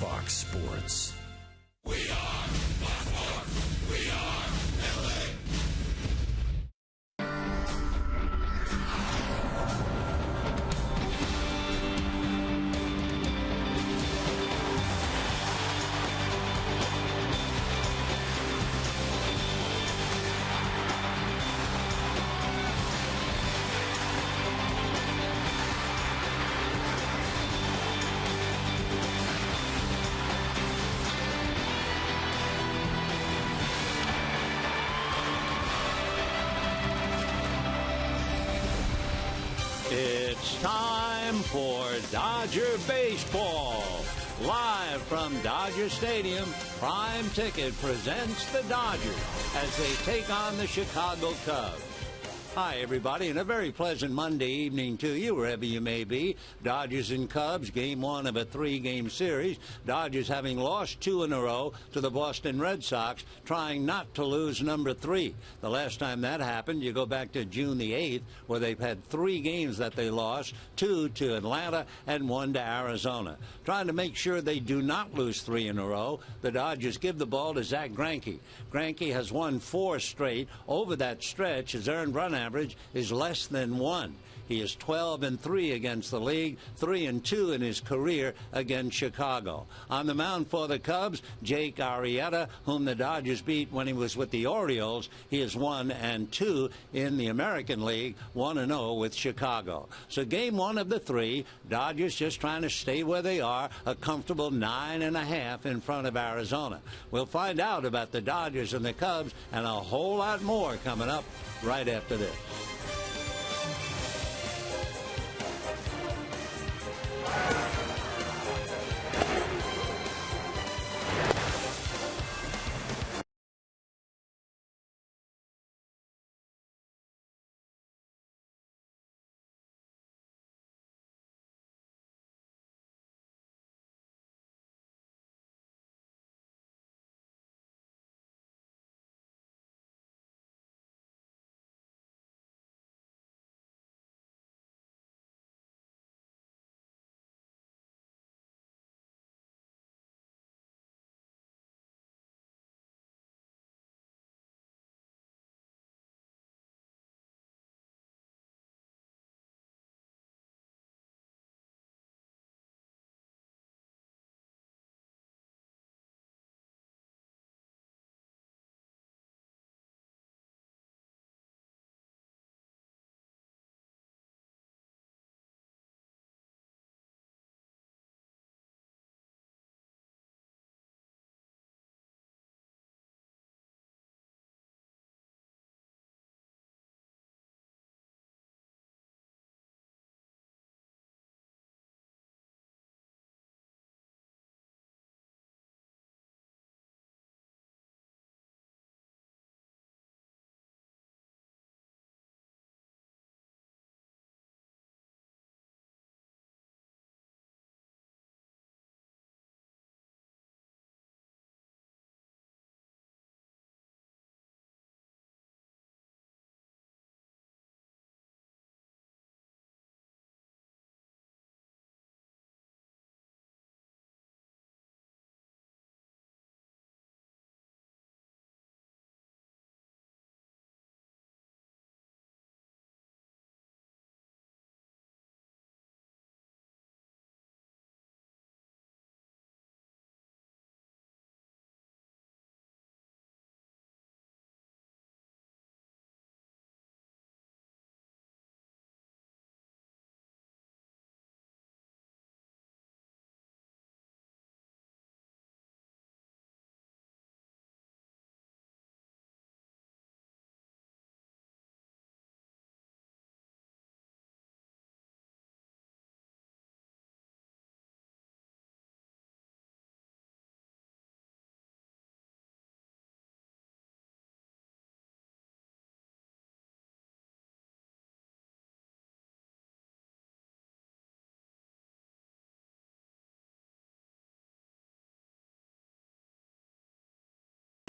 Fox Sports. We are Fox Sports. We are LA. It's time for Dodger Baseball. Live from Dodger Stadium, Prime Ticket presents the Dodgers as they take on the Chicago Cubs. Hi, everybody, and a very pleasant Monday evening to you, wherever you may be. Dodgers and Cubs, game one of a three-game series. Dodgers having lost 2 in a row to the Boston Red Sox, trying not to lose number 3. The last time that happened, you go back to June the 8th, where they've had 3 games that they lost, 2 to Atlanta and 1 to Arizona. Trying to make sure they do not lose 3 in a row, the Dodgers give the ball to Zach Greinke. Greinke has won 4 straight. Over that stretch, his earned run average is less than 1. He is 12-3 against the league, 3-2 in his career against Chicago. On the mound for the Cubs, Jake Arrieta, whom the Dodgers beat when he was with the Orioles. He is 1-2 in the American League, 1-0 with Chicago. So game one of the 3, Dodgers just trying to stay where they are, a comfortable 9.5 in front of Arizona. We'll find out about the Dodgers and the Cubs and a whole lot more coming up right after this.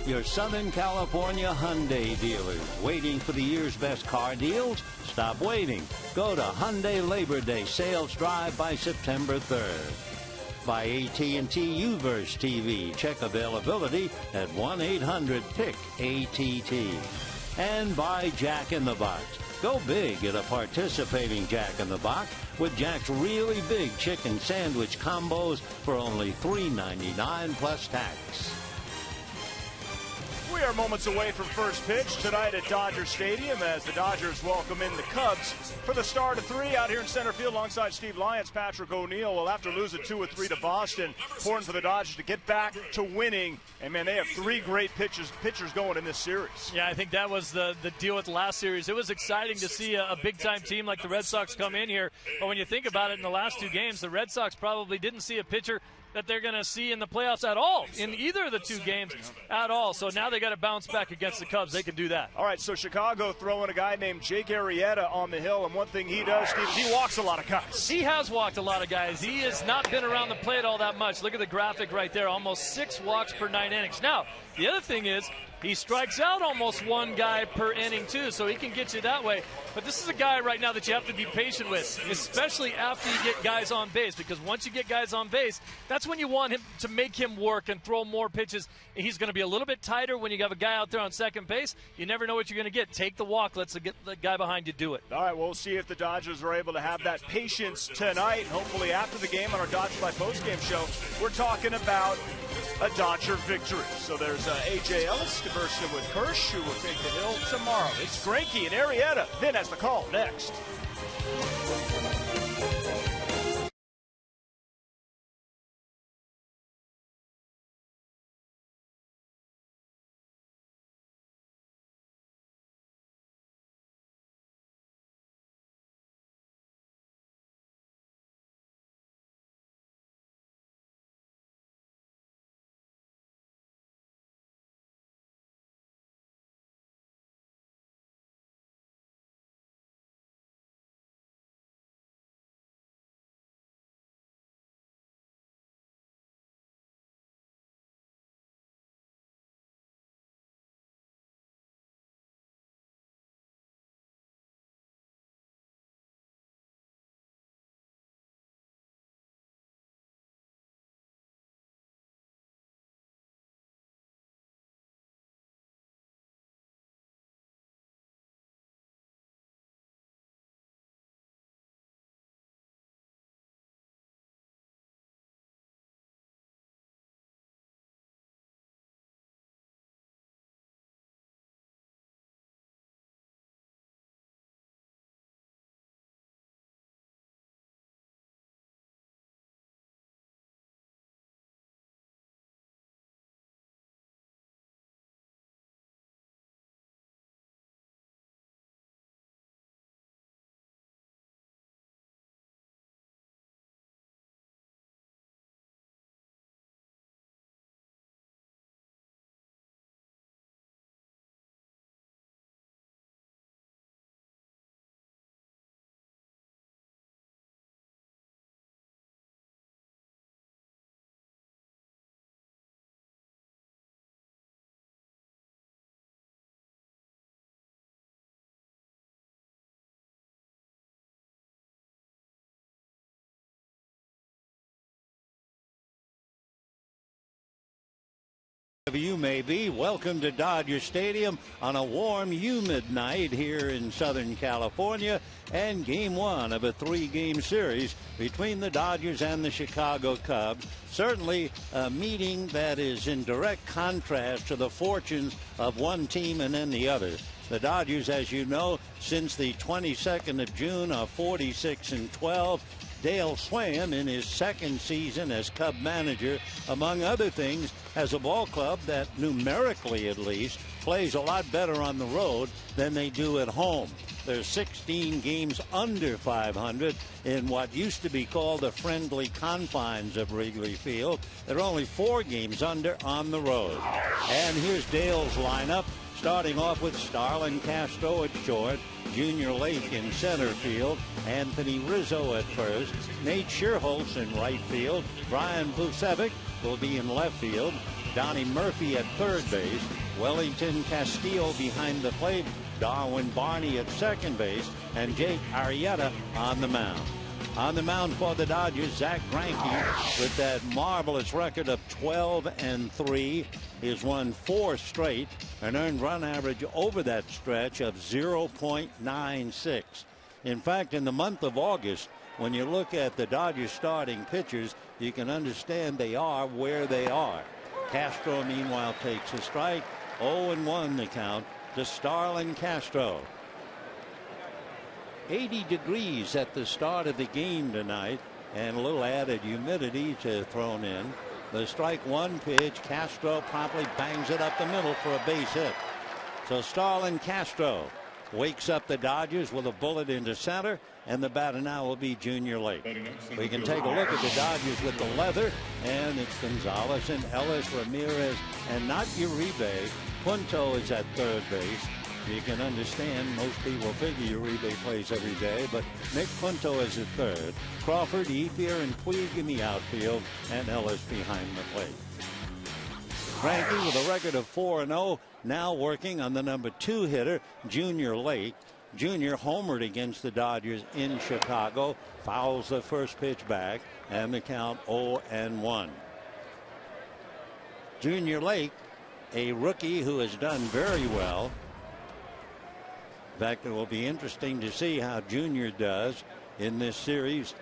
Your Southern California Hyundai dealers. Waiting for the year's best car deals? Stop waiting. Go to Hyundai Labor Day Sales Drive by September 3rd. by AT&T UVerse TV. Check availability at 1-800-PIC-ATT. And by Jack in the Box. Go big at a participating Jack in the Box with Jack's really big chicken sandwich combos for only $3.99 plus tax. We are moments away from first pitch tonight at Dodger Stadium as the Dodgers welcome in the Cubs for the start of 3 out here in center field alongside Steve Lyons. Patrick O'Neill will have to lose it 2-3 to Boston. Important for the Dodgers to get back to winning. And, man, they have 3 great pitchers going in this series. Yeah, I think that was the deal with the last series. It was exciting to see a big-time team like the Red Sox come in here. But when you think about it, in the last 2 games, the Red Sox probably didn't see a pitcher that they're going to see in the playoffs at all, in either of the 2 games at all. So now they got to bounce back against the Cubs. They can do that. All right, so Chicago throwing a guy named Jake Arrieta on the hill, and one thing he does, Steve, is he walks a lot of guys. He has walked a lot of guys. He has not been around the plate all that much. Look at the graphic right there, almost 6 walks per 9 innings. Now, the other thing is, he strikes out almost 1 guy per inning, too, so he can get you that way. But this is a guy right now that you have to be patient with, especially after you get guys on base, because once you get guys on base, that's when you want him to make him work and throw more pitches. He's going to be a little bit tighter when you have a guy out there on second base. You never know what you're going to get. Take the walk. Let's get the guy behind you do it. All right, we'll see if the Dodgers are able to have that patience tonight. Hopefully after the game on our Dodgers Live postgame show, we're talking about a Dodger victory. So there's A.J. Ellis conversing with Kirsch, who will take the hill tomorrow. It's Greinke and Arrieta. Then has the call next. You may be. Welcome to Dodger Stadium on a warm, humid night here in Southern California, and game 1 of a 3-game series between the Dodgers and the Chicago Cubs. Certainly a meeting that is in direct contrast to the fortunes of one team and then the other. The Dodgers, as you know, since the 22nd of June are 46-12. Dale Swam, in his 2nd season as Cub manager, among other things, has a ball club that, numerically at least, plays a lot better on the road than they do at home. There's 16 games under 500 in what used to be called the friendly confines of Wrigley Field. There are only 4 games under on the road. And here's Dale's lineup, starting off with Starlin Castro at short, Junior Lake in center field, Anthony Rizzo at first, Nate Scherholz in right field, Brian Bucevic will be in left field, Donnie Murphy at third base, Wellington Castillo behind the plate, Darwin Barney at second base, and Jake Arrieta on the mound. On the mound for the Dodgers, Zach Greinke, with that marvelous record of 12-3. He has won 4 straight, an earned run average over that stretch of 0.96. In fact, in the month of August, when you look at the Dodgers starting pitchers, you can understand they are where they are. Castro, meanwhile, takes a strike. 0-1 the count to Starlin Castro. 80 degrees at the start of the game tonight, and a little added humidity thrown in. The strike one pitch, Castro promptly bangs it up the middle for a base hit. So Starlin Castro wakes up the Dodgers with a bullet into center, and the batter now will be Junior Lake. We can take a look at the Dodgers with the leather, and it's Gonzalez and Ellis, Ramirez, and not Uribe. Punto is at third base. You can understand most people figure Uribe plays every day, but Nick Punto is at third. Crawford, Ethier, and Puig in the outfield, and Ellis behind the plate. Greinke with a record of 4-0, now working on the number 2 hitter, Junior Lake. Junior homered against the Dodgers in Chicago, fouls the first pitch back, and the count 0-1. Junior Lake, a rookie who has done very well. In fact, it will be interesting to see how Junior does in this series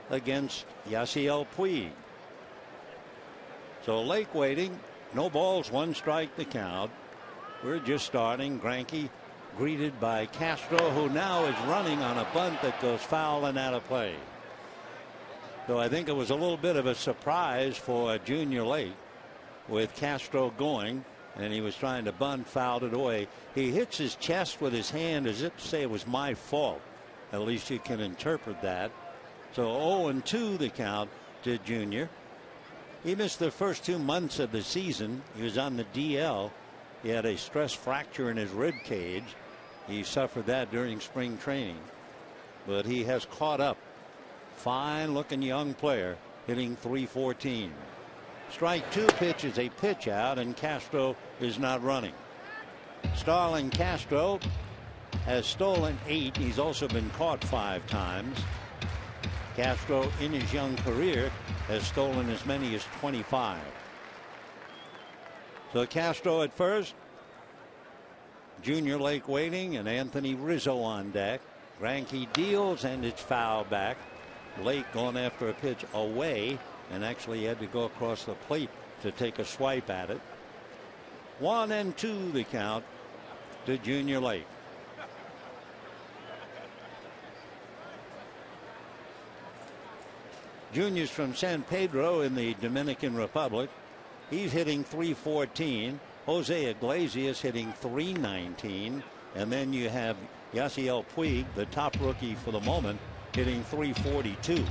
against Yasiel Puig. So Lake waiting, no balls, 1 strike the count. We're just starting. Greinke greeted by Castro, who now is running on a bunt that goes foul and out of play. So I think it was a little bit of a surprise for Junior Lake with Castro going, and he was trying to bunt, fouled it away. He hits his chest with his hand as if to say it was my fault. At least you can interpret that. So 0-2 the count to Junior. He missed the first 2 months of the season. He was on the DL. He had a stress fracture in his rib cage. He suffered that during spring training. But he has caught up. Fine looking young player, hitting .314. Strike 2 pitch is a pitch out, and Castro is not running. Starlin Castro has stolen 8. He's also been caught 5 times. Castro in his young career has stolen as many as 25. So Castro at first, Junior Lake waiting, and Anthony Rizzo on deck. Greinke deals, and it's foul back. Lake going after a pitch away, and actually had to go across the plate to take a swipe at it. 1-2 the count to Junior Lake. Junior's from San Pedro in the Dominican Republic. He's hitting .314. Jose Iglesias hitting .319. And then you have Yasiel Puig, the top rookie for the moment, hitting .342.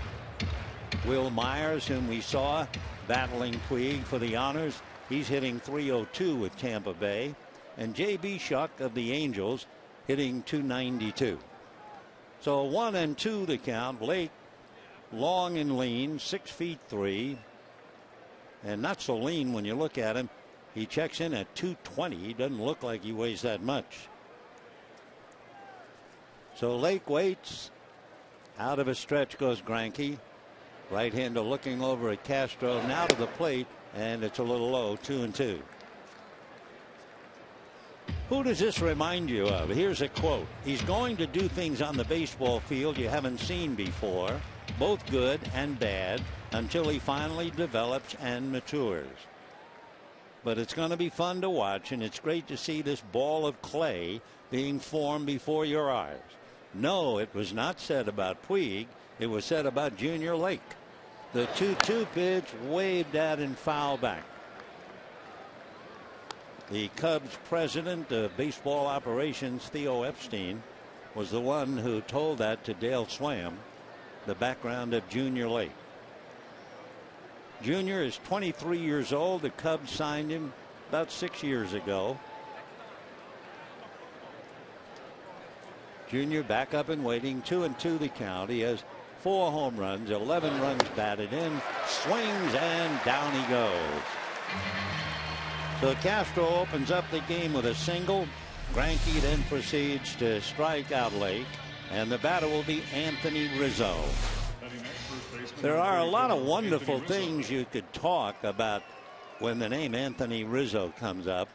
Will Myers, whom we saw battling Puig for the honors, he's hitting .302 with Tampa Bay. And J.B. Shuck of the Angels hitting .292. So 1-2 the count. Lake long and lean, 6'3", and not so lean when you look at him. He checks in at 220. He doesn't look like he weighs that much. So Lake waits. Out of a stretch goes Greinke. Right-hander looking over at Castro, now to the plate, and it's a little low, 2-2. Who does this remind you of? Here's a quote. He's going to do things on the baseball field you haven't seen before, both good and bad, until he finally develops and matures. But it's going to be fun to watch, and it's great to see this ball of clay being formed before your eyes. No, it was not said about Puig. It was said about Junior Lake. The 2-2 pitch waved at and foul back. The Cubs president of baseball operations, Theo Epstein, was the one who told that to Dale Swam, the background of Junior Lake. Junior is 23 years old. The Cubs signed him about 6 years ago. Junior back up and waiting, 2-2 the count. He has 4 home runs, 11 runs batted in, swings, and down he goes. So Castro opens up the game with a single. Greinke then proceeds to strike out Lake, and the batter will be Anthony Rizzo. There are a lot of wonderful things you could talk about when the name Anthony Rizzo comes up.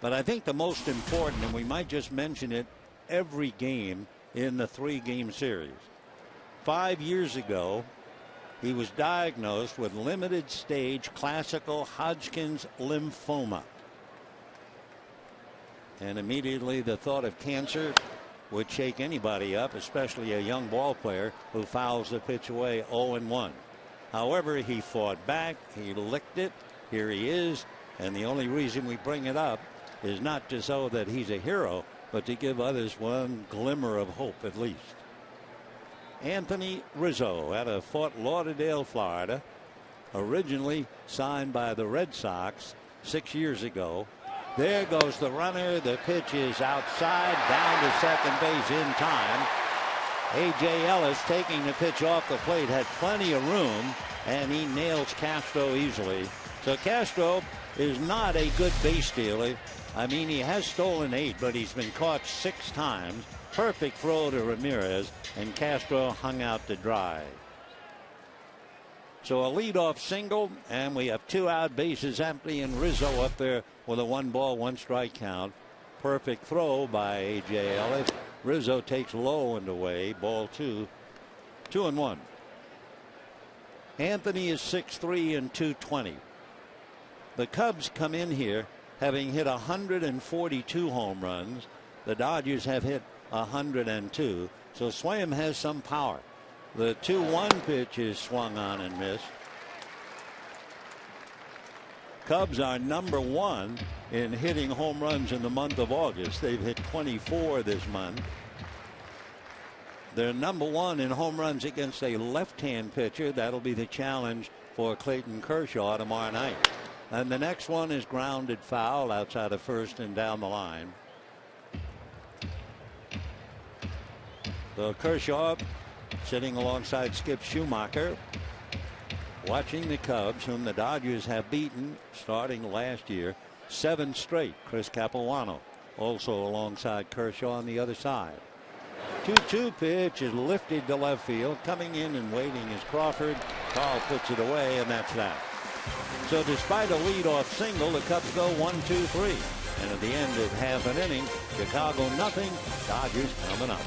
But I think the most important, and we might just mention it every game in the 3-game series. 5 years ago, he was diagnosed with limited stage classical Hodgkin's lymphoma. And immediately the thought of cancer would shake anybody up, especially a young ball player who fouls the pitch away 0-1. However, he fought back. He licked it. Here he is. And the only reason we bring it up is not to show that he's a hero, but to give others one glimmer of hope at least. Anthony Rizzo out of Fort Lauderdale, Florida, originally signed by the Red Sox 6 years ago. There goes the runner. The pitch is outside, down to second base in time. A.J. Ellis taking the pitch off the plate, had plenty of room, and he nails Castro easily. So Castro is not a good base stealer. I mean, he has stolen 8, but he's been caught 6 times. Perfect throw to Ramirez, and Castro hung out to dry. So a leadoff single, and we have 2 out, bases empty, and Rizzo up there with a 1-ball, 1-strike count. Perfect throw by A.J. Ellis. Rizzo takes low and away. Ball 2, 2-1. Anthony is 6'3" and 220. The Cubs come in here having hit 142 home runs. The Dodgers have hit 102. So Swayam has some power. The 2-1 pitch is swung on and missed. Cubs are number 1 in hitting home runs in the month of August. They've hit 24 this month. They're number 1 in home runs against a left-hand pitcher. That'll be the challenge for Clayton Kershaw tomorrow night. And the next one is grounded foul outside of first and down the line. So Kershaw sitting alongside Skip Schumacher, watching the Cubs, whom the Dodgers have beaten starting last year 7 straight. Chris Capuano also alongside Kershaw on the other side. 2-2 pitch is lifted to left field. Coming in and waiting is Crawford. Carl puts it away, and that's that. So despite a leadoff single, the Cubs go 1-2-3. And at the end of half an inning, Chicago nothing, Dodgers coming up.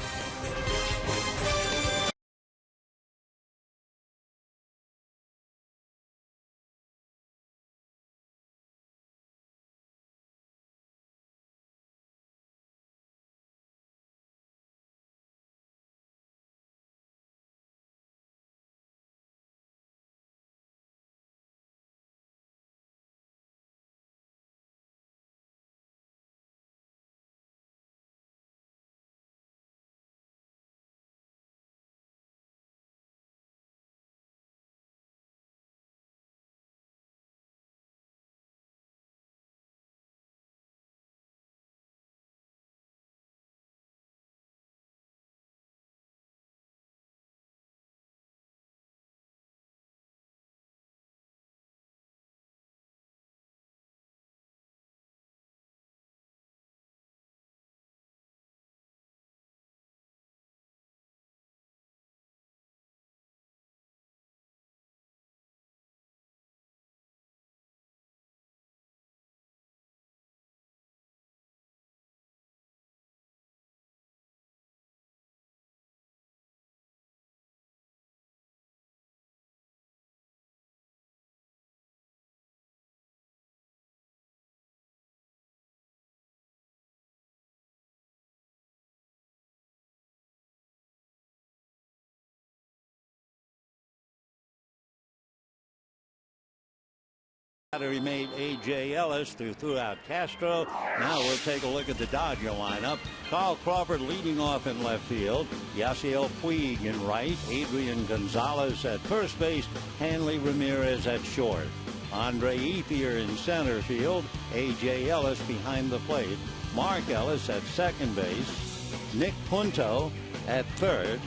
He made A.J. Ellis threw out Castro. Now we'll take a look at the Dodger lineup. Carl Crawford leading off in left field. Yasiel Puig in right. Adrian Gonzalez at first base. Hanley Ramirez at short. Andre Ethier in center field. A.J. Ellis behind the plate. Mark Ellis at second base. Nick Punto at third.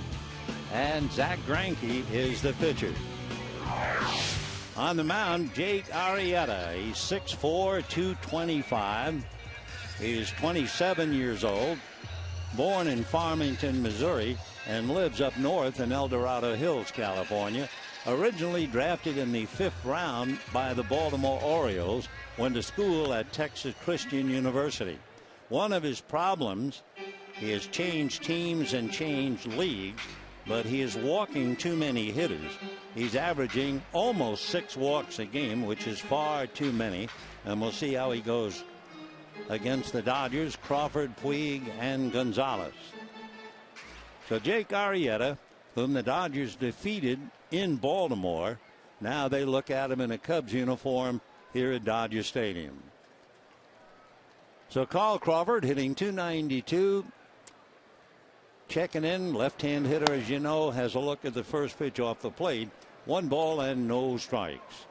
And Zach Greinke is the pitcher. On the mound, Jake Arrieta. He's 6'4", 225. He's 27 years old, born in Farmington, Missouri, and lives up north in El Dorado Hills, California. Originally drafted in the 5th round by the Baltimore Orioles, went to school at Texas Christian University. One of his problems, he has changed teams and changed leagues, but he is walking too many hitters. He's averaging almost 6 walks a game, which is far too many, and we'll see how he goes against the Dodgers, Crawford, Puig, and Gonzalez. So Jake Arrieta, whom the Dodgers defeated in Baltimore, now they look at him in a Cubs uniform here at Dodger Stadium. So Carl Crawford hitting .292. Checking in, left-hand hitter, as you know, has a look at the first pitch off the plate. 1 ball and no strikes.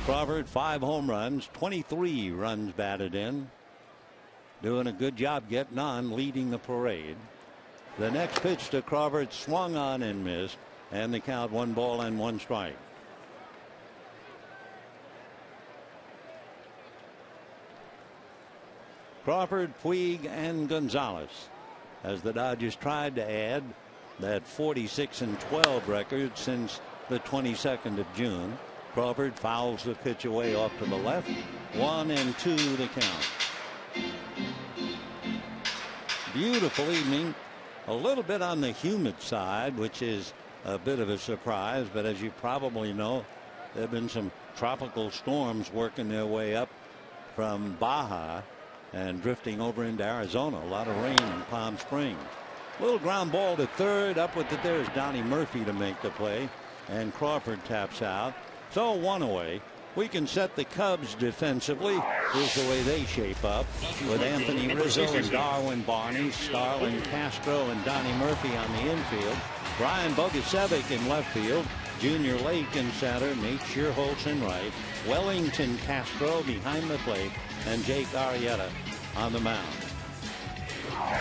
Crawford, 5 home runs, 23 runs batted in. Doing a good job getting on, leading the parade. The next pitch to Crawford swung on and missed, and the count 1 ball and 1 strike. Crawford, Puig, and Gonzalez, as the Dodgers tried to add that 46-12 record since the 22nd of June. Crawford fouls the pitch away off to the left. 1-2 the count. Beautiful evening. A little bit on the humid side, which is a bit of a surprise, but as you probably know, there have been some tropical storms working their way up from Baja and drifting over into Arizona. A lot of rain in Palm Springs. Little ground ball to third. Up with it, there's Donnie Murphy to make the play, and Crawford taps out. So 1 away. We can set the Cubs defensively. Here's the way they shape up, with Anthony Rizzo and Darwin Barney, Starlin Castro and Donnie Murphy on the infield, Brian Bogusevic in left field, Junior Lake in center, Nate Schierholtz in right, Wellington Castro behind the plate, and Jake Arrieta on the mound.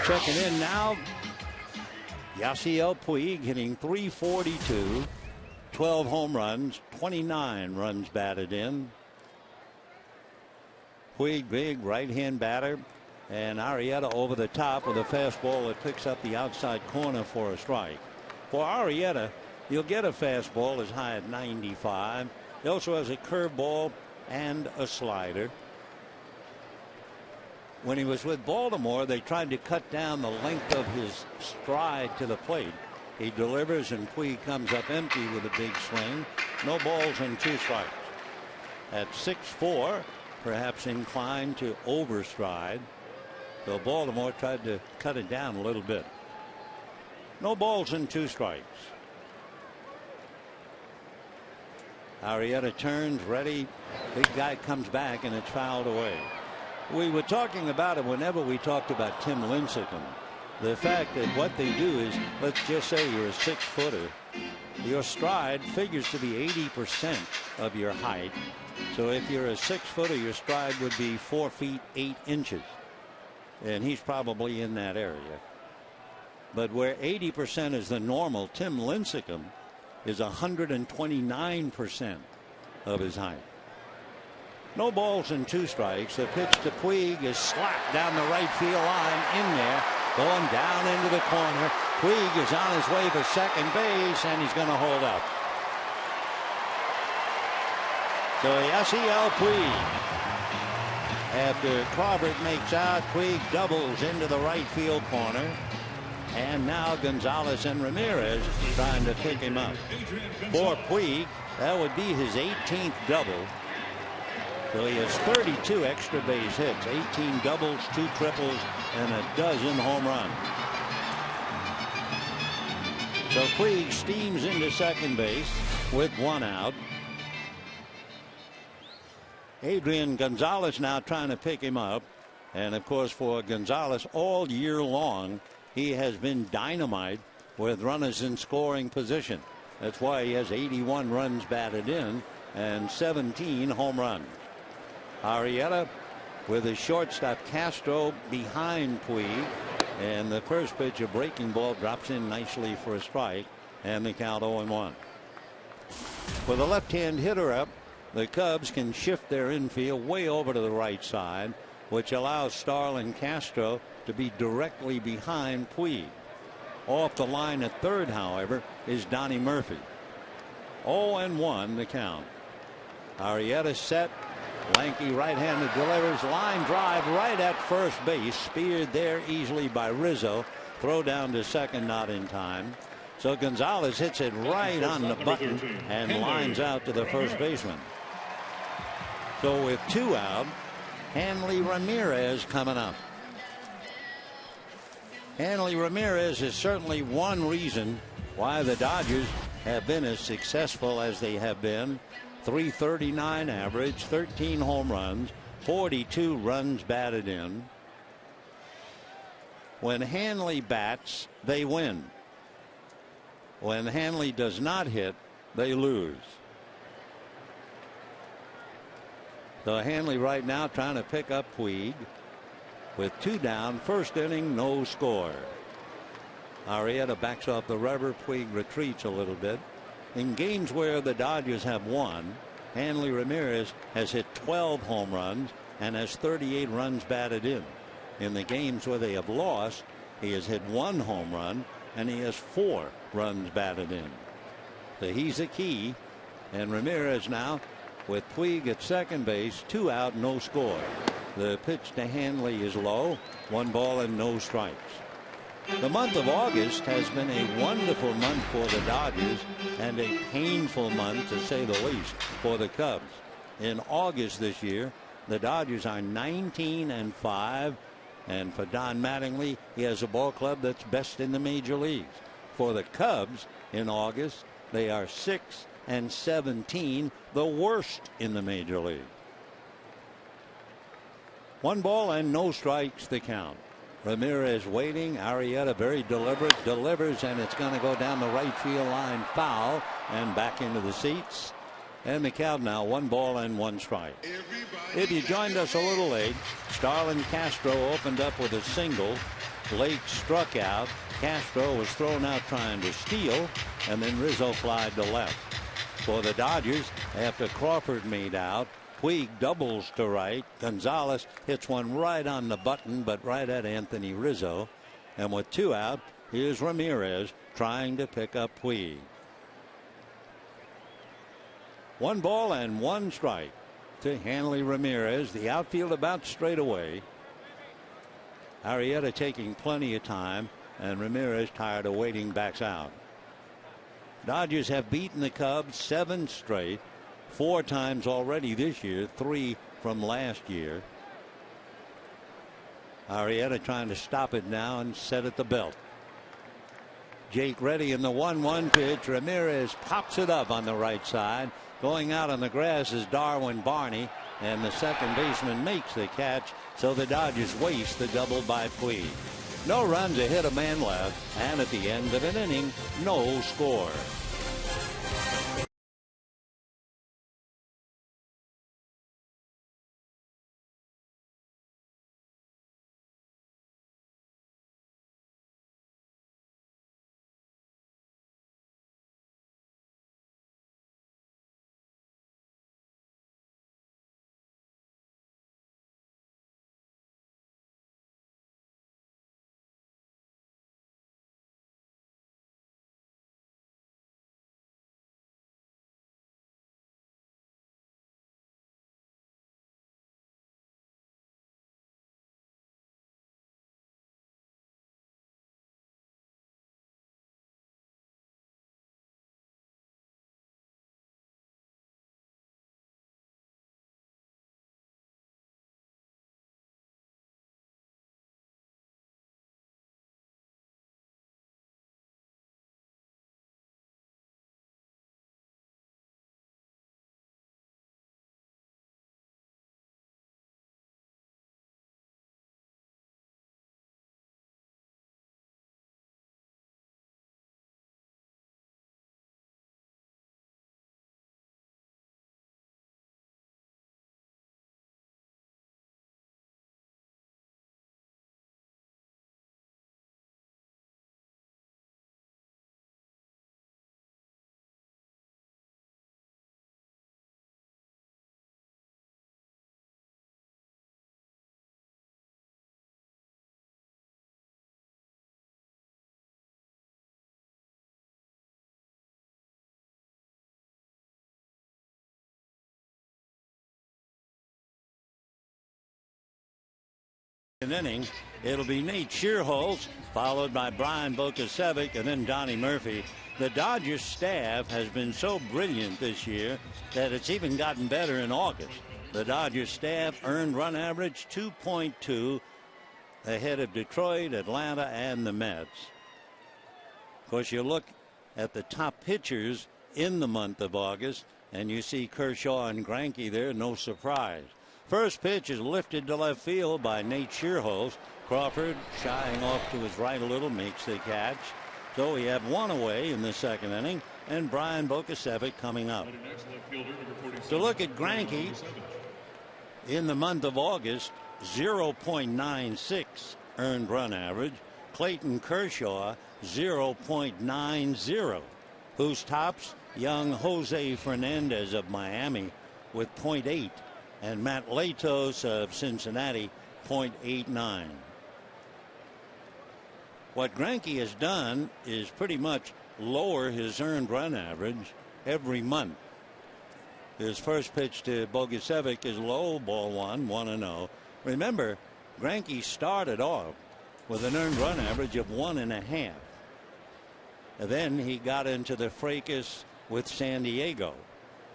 Checking in now, Yasiel Puig hitting .342, 12 home runs, 29 runs batted in. Puig, big right-hand batter, and Arrieta over the top with a fastball that picks up the outside corner for a strike. For Arrieta, you'll get a fastball as high as 95. He also has a curveball and a slider. When he was with Baltimore, they tried to cut down the length of his stride to the plate. He delivers, and Puig comes up empty with a big swing. No balls and 2 strikes. At 6'4", perhaps inclined to overstride. So Baltimore tried to cut it down a little bit. No balls and 2 strikes. Arrieta turns, ready. Big guy comes back, and it's fouled away. We were talking about it whenever we talked about Tim Lincecum. The fact that what they do is, let's just say you're a 6-footer. Your stride figures to be 80% of your height. So if you're a 6-footer, your stride would be 4 feet 8 inches. And he's probably in that area. But where 80% is the normal, Tim Lincecum is 129% of his height. No balls and 2 strikes. The pitch to Puig is slapped down the right field line, in there, going down into the corner. Puig is on his way for second base, and he's going to hold up. So Yasiel Puig, after Crawford makes out, Puig doubles into the right field corner. And now Gonzalez and Ramirez trying to pick him up. For Puig, that would be his 18th double. So he has 32 extra base hits, 18 doubles, 2 triples, and a dozen home runs. So Puig steams into second base with 1 out. Adrian Gonzalez now trying to pick him up. And of course, for Gonzalez, all year long, he has been dynamite with runners in scoring position. That's why he has 81 runs batted in and 17 home runs. Arrieta with his shortstop Castro behind Puig, and the first pitch, a breaking ball, drops in nicely for a strike, and the count 0-1. With a left-hand hitter up, the Cubs can shift their infield way over to the right side, which allows Starlin Castro to be directly behind Puig. Off the line at third, however, is Donnie Murphy. 0-1 the count. Arrieta set. Lanky right-handed delivers. Line drive right at first base. Speared there easily by Rizzo. Throw down to second, not in time. So Gonzalez hits it right on the button and lines out to the first baseman. So with 2 out, Hanley Ramirez coming up. Hanley Ramirez is certainly one reason why the Dodgers have been as successful as they have been. .339 average, 13 home runs, 42 runs batted in. When Hanley bats, they win. When Hanley does not hit, they lose. So Hanley right now trying to pick up Puig with 2 down. First inning, no score. Arrieta backs off the rubber. Puig retreats a little bit. In games where the Dodgers have won, Hanley Ramirez has hit 12 home runs and has 38 runs batted in. In the games where they have lost, he has hit 1 home run and he has 4 runs batted in. So he's a key. And Ramirez now with Puig at second base, 2 out, no score. The pitch to Hanley is low, 1 ball and no strikes. The month of August has been a wonderful month for the Dodgers and a painful month, to say the least, for the Cubs. In August this year, the Dodgers are 19-5, and for Don Mattingly, he has a ball club that's best in the major leagues. For the Cubs in August, they are 6-17, the worst in the major league. 1 ball and no strikes the count. Ramirez waiting. Arrieta very deliberate, delivers, and it's going to go down the right field line, foul, and back into the seats. And the count now 1 ball and 1 strike. If you joined us a little late, Starlin Castro opened up with a single. Blake struck out. Castro was thrown out trying to steal, and then Rizzo flied to left. For the Dodgers, after Crawford made out, Puig doubles to right. Gonzalez hits one right on the button, but right at Anthony Rizzo. And with 2 out, here's Ramirez trying to pick up Puig. 1 ball and 1 strike to Hanley Ramirez. The outfield about straight away. Arrieta taking plenty of time, and Ramirez, tired of waiting, backs out. Dodgers have beaten the Cubs 7 straight. 4 times already this year, 3 from last year. Arrieta trying to stop it now and set at the belt. Jake ready in the 1-1 pitch. Ramirez pops it up on the right side. Going out on the grass is Darwin Barney, and the second baseman makes the catch, so the Dodgers waste the double by Puig. No runs, a hit, a man left, and at the end of an inning, no score. An inning, it'll be Nate Shearholz, followed by Brian Bokasevic, and then Donnie Murphy. The Dodgers staff has been so brilliant this year that it's even gotten better in August. The Dodgers staff earned run average 2.2 ahead of Detroit, Atlanta, and the Mets. Of course, you look at the top pitchers in the month of August, and you see Kershaw and Greinke there, no surprise. First pitch is lifted to left field by Nate Shearholz. Crawford shying off to his right a little, makes the catch. So we have one away in the second inning, and Brian Bokasevic coming up. To look at Greinke, in the month of August, 0.96 earned run average. Clayton Kershaw, 0.90. Who's tops? Young Jose Fernandez of Miami with 0.8. And Matt Latos of Cincinnati, 0.89. What Greinke has done is pretty much lower his earned run average every month. His first pitch to Bogasevic is low, ball one, 1-0. Remember, Greinke started off with an earned run average of 1.5. Then he got into the fracas with San Diego.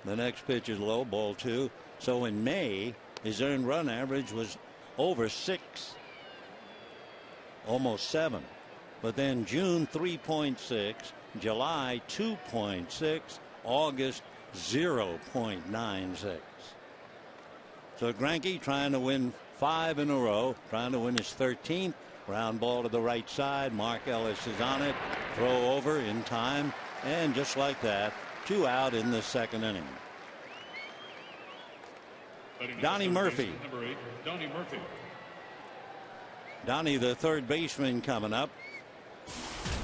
The next pitch is low, ball two. So in May, his earned run average was over 6, almost 7. But then June 3.6, July 2.6, August 0.96. So Greinke trying to win 5 in a row, trying to win his 13th. Ground ball to the right side. Mark Ellis is on it. Throw over in time. And just like that, 2 out in the second inning. Donnie Murphy. Number 8, Donnie Murphy. Donnie, the third baseman, coming up.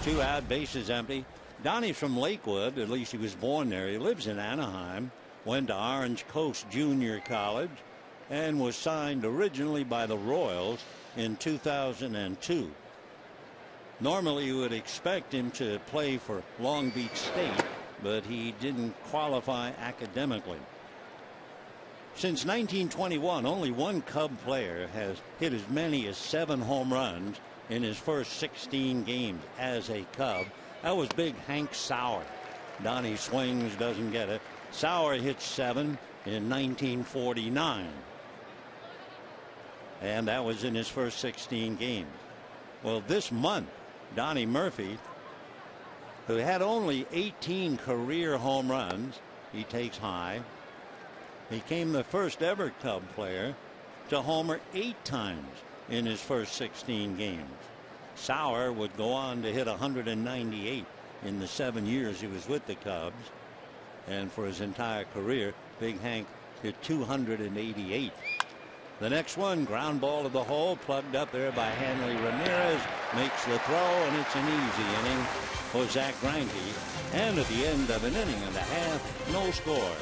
2 out, bases empty. Donnie's from Lakewood, at least he was born there. He lives in Anaheim, went to Orange Coast Junior College, and was signed originally by the Royals in 2002. Normally you would expect him to play for Long Beach State, but he didn't qualify academically. Since 1921, only one Cub player has hit as many as 7 home runs in his first 16 games as a Cub. That was big Hank Sauer. Donnie swings, doesn't get it. Sauer hit 7 in 1949. And that was in his first 16 games. Well, this month, Donnie Murphy, who had only 18 career home runs, he takes high, became the first ever Cub player to homer 8 times in his first 16 games. Sauer would go on to hit 198 in the 7 years he was with the Cubs. And for his entire career, Big Hank hit 288. The next one, ground ball to the hole, plugged up there by Hanley Ramirez, makes the throw, and it's an easy inning for Zach Greinke. And at the end of an inning and a half, no score.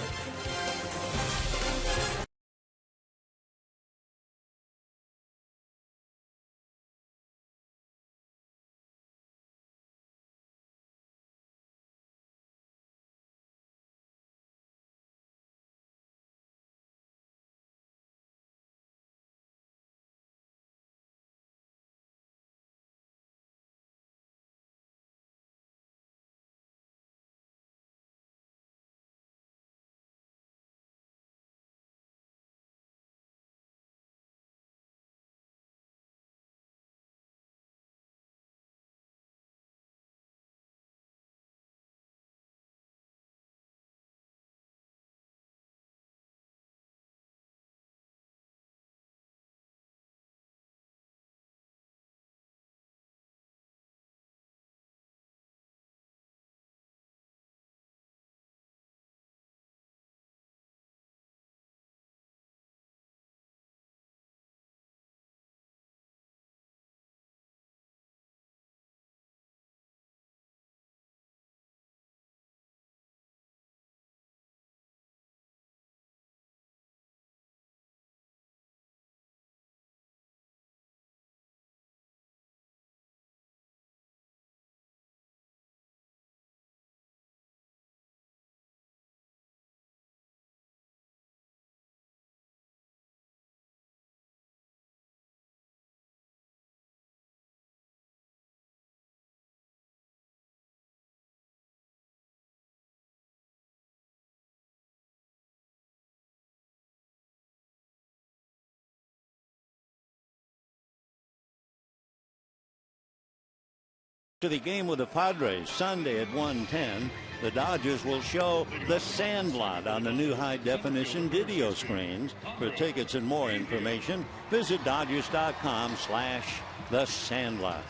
To the game with the Padres Sunday at 1:10. The Dodgers will show The Sandlot on the new high-definition video screens. For tickets and more information, visit Dodgers.com/The Sandlot.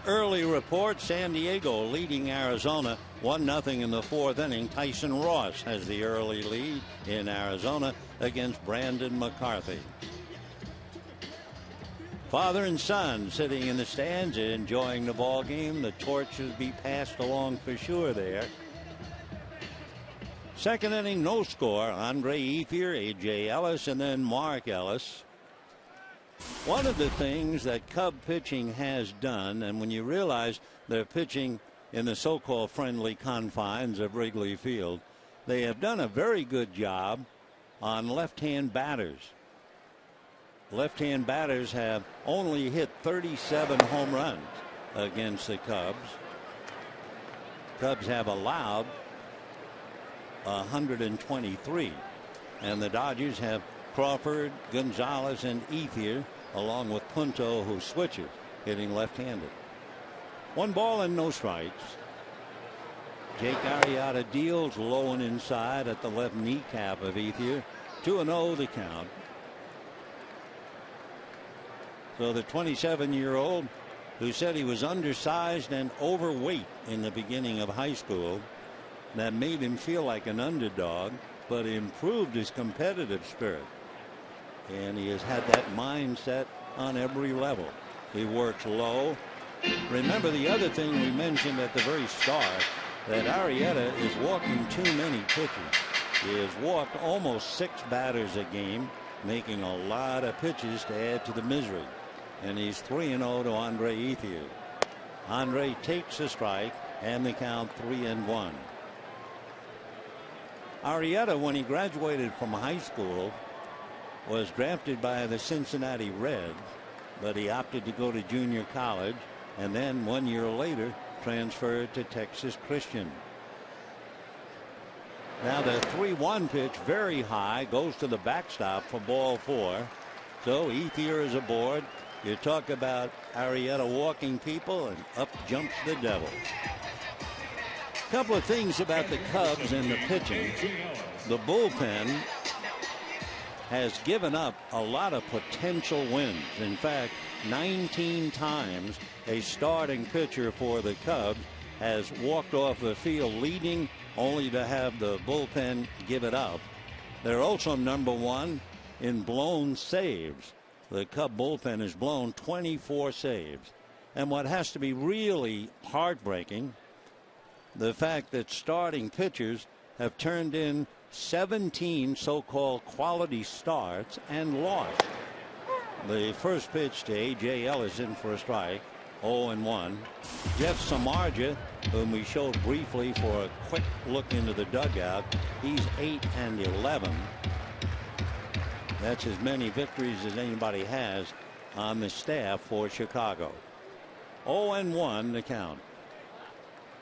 Early report, San Diego leading Arizona 1-0 in the fourth inning. Tyson Ross has the early lead in Arizona against Brandon McCarthy. Father and son sitting in the stands enjoying the ball game. The torch will be passed along for sure there. Second inning, no score. Andre Ethier, A.J. Ellis, and then Mark Ellis. One of the things that Cub pitching has done, and when you realize they're pitching in the so-called friendly confines of Wrigley Field, they have done a very good job on left-hand batters. Left-hand batters have only hit 37 home runs against the Cubs. Cubs have allowed 123. And the Dodgers have Crawford, Gonzalez, and Ethier, along with Punto, who switches, hitting left-handed. 1 ball and no strikes. Jake Arrieta deals low and inside at the left kneecap of Ethier. 2-0 the count. So the 27-year-old who said he was undersized and overweight in the beginning of high school, that made him feel like an underdog, but improved his competitive spirit. And he has had that mindset on every level. He works low. Remember the other thing we mentioned at the very start, that Arrieta is walking too many pitches. He has walked almost 6 batters a game, making a lot of pitches to add to the misery. And he's 3-0 to Andre Ethier. Andre takes a strike and the count 3-1. Arrieta, when he graduated from high school, was drafted by the Cincinnati Reds, but he opted to go to junior college and then 1 year later transferred to Texas Christian. Now the 3-1 pitch, very high, goes to the backstop for ball 4. So Ethier is aboard. You talk about Arrieta walking people, and up jumps the devil. A couple of things about the Cubs and the pitching. The bullpen has given up a lot of potential wins. In fact, 19 times a starting pitcher for the Cubs has walked off the field leading, only to have the bullpen give it up. They're also number 1 in blown saves. The Cub bullpen has blown 24 saves. And what has to be really heartbreaking, the fact that starting pitchers have turned in 17 so-called quality starts and lost. The first pitch to A.J. Ellis in for a strike, 0-1. Jeff Samardzija, whom we showed briefly for a quick look into the dugout, he's 8-11. That's as many victories as anybody has on the staff for Chicago. 0-1 the count.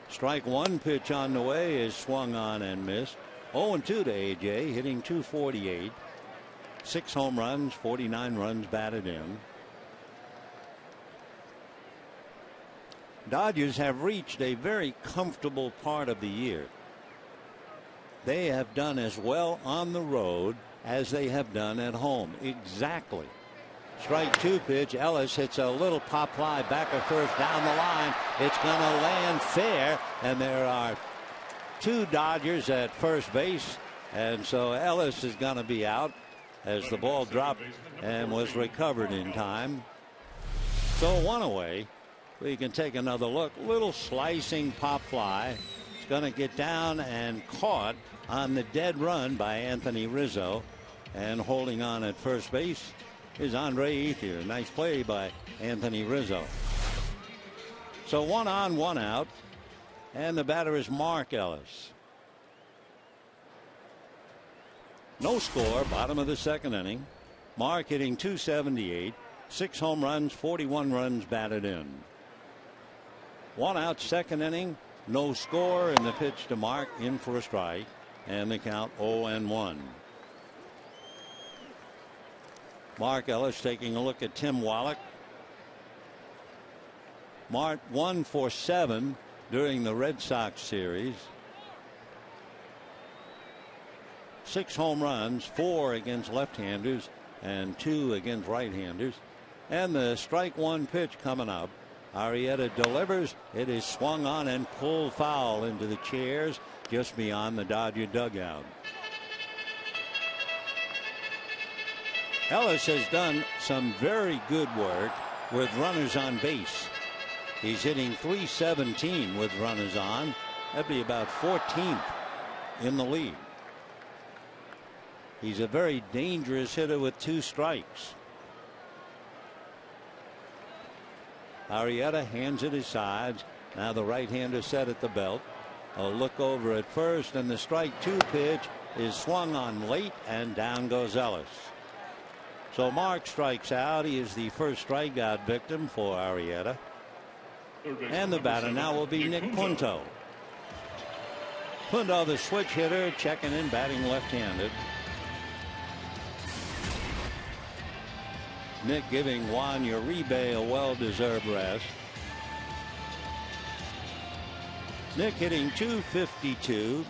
Strike 1 pitch on the way is swung on and missed. 0-2 to A.J., hitting .248. 6 home runs, 49 runs batted in. Dodgers have reached a very comfortable part of the year. They have done as well on the road as they have done at home. Exactly. Strike 2 pitch. Ellis hits a little pop fly back at first down the line. It's going to land fair, and there are 2 Dodgers at first base, and so Ellis is going to be out as the ball dropped and was recovered in time. So 1 away. We can take another look. Little slicing pop fly. It's going to get down and caught on the dead run by Anthony Rizzo, and holding on at first base is Andre Ethier. Nice play by Anthony Rizzo. So 1 on, 1 out, and the batter is Mark Ellis. No score, bottom of the second inning. Mark hitting .278, 6 home runs, 41 runs batted in. 1 out, second inning, no score, and the pitch to Mark in for a strike, and the count 0-1. Mark Ellis taking a look at Tim Wallach. Mart 1 for 7 during the Red Sox series. 6 home runs, 4 against left-handers and 2 against right-handers. And the strike one pitch coming up. Arrieta delivers. It is swung on and pulled foul into the chairs just beyond the Dodger dugout. Ellis has done some very good work with runners on base. He's hitting .317 with runners on. That'd be about 14th in the league. He's a very dangerous hitter with 2 strikes. Arrieta hands it his sides. Now the right-hander set at the belt. A look over at first, and the strike 2 pitch is swung on late, and down goes Ellis. So Mark strikes out. He is the first strikeout victim for Arrieta. And the batter now will be Nick Punto. Punto, the switch hitter, checking in, batting left-handed. Nick giving Juan Uribe a well-deserved rest. Nick hitting .252.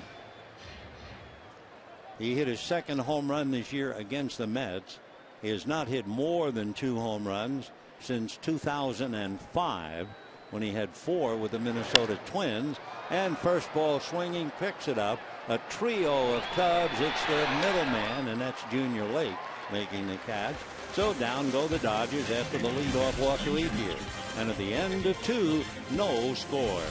He hit his second home run this year against the Mets. He has not hit more than 2 home runs since 2005, when he had 4 with the Minnesota Twins. And first ball swinging, picks it up. A trio of Cubs. It's the middleman, and that's Junior Lake making the catch. So down go the Dodgers after the leadoff walk to Ethier. And at the end of 2, no score.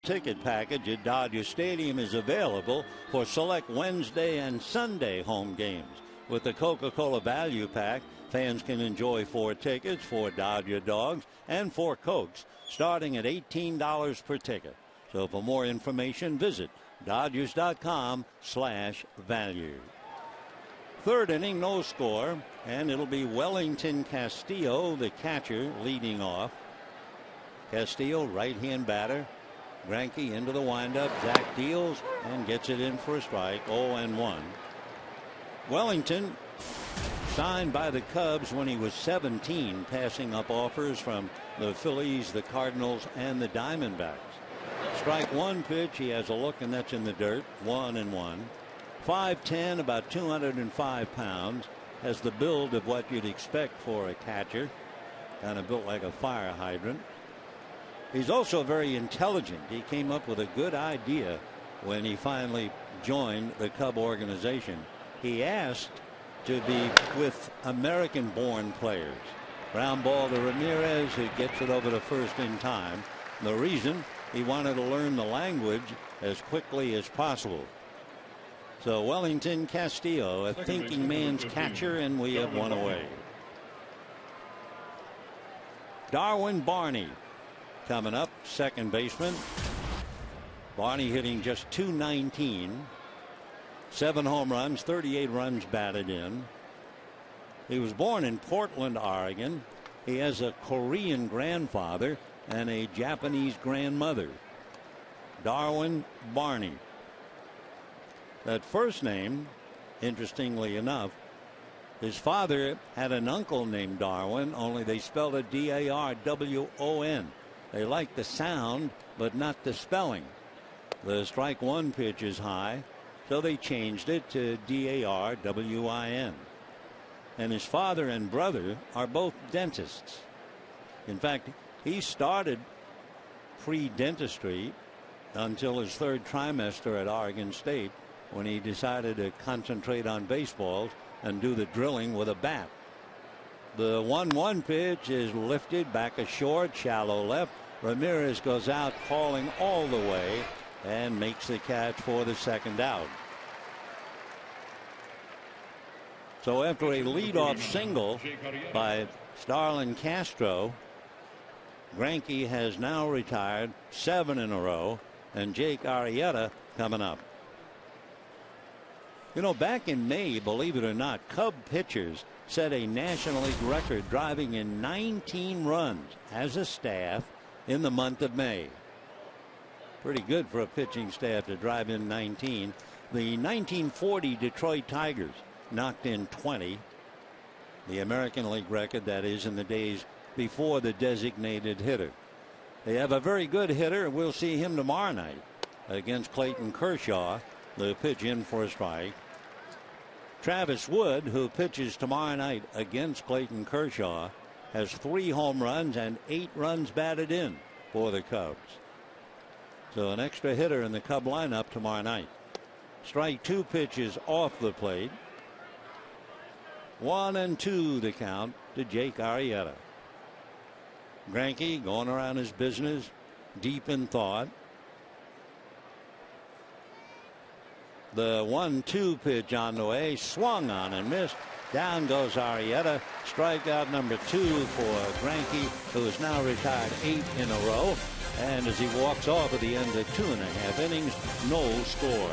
Ticket package at Dodger Stadium is available for select Wednesday and Sunday home games. With the Coca-Cola Value Pack, fans can enjoy 4 tickets, 4 Dodger dogs, and 4 Cokes, starting at $18 per ticket. So for more information, visit Dodgers.com/value. Third inning, no score, and it'll be Wellington Castillo, the catcher, leading off. Castillo, right-hand batter. Greinke into the windup. Zach deals and gets it in for a strike. 0-1. Wellington signed by the Cubs when he was 17, passing up offers from the Phillies, the Cardinals, and the Diamondbacks. Strike 1 pitch. He has a look, and that's in the dirt. 1-1. 5'10", about 205 pounds. Has the build of what you'd expect for a catcher. Kind of built like a fire hydrant. He's also very intelligent. He came up with a good idea when he finally joined the Cub organization. He asked to be with American-born players. Ground ball to Ramirez, who gets it over to first in time. The reason, he wanted to learn the language as quickly as possible. So Wellington Castillo, a thinking man's catcher, and we have one away. Darwin Barney coming up, second baseman. Barney hitting just .219, 7 home runs, 38 runs batted in. He was born in Portland, Oregon. He has a Korean grandfather and a Japanese grandmother. Darwin Barney. That first name, interestingly enough, his father had an uncle named Darwin, only they spelled it D-A-R-W-O-N. They liked the sound, but not the spelling. The strike one pitch is high, so they changed it to D-A-R-W-I-N. And his father and brother are both dentists. In fact, he started pre-dentistry until his third trimester at Oregon State, when he decided to concentrate on baseballs and do the drilling with a bat. The 1-1 pitch is lifted back a short, shallow left. Ramirez goes out calling all the way and makes the catch for the second out. So after a leadoff single by Starlin Castro, Greinke has now retired 7 in a row, and Jake Arrieta coming up. You know, back in May, believe it or not, Cub pitchers set a National League record, driving in 19 runs as a staff in the month of May. Pretty good for a pitching staff to drive in 19. The 1940 Detroit Tigers knocked in 20. The American League record, that is, in the days before the designated hitter. They have a very good hitter, and we'll see him tomorrow night against Clayton Kershaw. The pitch in for a strike. Travis Wood, who pitches tomorrow night against Clayton Kershaw, has 3 home runs and 8 runs batted in for the Cubs. So an extra hitter in the Cub lineup tomorrow night. Strike 2 pitches off the plate. 1-2 the count to Jake Arrieta. Greinke going around his business, deep in thought. The 1-2 pitch on the way, swung on and missed. Down goes Arrieta. Strikeout number 2 for Greinke, who is now retired 8 in a row. And as he walks off at the end of 2.5 innings, no score.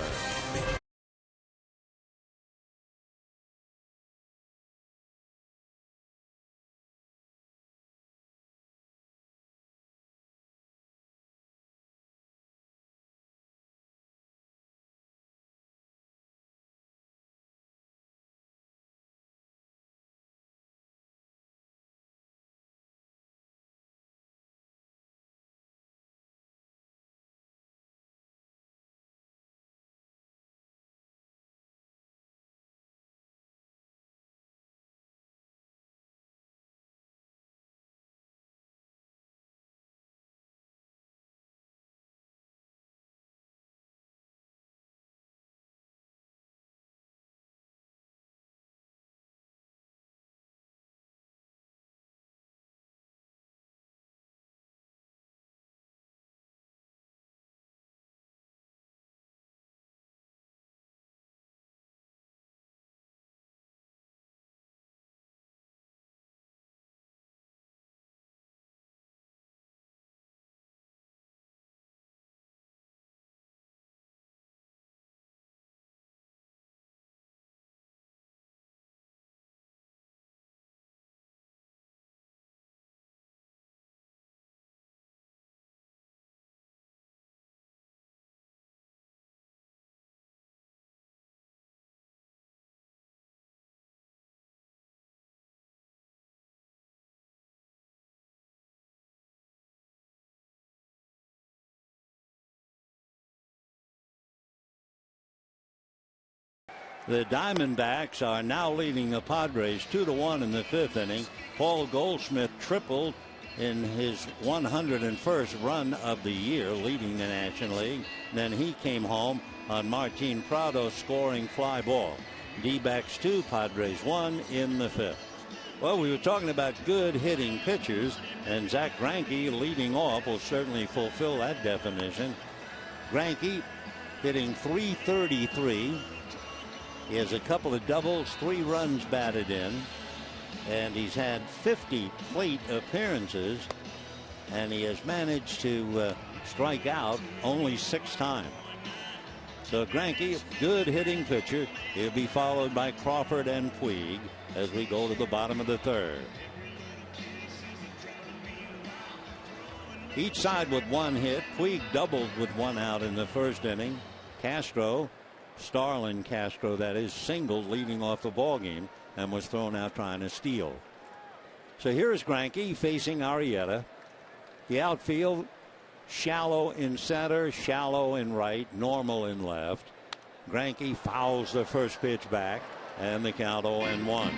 The Diamondbacks are now leading the Padres 2-1 in the 5th inning. Paul Goldschmidt tripled in his 101st run of the year, leading the National League. Then he came home on Martin Prado scoring fly ball. D-backs 2, Padres 1 in the 5th. Well, we were talking about good hitting pitchers, and Zach Greinke leading off will certainly fulfill that definition. Greinke hitting .333, He has a couple of doubles, 3 runs batted in, and he's had 50 plate appearances, and he has managed to strike out only 6 times. So Greinke, good hitting pitcher. He'll be followed by Crawford and Puig as we go to the bottom of the 3rd. Each side with 1 hit. Puig doubled with 1 out in the 1st inning. Castro, Starlin Castro, that is, singled leading off the ball game and was thrown out trying to steal. So here's Greinke facing Arrieta. The outfield, shallow in center, shallow in right, normal in left. Greinke fouls the first pitch back, and the count 0-1.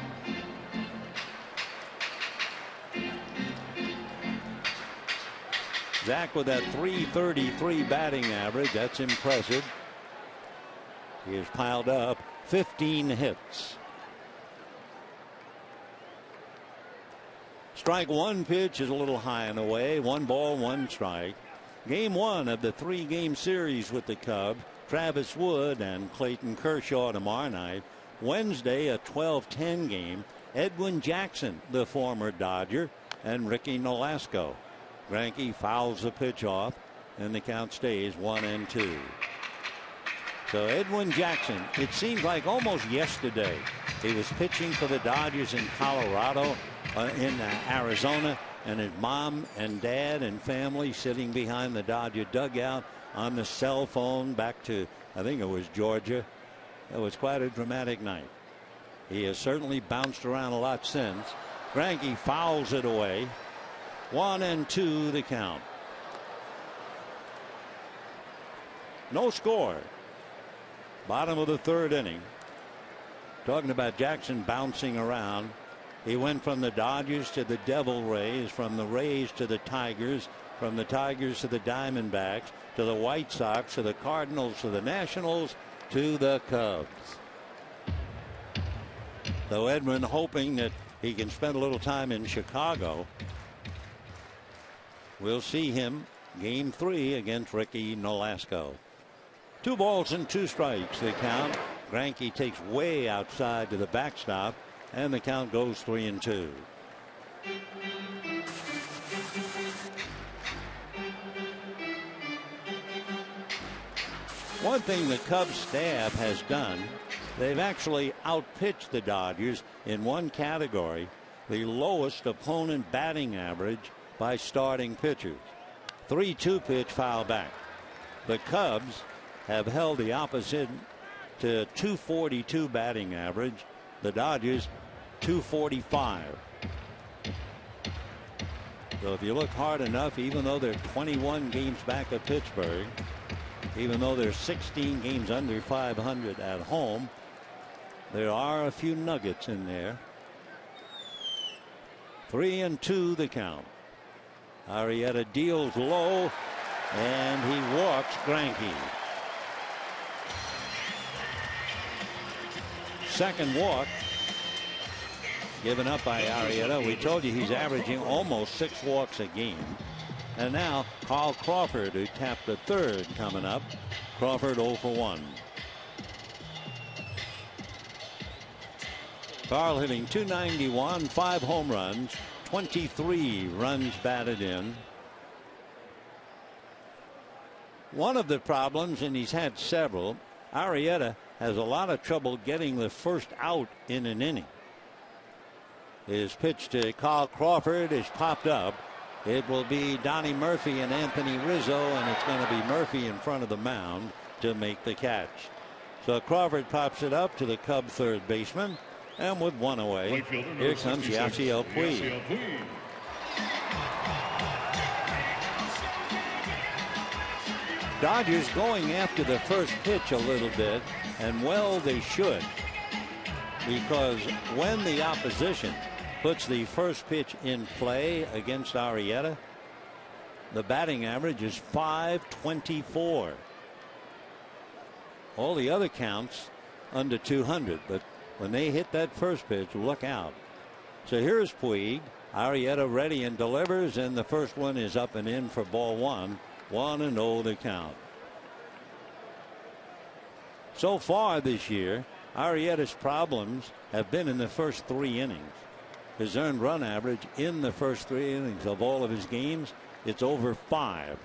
Zach with that .333 batting average, that's impressive. He has piled up 15 hits. Strike 1 pitch is a little high and away. 1 ball, 1 strike. Game 1 of the 3-game series with the Cubs. Travis Wood and Clayton Kershaw tomorrow night. Wednesday, a 12-10 game. Edwin Jackson, the former Dodger, and Ricky Nolasco. Greinke fouls the pitch off, and the count stays 1-2. So Edwin Jackson, it seems like almost yesterday he was pitching for the Dodgers in Colorado, in Arizona, and his mom and dad and family sitting behind the Dodger dugout on the cell phone back to, I think it was Georgia. It was quite a dramatic night. He has certainly bounced around a lot since. Greinke fouls it away. 1-2 the count. No score. Bottom of the 3rd inning. Talking about Jackson bouncing around. He went from the Dodgers to the Devil Rays, from the Rays to the Tigers, from the Tigers to the Diamondbacks, to the White Sox, to the Cardinals, to the Nationals, to the Cubs. So Edwin hoping that he can spend a little time in Chicago. We'll see him game 3 against Ricky Nolasco. 2 balls and 2 strikes the count. Greinke takes way outside to the backstop, and the count goes 3-2. One thing the Cubs staff has done, they've actually outpitched the Dodgers in one category, the lowest opponent batting average by starting pitchers. 3-2 pitch foul back. The Cubs have held the opposite to 242 batting average. The Dodgers 245. So if you look hard enough, even though they're 21 games back of Pittsburgh, even though they're 16 games under 500 at home, there are a few nuggets in there. 3-2 the count. Arrieta deals low, and he walks Greinke. Second walk given up by Arrieta. We told you he's averaging almost 6 walks a game. And now Carl Crawford, who tapped the 3rd, coming up. Crawford 0 for 1. Carl hitting .291, 5 home runs, 23 runs batted in. One of the problems, and he's had several, Arrieta has a lot of trouble getting the first out in an inning. His pitch to Carl Crawford is popped up. It will be Donnie Murphy and Anthony Rizzo, and it's going to be Murphy in front of the mound to make the catch. So Crawford pops it up to the Cub 3rd baseman, and with 1 away, here comes Yasiel Puig. Dodgers going after the first pitch a little bit, and well they should, because when the opposition puts the first pitch in play against Arrieta, the batting average is .524. All the other counts under 200, but when they hit that first pitch, look out. So here's Puig. Arrieta ready and delivers, and the first one is up and in for ball 1. 1-0 the count. So far this year, Arrieta's problems have been in the first 3 innings. His earned run average in the first 3 innings of all of his games, it's over 5.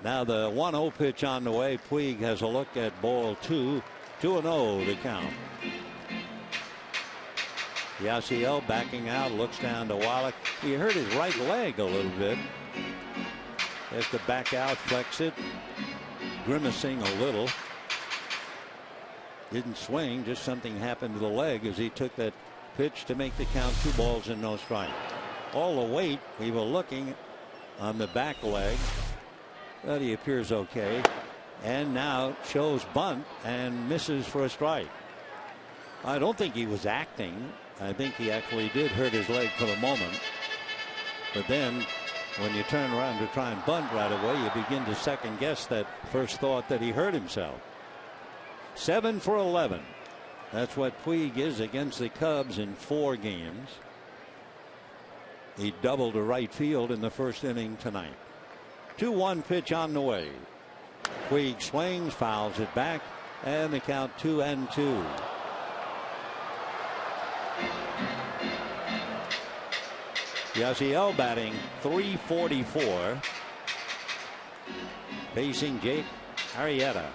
Now the 1-0 pitch on the way. Puig has a look at ball 2. 2-0 the count. Yasiel backing out, looks down to Wallach. He hurt his right leg a little bit. Has to back out, flex it, grimacing a little. Didn't swing, just something happened to the leg as he took that pitch to make the count 2 balls and no strike. All the weight we were looking on the back leg, but he appears okay, and now shows bunt and misses for a strike. I don't think he was acting. I think he actually did hurt his leg for the moment, but then when you turn around to try and bunt right away, you begin to second guess that first thought that he hurt himself. 7 for 11. That's what Puig is against the Cubs in 4 games. He doubled to right field in the first inning tonight. 2-1 pitch on the way. Puig swings, fouls it back, and the count 2-2. Yasiel batting .344, facing Jake Arrieta.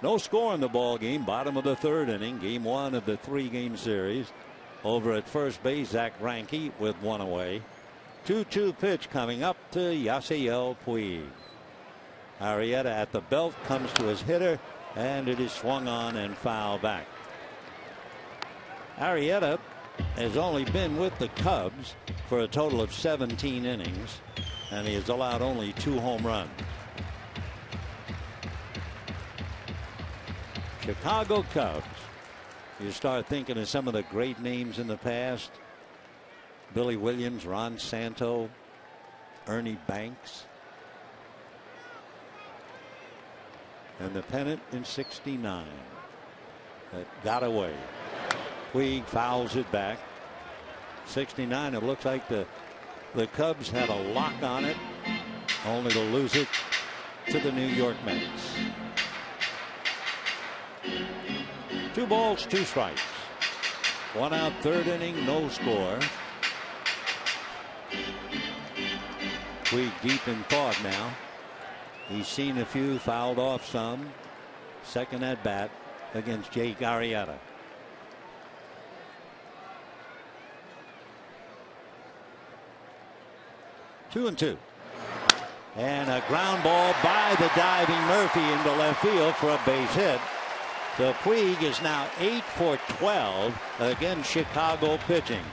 No score in the ball game. Bottom of the 3rd inning. Game 1 of the 3-game series. Over at first base, Zach Greinke with 1 away. 2-2 pitch coming up to Yasiel Puig. Arrieta at the belt, comes to his hitter, and it is swung on and foul back. Arrieta has only been with the Cubs for a total of 17 innings, and he has allowed only 2 home runs. Chicago Cubs. You start thinking of some of the great names in the past. Billy Williams, Ron Santo, Ernie Banks. And the pennant in '69 that got away. Puig fouls it back. '69, it looks like the Cubs had a lock on it, only to lose it to the New York Mets. 2 balls, 2 strikes. 1 out, 3rd inning, no score. Puig deep in thought now. He's seen a few, fouled off some. Second at bat against Jake Arrieta. Two and two. And a ground ball by the diving Murphy into left field for a base hit. So Puig is now 8 for 12 against Chicago pitching.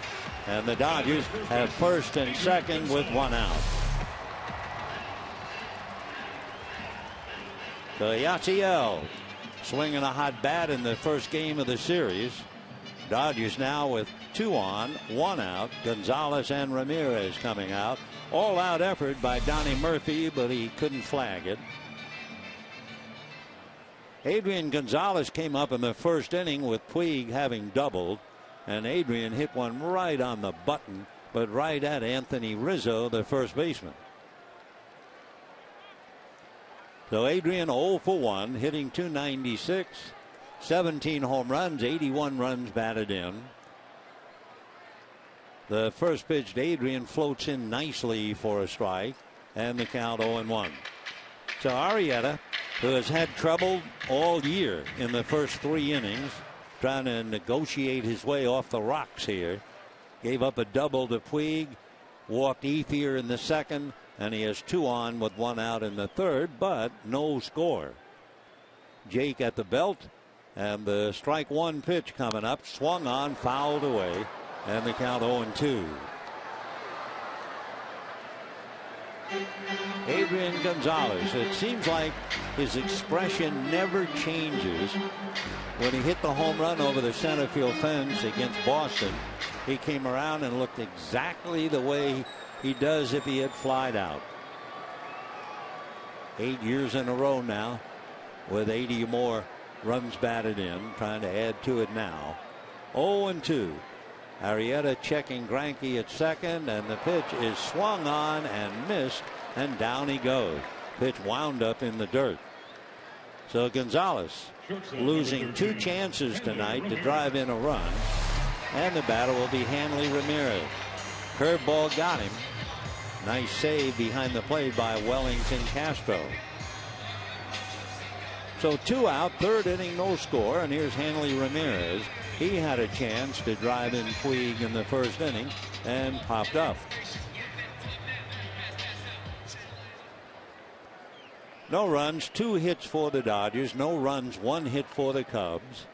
And the Dodgers have first and second with 1 out. So Yasiel swinging a hot bat in the first game of the series. Dodgers now with 2 on, 1 out. Gonzalez and Ramirez coming out. All out effort by Donnie Murphy, but he couldn't flag it. Adrian Gonzalez came up in the first inning with Puig having doubled, and Adrian hit one right on the button, but right at Anthony Rizzo, the first baseman. So Adrian 0 for 1, hitting .296, 17 home runs, 81 runs batted in. The first pitch to Adrian floats in nicely for a strike, and the count 0-1. So Arrieta, who has had trouble all year in the first 3 innings, trying to negotiate his way off the rocks here, gave up a double to Puig, walked Ethier in the second, and he has 2 on with 1 out in the third, but no score. Jake at the belt, and the strike 1 pitch coming up, swung on, fouled away, and the count 0-2. Adrian Gonzalez, it seems like his expression never changes. When he hit the home run over the center field fence against Boston, he came around and looked exactly the way he does if he had flied out. 8 years in a row now with 80 or more runs batted in, trying to add to it now. 0-2. Arrieta checking Greinke at second, and the pitch is swung on and missed and down he goes. Pitch wound up in the dirt. So Gonzalez losing 2 chances tonight to drive in a run. And the batter will be Hanley Ramirez. Curveball got him. Nice save behind the plate by Wellington Castro. So 2 out, 3rd inning, no score. And here's Hanley Ramirez. He had a chance to drive in Puig in the 1st inning and popped up. No runs, 2 hits for the Dodgers. No runs, 1 hit for the Cubs.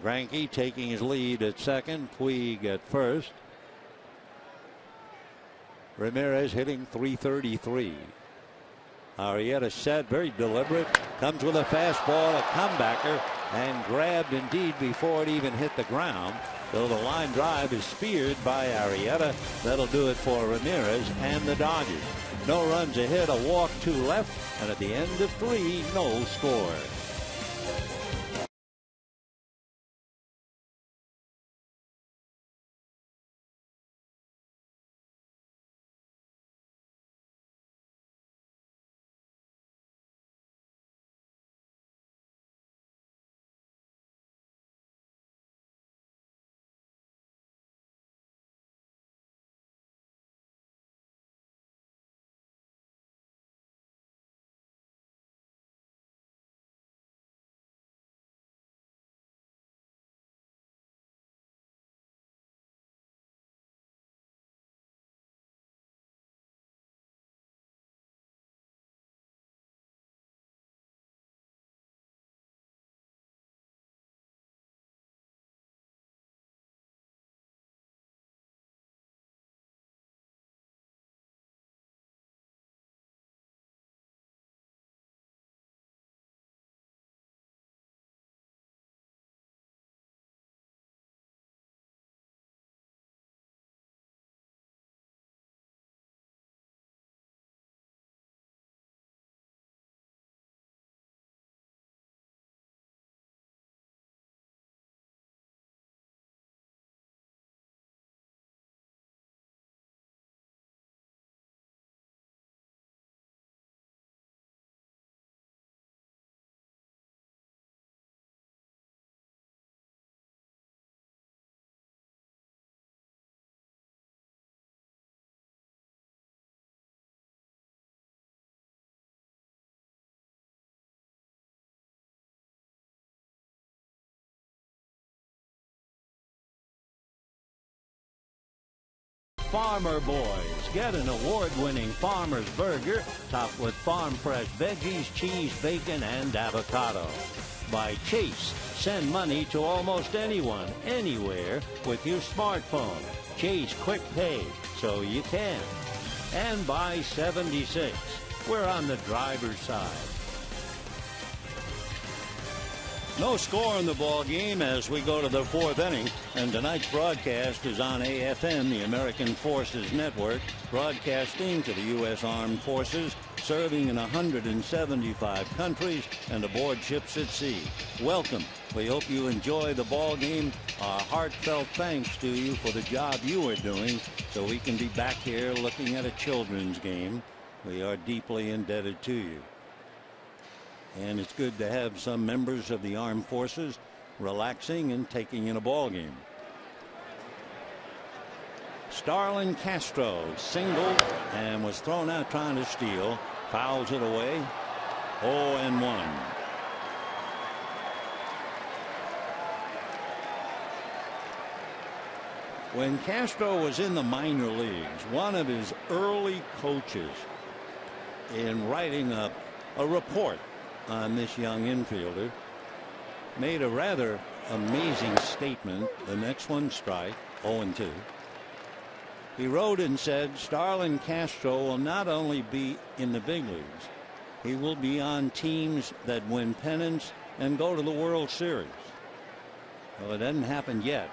Greinke taking his lead at 2nd. Puig at 1st. Ramirez hitting .333. Arrieta set, very deliberate. Comes with a fastball, a comebacker, and grabbed indeed before it even hit the ground. So the line drive is speared by Arrieta. That'll do it for Ramirez and the Dodgers. No runs ahead, a walk, 2 left, and at the end of 3, no score. Farmer Boys. Get an award-winning Farmer's Burger topped with farm-fresh veggies, cheese, bacon, and avocado. By Chase. Send money to almost anyone, anywhere with your smartphone. Chase Quick Pay, so you can. And by 76. We're on the driver's side. No score in the ball game as we go to the 4th inning, and tonight's broadcast is on AFN, the American Forces Network, broadcasting to the U.S. Armed Forces, serving in 175 countries and aboard ships at sea. Welcome. We hope you enjoy the ball game. Our heartfelt thanks to you for the job you are doing so we can be back here looking at a children's game. We are deeply indebted to you. And it's good to have some members of the armed forces relaxing and taking in a ball game. Starlin Castro singled and was thrown out trying to steal. Fouls it away. 0-1. When Castro was in the minor leagues, one of his early coaches in writing up a report on this young infielder made a rather amazing statement. The next one strike, 0-2. He wrote and said Starlin Castro will not only be in the big leagues, he will be on teams that win pennants and go to the World Series. Well, it hasn't happened yet.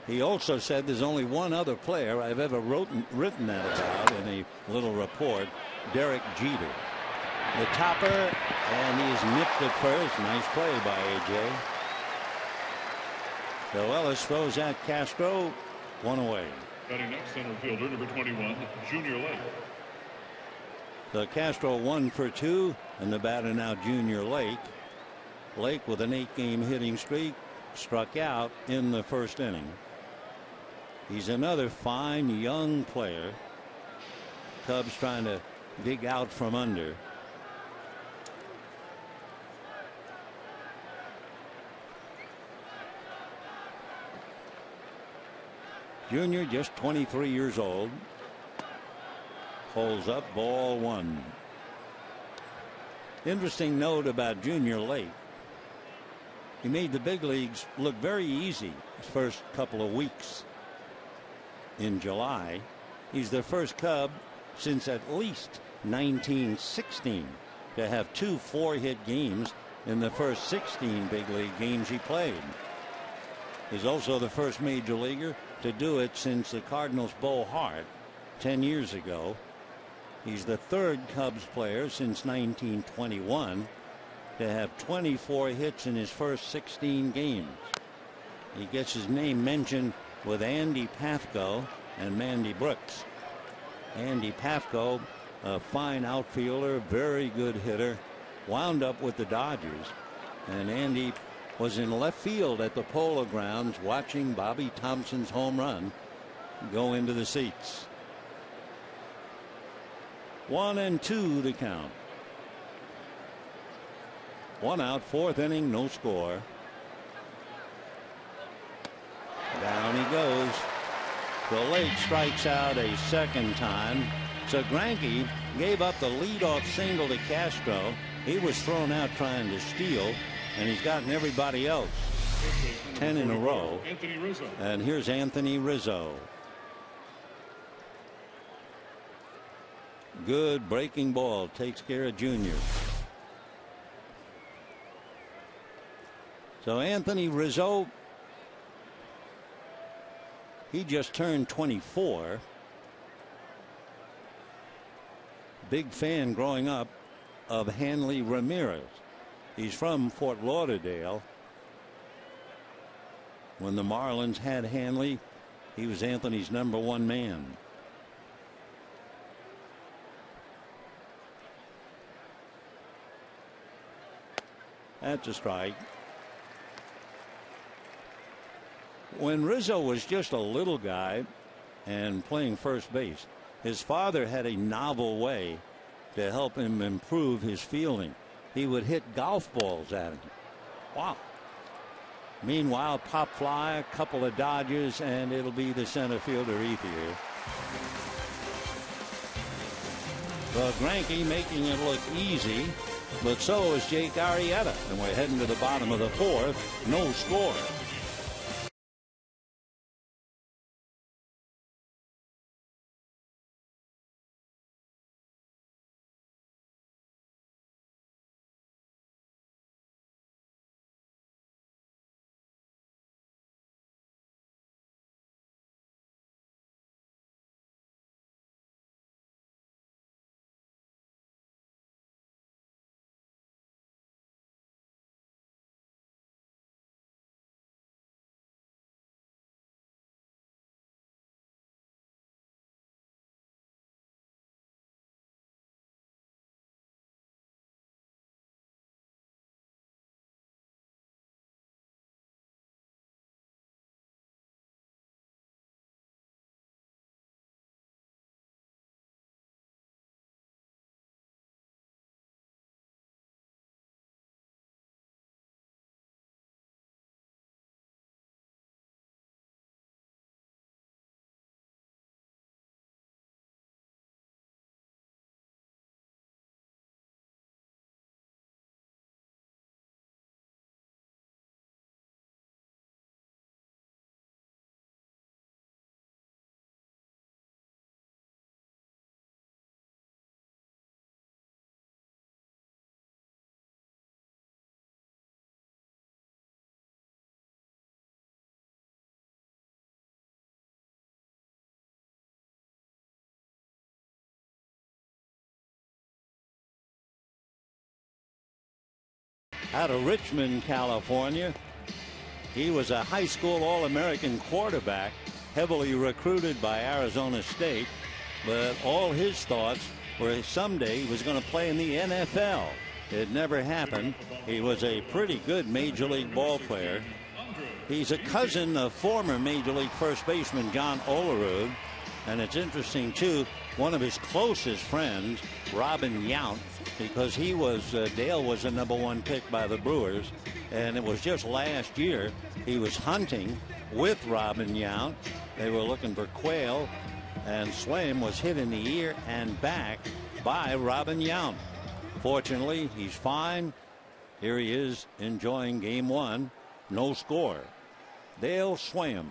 He also said there's only one other player I've ever written that about in a little report, Derek Jeter. The topper, and he's nipped at first. Nice play by A.J. So Ellis throws at Castro, 1 away. Batting next, center fielder, number 21, Junior Lake. So Castro 1 for 2, and the batter now Junior Lake. Lake with an 8-game hitting streak struck out in the first inning. He's another fine young player. Cubs trying to dig out from under. Junior just 23 years old. Holds up, ball 1. Interesting note about Junior Lake. He made the big leagues look very easy his first couple of weeks in July. He's the first Cub since at least 1916 to have 2 4-hit games in the first 16 big league games he played. He's also the first major leaguer to do it since the Cardinals' Bo Hart 10 years ago. He's the 3rd Cubs player since 1921 to have 24 hits in his first 16 games. He gets his name mentioned with Andy Pafko and Mandy Brooks. Andy Pafko, a fine outfielder, very good hitter, wound up with the Dodgers, and Andy was in left field at the Polo Grounds watching Bobby Thompson's home run go into the seats. 1-2 to count. 1 out, 4th inning, no score. Down he goes. The Lake strikes out a second time. So Greinke gave up the leadoff single to Castro. He was thrown out trying to steal, and he's gotten everybody else. 10 in a row. And here's Anthony Rizzo. Good breaking ball, takes care of Junior. So Anthony Rizzo, he just turned 24. Big fan growing up of Hanley Ramirez. He's from Fort Lauderdale. When the Marlins had Hanley, he was Anthony's #1 man. That's a strike. When Rizzo was just a little guy and playing first base, his father had a novel way to help him improve his fielding. He would hit golf balls at him. Wow. Meanwhile, pop fly, a couple of dodgers, and it'll be the center fielder Ethier. Well, Greinke making it look easy, but so is Jake Arrieta, and we're heading to the bottom of the 4th. No score. Out of Richmond, California. He was a high school All-American quarterback heavily recruited by Arizona State, but all his thoughts were someday he was going to play in the NFL. It never happened. He was a pretty good Major League ball player. He's a cousin of former Major League first baseman John Olerud. And it's interesting, too, one of his closest friends, Robin Yount, because he was, Dale was the #1 pick by the Brewers. And it was just last year he was hunting with Robin Yount. They were looking for quail, and Swaim was hit in the ear and back by Robin Yount. Fortunately, he's fine. Here he is enjoying game 1. No score. Dale Swaim.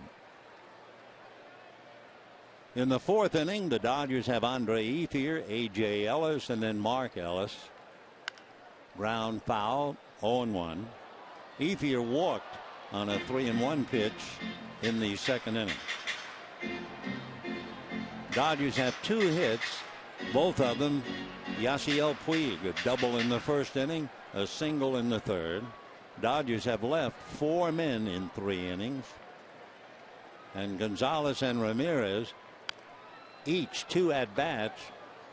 In the 4th inning, the Dodgers have Andre Ethier, A.J. Ellis, and then Mark Ellis. Ground foul, 0-1. Ethier walked on a 3-1 pitch in the 2nd inning. Dodgers have 2 hits, both of them Yasiel Puig, a double in the 1st inning, a single in the 3rd. Dodgers have left 4 men in 3 innings. And Gonzalez and Ramirez each 2 at-bats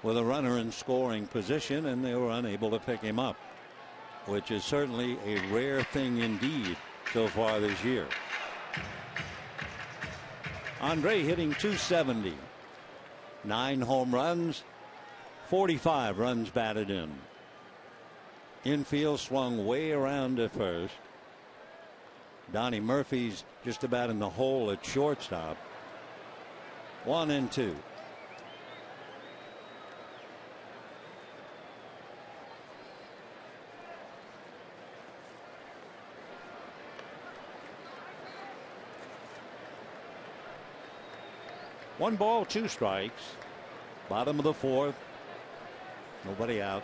with a runner in scoring position, and they were unable to pick him up, which is certainly a rare thing indeed so far this year. Andre hitting .270, 9 home runs, 45 runs batted in. Infield swung way around to first. Donnie Murphy's just about in the hole at shortstop. 1-2. One ball, 2 strikes. Bottom of the 4th. Nobody out.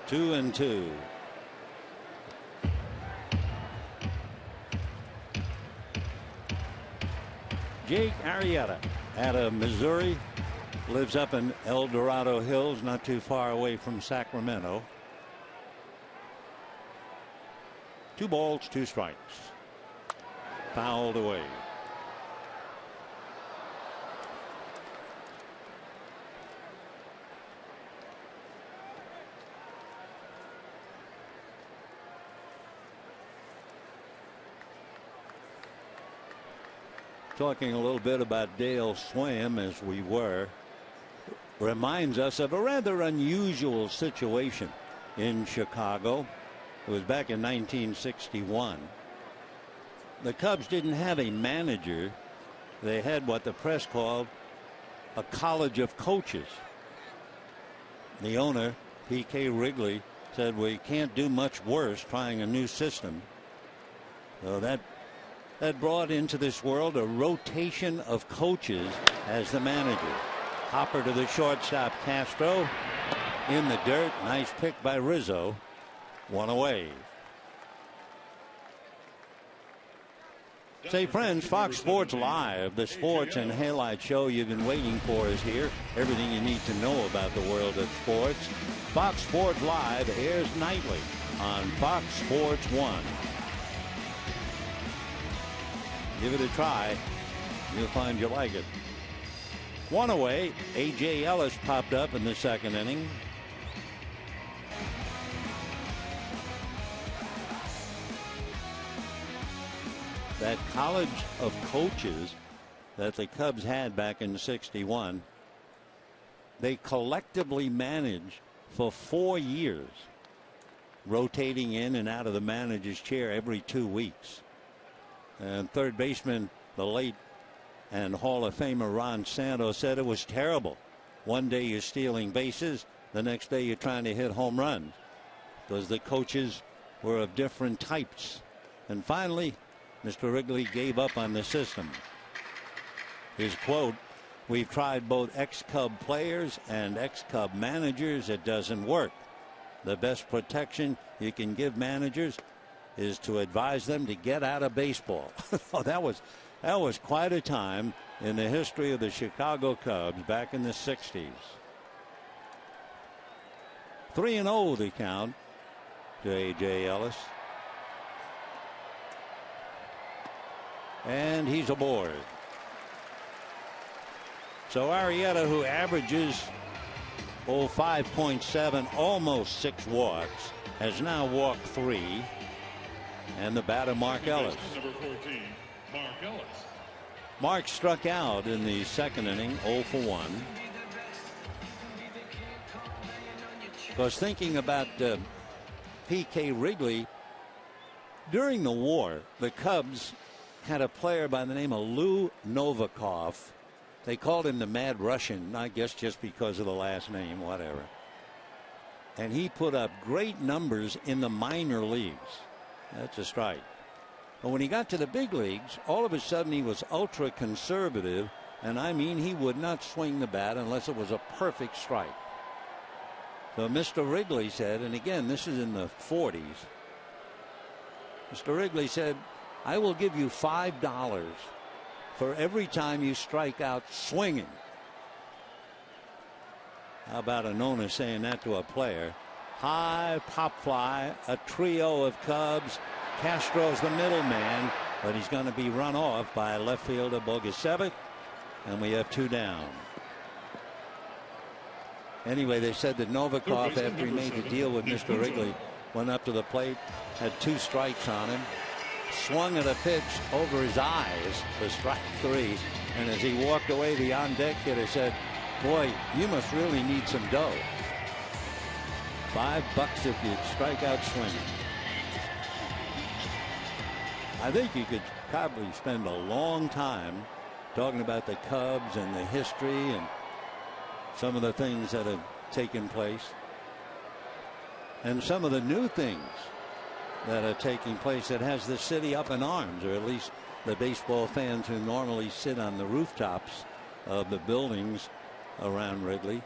Two and two. Jake Arrieta out of Missouri, lives up in El Dorado Hills, not too far away from Sacramento. 2 balls, 2 strikes. Fouled away. Talking a little bit about Dale Swaim, as we were, reminds us of a rather unusual situation in Chicago. It was back in 1961. The Cubs didn't have a manager. They had what the press called a college of coaches. The owner, P.K. Wrigley, said we can't do much worse trying a new system. So that brought into this world a rotation of coaches as the manager. Hopper to the shortstop, Castro in the dirt. Nice pick by Rizzo. 1 away. Say, friends, Fox Sports Live, the sports and highlight show you've been waiting for, is here. Everything you need to know about the world of sports. Fox Sports Live airs nightly on Fox Sports 1. Give it a try. You'll find you like it. 1 away. A.J. Ellis popped up in the 2nd inning. That college of coaches that the Cubs had back in '61, they collectively managed for 4 years, rotating in and out of the manager's chair every 2 weeks. And third baseman, the late and Hall of Famer Ron Santo, said it was terrible. One day you're stealing bases, the next day you're trying to hit home runs, because the coaches were of different types. And finally, Mr. Wrigley gave up on the system. His quote, "We've tried both ex-Cub players and ex-Cub managers. It doesn't work. The best protection you can give managers is to advise them to get out of baseball." Oh, that was quite a time in the history of the Chicago Cubs back in the '60s. 3-0 the count to A.J. Ellis. And he's aboard. So Arrieta, who averages 5.7, almost 6 walks, has now walked 3. And the batter, Mark Ellis. Number 14, Mark Ellis. Mark struck out in the second inning, 0 for 1. Because thinking about P.K. Wrigley, during the war, the Cubs had a player by the name of Lou Novikov. They called him the Mad Russian, I guess just because of the last name, whatever. And he put up great numbers in the minor leagues. That's a strike. But when he got to the big leagues, all of a sudden he was ultra conservative, and I mean he would not swing the bat unless it was a perfect strike. So Mr. Wrigley said, and again this is in the 40s, Mr. Wrigley said, I will give you $5 for every time you strike out swinging. How about a Nona saying that to a player? High pop fly, a trio of Cubs. Castro's the middleman, but he's going to be run off by left fielder Bogusevic, and we have 2 down. Anyway, they said that Novikov, after he made the deal with Mr. Wrigley, went up to the plate, had 2 strikes on him, swung at a pitch over his eyes for strike 3, and as he walked away, the on-deck hitter said, boy, you must really need some dough. $5 if you strike out swinging. I think you could probably spend a long time talking about the Cubs and the history and some of the things that have taken place and some of the new things that are taking place that has the city up in arms, or at least the baseball fans who normally sit on the rooftops of the buildings around Wrigley.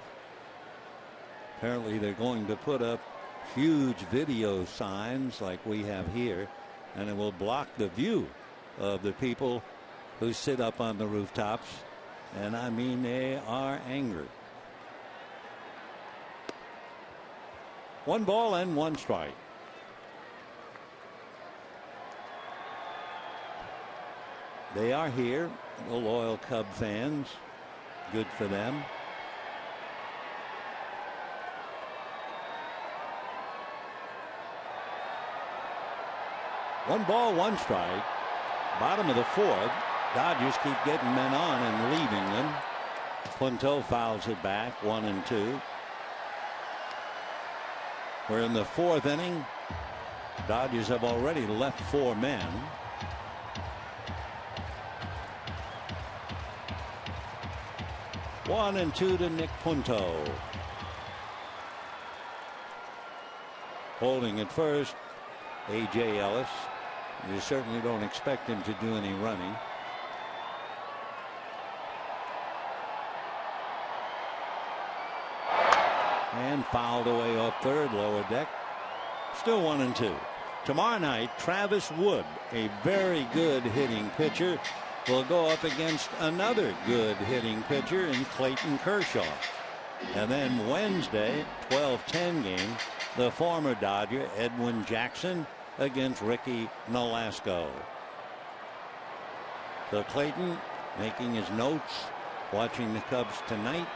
Apparently they're going to put up huge video signs like we have here, and it will block the view of the people who sit up on the rooftops, and I mean they are angry. 1 ball and 1 strike. They are here, the loyal Cub fans. Good for them. One ball, 1 strike. Bottom of the 4th. Dodgers keep getting men on and leaving them. Punto fouls it back, 1-2. We're in the 4th inning. Dodgers have already left 4 men. One and 2 to Nick Punto. Holding at first, A.J. Ellis. You certainly don't expect him to do any running. And fouled away off third, lower deck. Still 1-2. Tomorrow night, Travis Wood, a very good hitting pitcher, will go up against another good hitting pitcher in Clayton Kershaw. And then Wednesday, 12-10 game, the former Dodger Edwin Jackson against Ricky Nolasco. So Clayton making his notes, watching the Cubs tonight,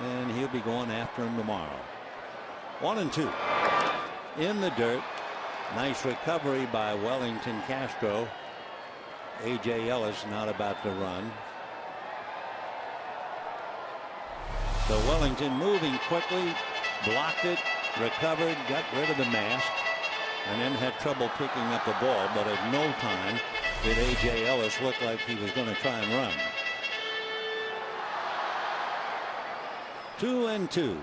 and he'll be going after him tomorrow. 1-2 in the dirt. Nice recovery by Wellington Castro. A.J. Ellis not about to run. So Wellington moving quickly, blocked it, recovered, got rid of the mask, and then had trouble picking up the ball. But at no time did A.J. Ellis look like he was going to try and run. 2-2.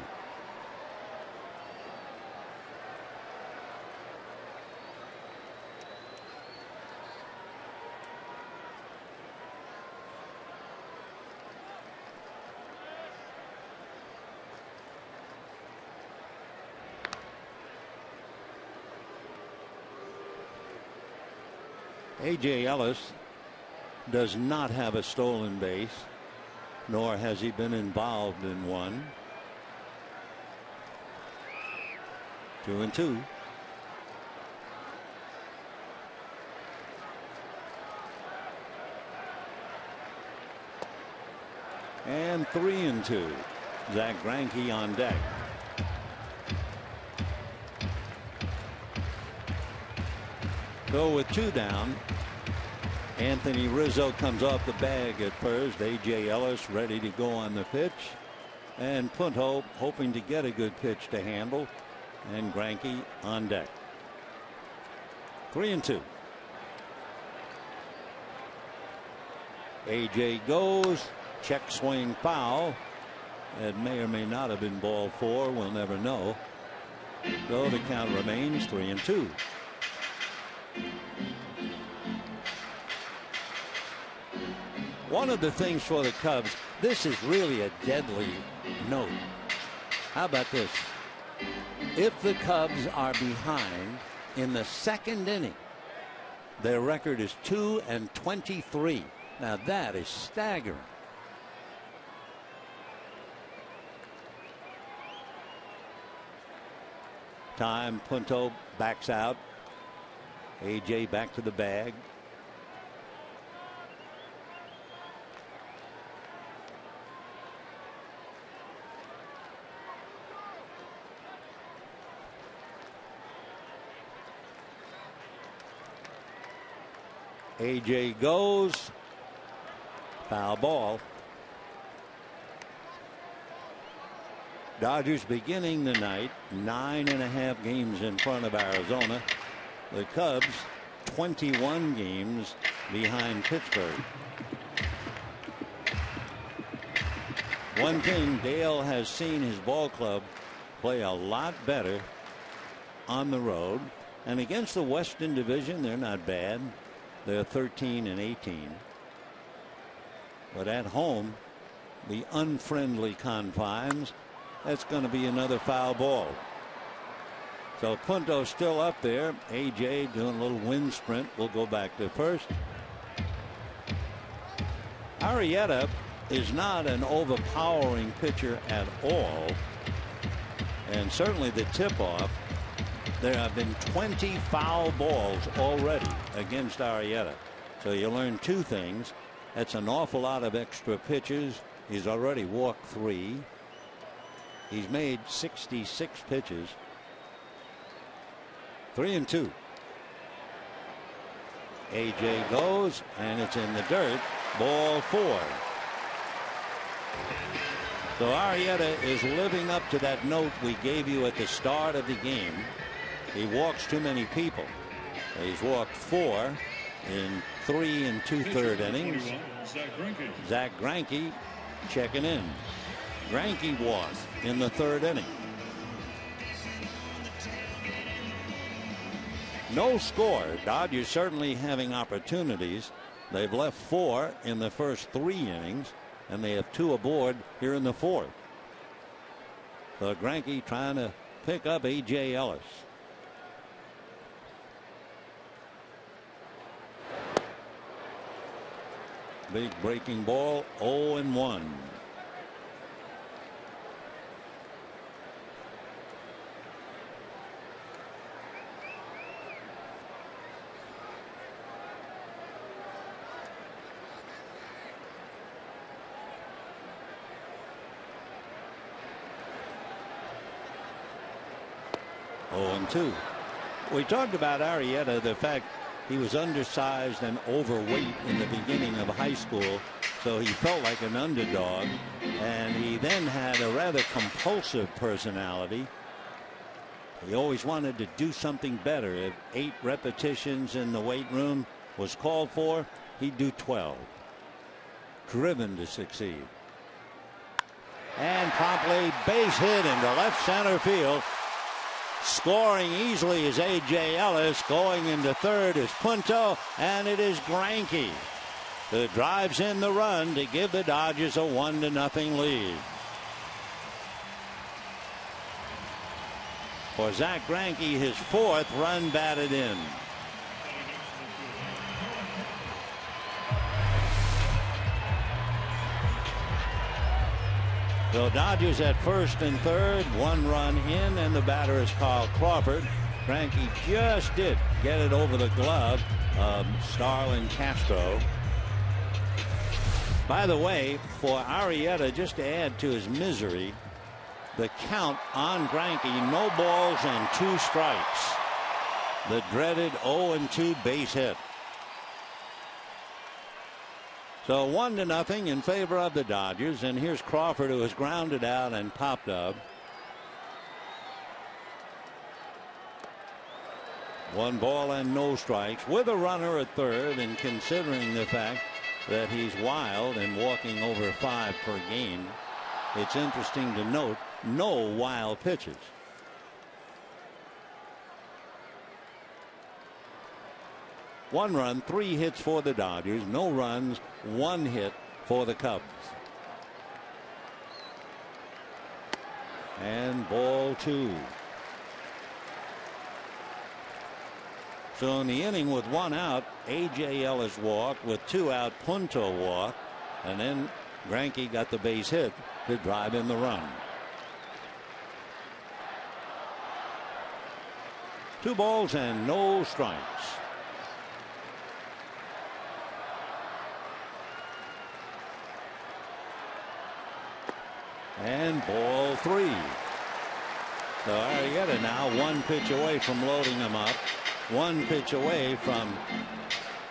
A.J. Ellis does not have a stolen base, nor has he been involved in one. 2-2. And 3-2. Zach Greinke on deck. So with 2 down, Anthony Rizzo comes off the bag at first. A.J. Ellis ready to go on the pitch. And Punto hoping to get a good pitch to handle. And Greinke on deck. 3-2. A.J. goes. Check swing foul. It may or may not have been ball 4. We'll never know. So the count remains 3-2. One of the things for the Cubs, this is really a deadly note. How about this? If the Cubs are behind in the 2nd inning, their record is 2-23. Now that is staggering. Time. Punto backs out. A.J. back to the bag. A.J. goes. Foul ball. Dodgers beginning the night 9.5 games in front of Arizona. The Cubs 21 games behind Pittsburgh. One thing, Dale has seen his ball club play a lot better on the road, and against the Western Division they're not bad. They're 13-18. But at home, the unfriendly confines, that's going to be another foul ball. So Punto's still up there. A.J. doing a little wind sprint. Will go back to first. Arrieta is not an overpowering pitcher at all. And certainly the tip-off, there have been 20 foul balls already against Arrieta. So you learn 2 things. That's an awful lot of extra pitches. He's already walked 3. He's made 66 pitches. 3-2. A.J. goes, and it's in the dirt. Ball 4. So Arrieta is living up to that note we gave you at the start of the game. He walks too many people. He's walked 4 in 3 2/3 innings. Zach Greinke checking in. Greinke walked in the 3rd inning. No score. Dodgers certainly having opportunities. They've left 4 in the first 3 innings, and they have 2 aboard here in the 4th. So Greinke trying to pick up A.J. Ellis. Big breaking ball, 0-1. We talked about Arrieta, the fact he was undersized and overweight in the beginning of high school, so he felt like an underdog, and he then had a rather compulsive personality. He always wanted to do something better. If 8 repetitions in the weight room was called for, he'd do 12. Driven to succeed. And promptly base hit into left center field. Scoring easily is A.J. Ellis. Going into 3rd is Punto, and it is Greinke who drives in the run to give the Dodgers a 1-0 lead. For Zach Greinke, his 4th run batted in. So Dodgers at first and third, 1 run in, and the batter is Carl Crawford. Greinke just did get it over the glove of Starlin Castro. By the way, for Arrieta, just to add to his misery, the count on Greinke, no balls and 2 strikes. The dreaded 0-2 base hit. So 1-0 in favor of the Dodgers, and here's Crawford, who has grounded out and popped up. 1 ball and no strikes with a runner at third, and considering the fact that he's wild and walking over 5 per game, it's interesting to note no wild pitches. One run, 3 hits for the Dodgers, no runs, 1 hit for the Cubs. And ball 2. So in the inning with 1 out, A.J. Ellis walked, with 2 out, Punto walked, and then Greinke got the base hit to drive in the run. 2 balls and no strikes. And ball 3. So Arrieta now 1 pitch away from loading him up. 1 pitch away from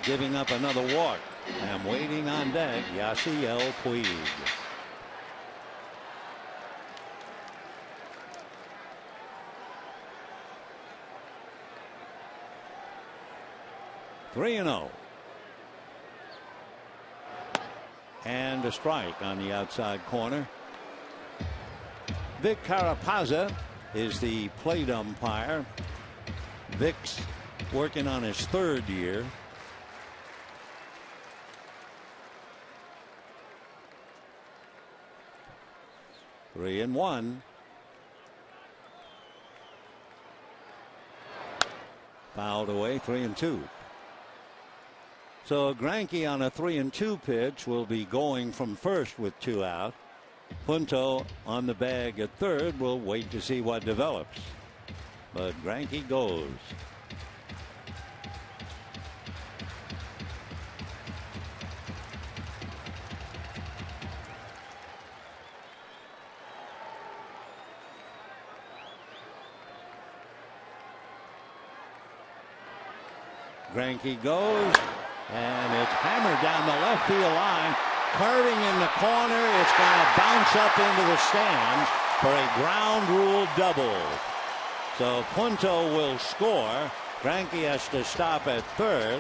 giving up another walk. And waiting on deck, Yasiel Puig. Three and 0. And a strike on the outside corner. Vic Carapazza is the plate umpire. Vic's working on his 3rd year. Three and 1. Fouled away, 3 and 2. So Greinke on a 3 and 2 pitch will be going from first with 2 out. Punto on the bag at third. We'll wait to see what develops. But Greinke goes. Greinke goes, and it's hammered down the left field line. Curving in the corner, it's going to bounce up into the stands for a ground rule double. So Punto will score. Greinke has to stop at third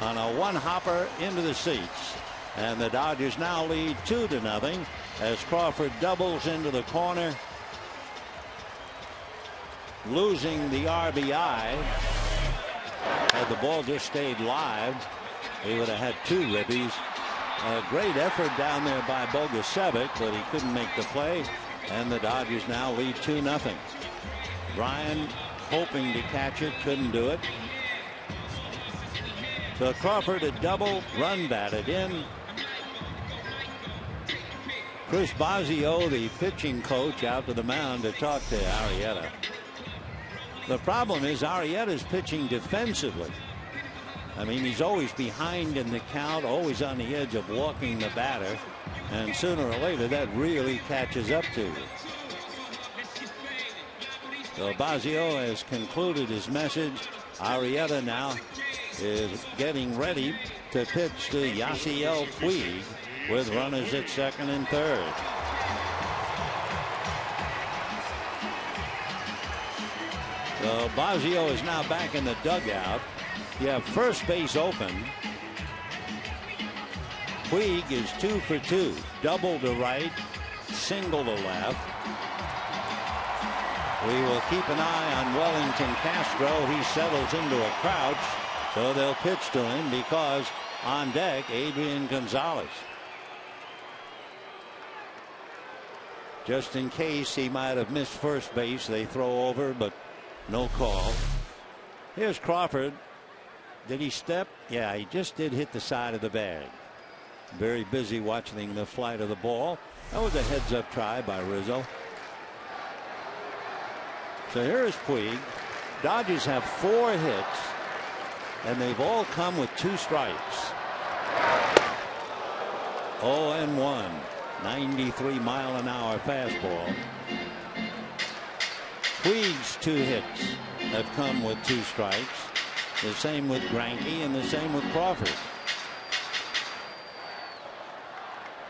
on a 1-hopper into the seats. And the Dodgers now lead 2-0 as Crawford doubles into the corner, losing the RBI. Had the ball just stayed live, he would have had 2 ribbies. A great effort down there by Bogusevic, but he couldn't make the play, and the Dodgers now lead 2-0. Ryan hoping to catch it, couldn't do it. So Crawford a double, run batted in. Chris Bosio, the pitching coach, out to the mound to talk to Arrieta. The problem is Arrieta's pitching defensively. I mean, he's always behind in the count, always on the edge of walking the batter, and sooner or later that really catches up to you. So Bosio has concluded his message. Arrieta now is getting ready to pitch to Yasiel Puig with runners at second and third. So Bosio is now back in the dugout. You have first base open. Puig is 2 for 2. Double to right, single to left. We will keep an eye on Wellington Castro. He settles into a crouch, so they'll pitch to him because on deck, Adrian Gonzalez. Just in case he might have missed first base, they throw over, but no call. Here's Crawford. Did he step? Yeah, he just did hit the side of the bag. Very busy watching the flight of the ball. That was a heads-up try by Rizzo. So here is Puig. Dodgers have 4 hits, and they've all come with 2 strikes. 0-1. 93-mile-an-hour fastball. Puig's 2 hits have come with 2 strikes. The same with Greinke and the same with Crawford.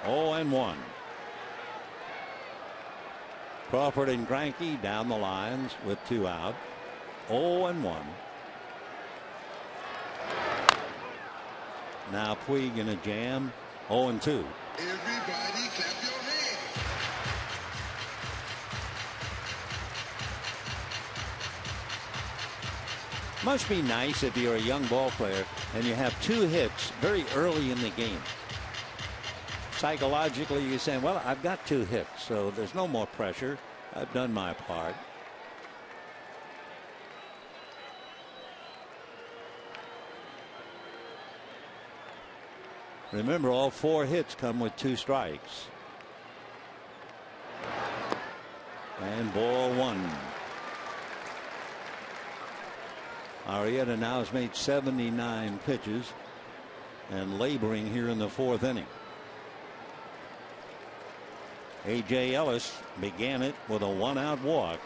0-1. Crawford and Greinke down the lines with 2 out. 0-1. Now Puig in a jam. 0-2. Everybody clap your hands. Must be nice if you're a young ball player and you have 2 hits very early in the game. Psychologically, you're saying, well, I've got 2 hits, so there's no more pressure. I've done my part. Remember, all 4 hits come with 2 strikes. And ball 1. Arrieta now has made 79 pitches and laboring here in the 4th inning. A.J. Ellis began it with a 1-out walk.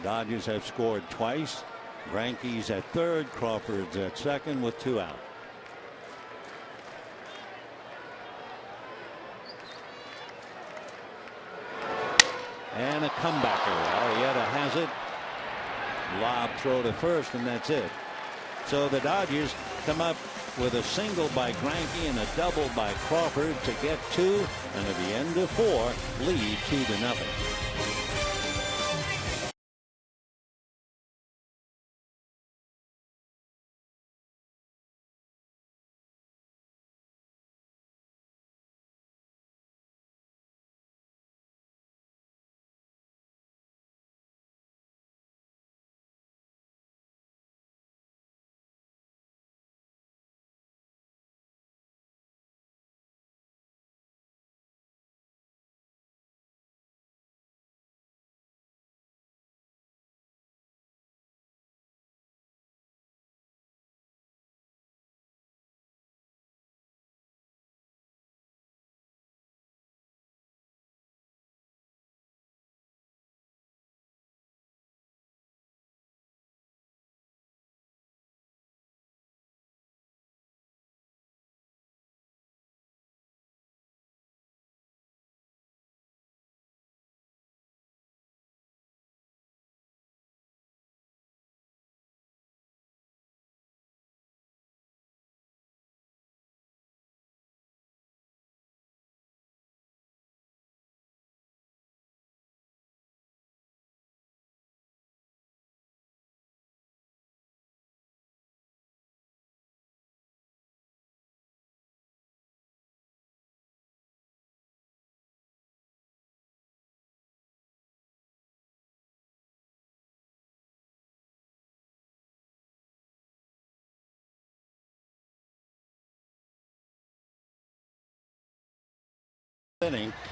Dodgers have scored twice. Greinke's at 3rd, Crawford's at 2nd with 2 out. And a comebacker. Arrieta has it. Lob throw to first, and that's it. So the Dodgers come up with a single by Greinke and a double by Crawford to get 2, and at the end of 4, lead 2-0.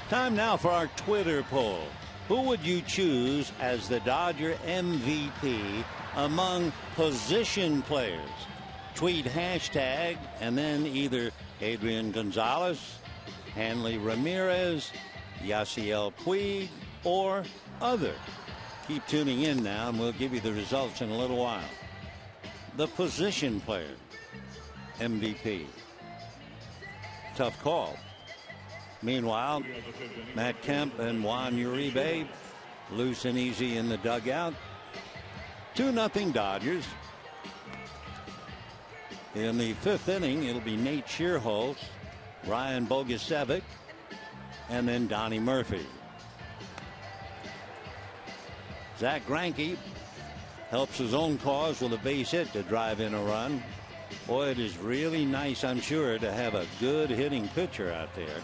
Time now for our Twitter poll. Who would you choose as the Dodger MVP among position players? Tweet hashtag and then either Adrian Gonzalez, Hanley Ramirez, Yasiel Puig, or other. Keep tuning in now and we'll give you the results in a little while. The position player MVP. Tough call. Meanwhile, Matt Kemp and Juan Uribe loose and easy in the dugout. 2-0 Dodgers. In the 5th inning, it'll be Nate Schierholtz, Ryan Bogusevic, and then Donnie Murphy. Zach Greinke helps his own cause with a base hit to drive in a run. Boy, it is really nice, I'm sure, to have a good hitting pitcher out there.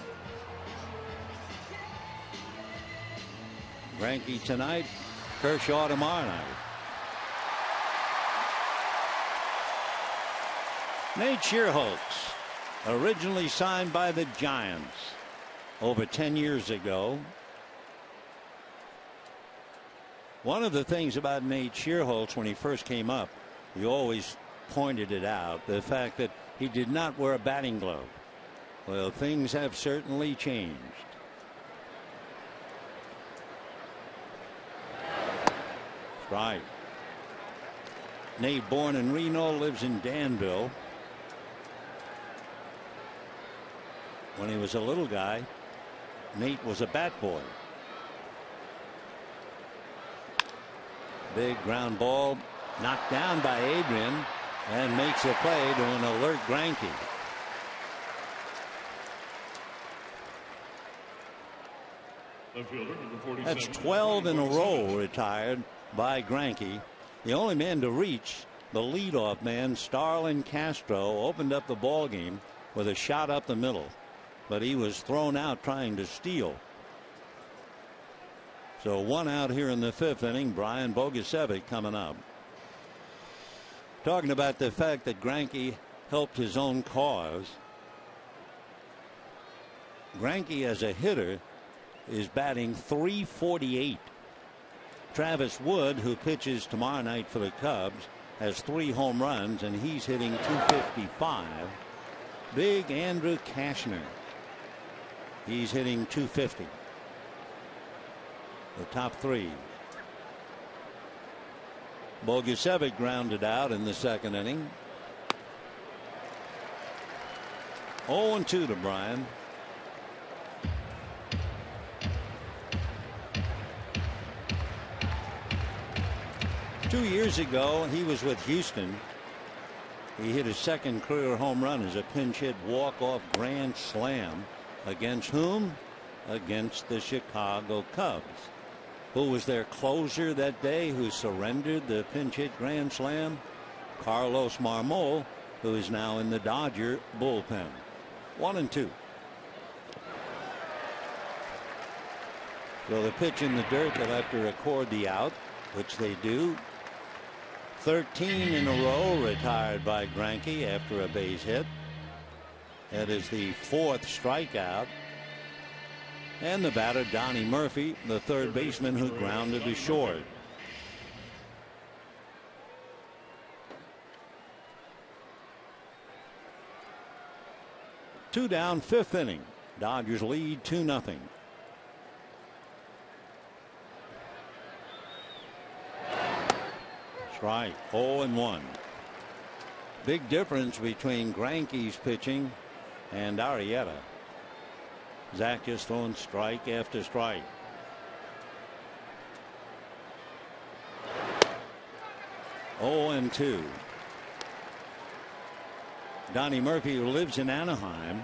Greinke tonight, Kershaw tomorrow night. Nate Schierholtz Originally signed by the Giants over 10 years ago. One of the things about Nate Shearholtz when he first came up, he always pointed it out, the fact that he did not wear a batting glove. Well, things have certainly changed. Right. Nate, born in Reno, lives in Danville. When he was a little guy, Nate was a bat boy. Big ground ball knocked down by Adrian and makes a play to an alert Greinke. That's 12 in a row retired by Greinke. The only man to reach the leadoff man, Starlin Castro, opened up the ball game with a shot up the middle, but he was thrown out trying to steal. So one out here in the fifth inning. Brian Bogusevic coming up. Talking about the fact that Greinke helped his own cause. Greinke as a hitter is batting .348. Travis Wood, who pitches tomorrow night for the Cubs, has 3 home runs and he's hitting .255. Big Andrew Kashner, he's hitting .250. The top 3. Bogusevic grounded out in the second inning. 0-2 to Brian. Two years ago, he was with Houston. He hit his second career home run as a pinch hit walk-off grand slam. Against whom? Against the Chicago Cubs. Who was their closer that day who surrendered the pinch hit grand slam? Carlos Marmol, who is now in the Dodger bullpen. 1-2. So the pitch in the dirt, they'll have to record the out, which they do. 13 in a row retired by Greinke after a base hit. That is the 4th strikeout. And the batter, Donnie Murphy, the third baseman who grounded to short. Two down, fifth inning. Dodgers lead 2-0. Strike, 0-1. Big difference between Greinke's pitching and Arrieta. Zach just throwing strike after strike. Oh, and 2. Donnie Murphy, who lives in Anaheim,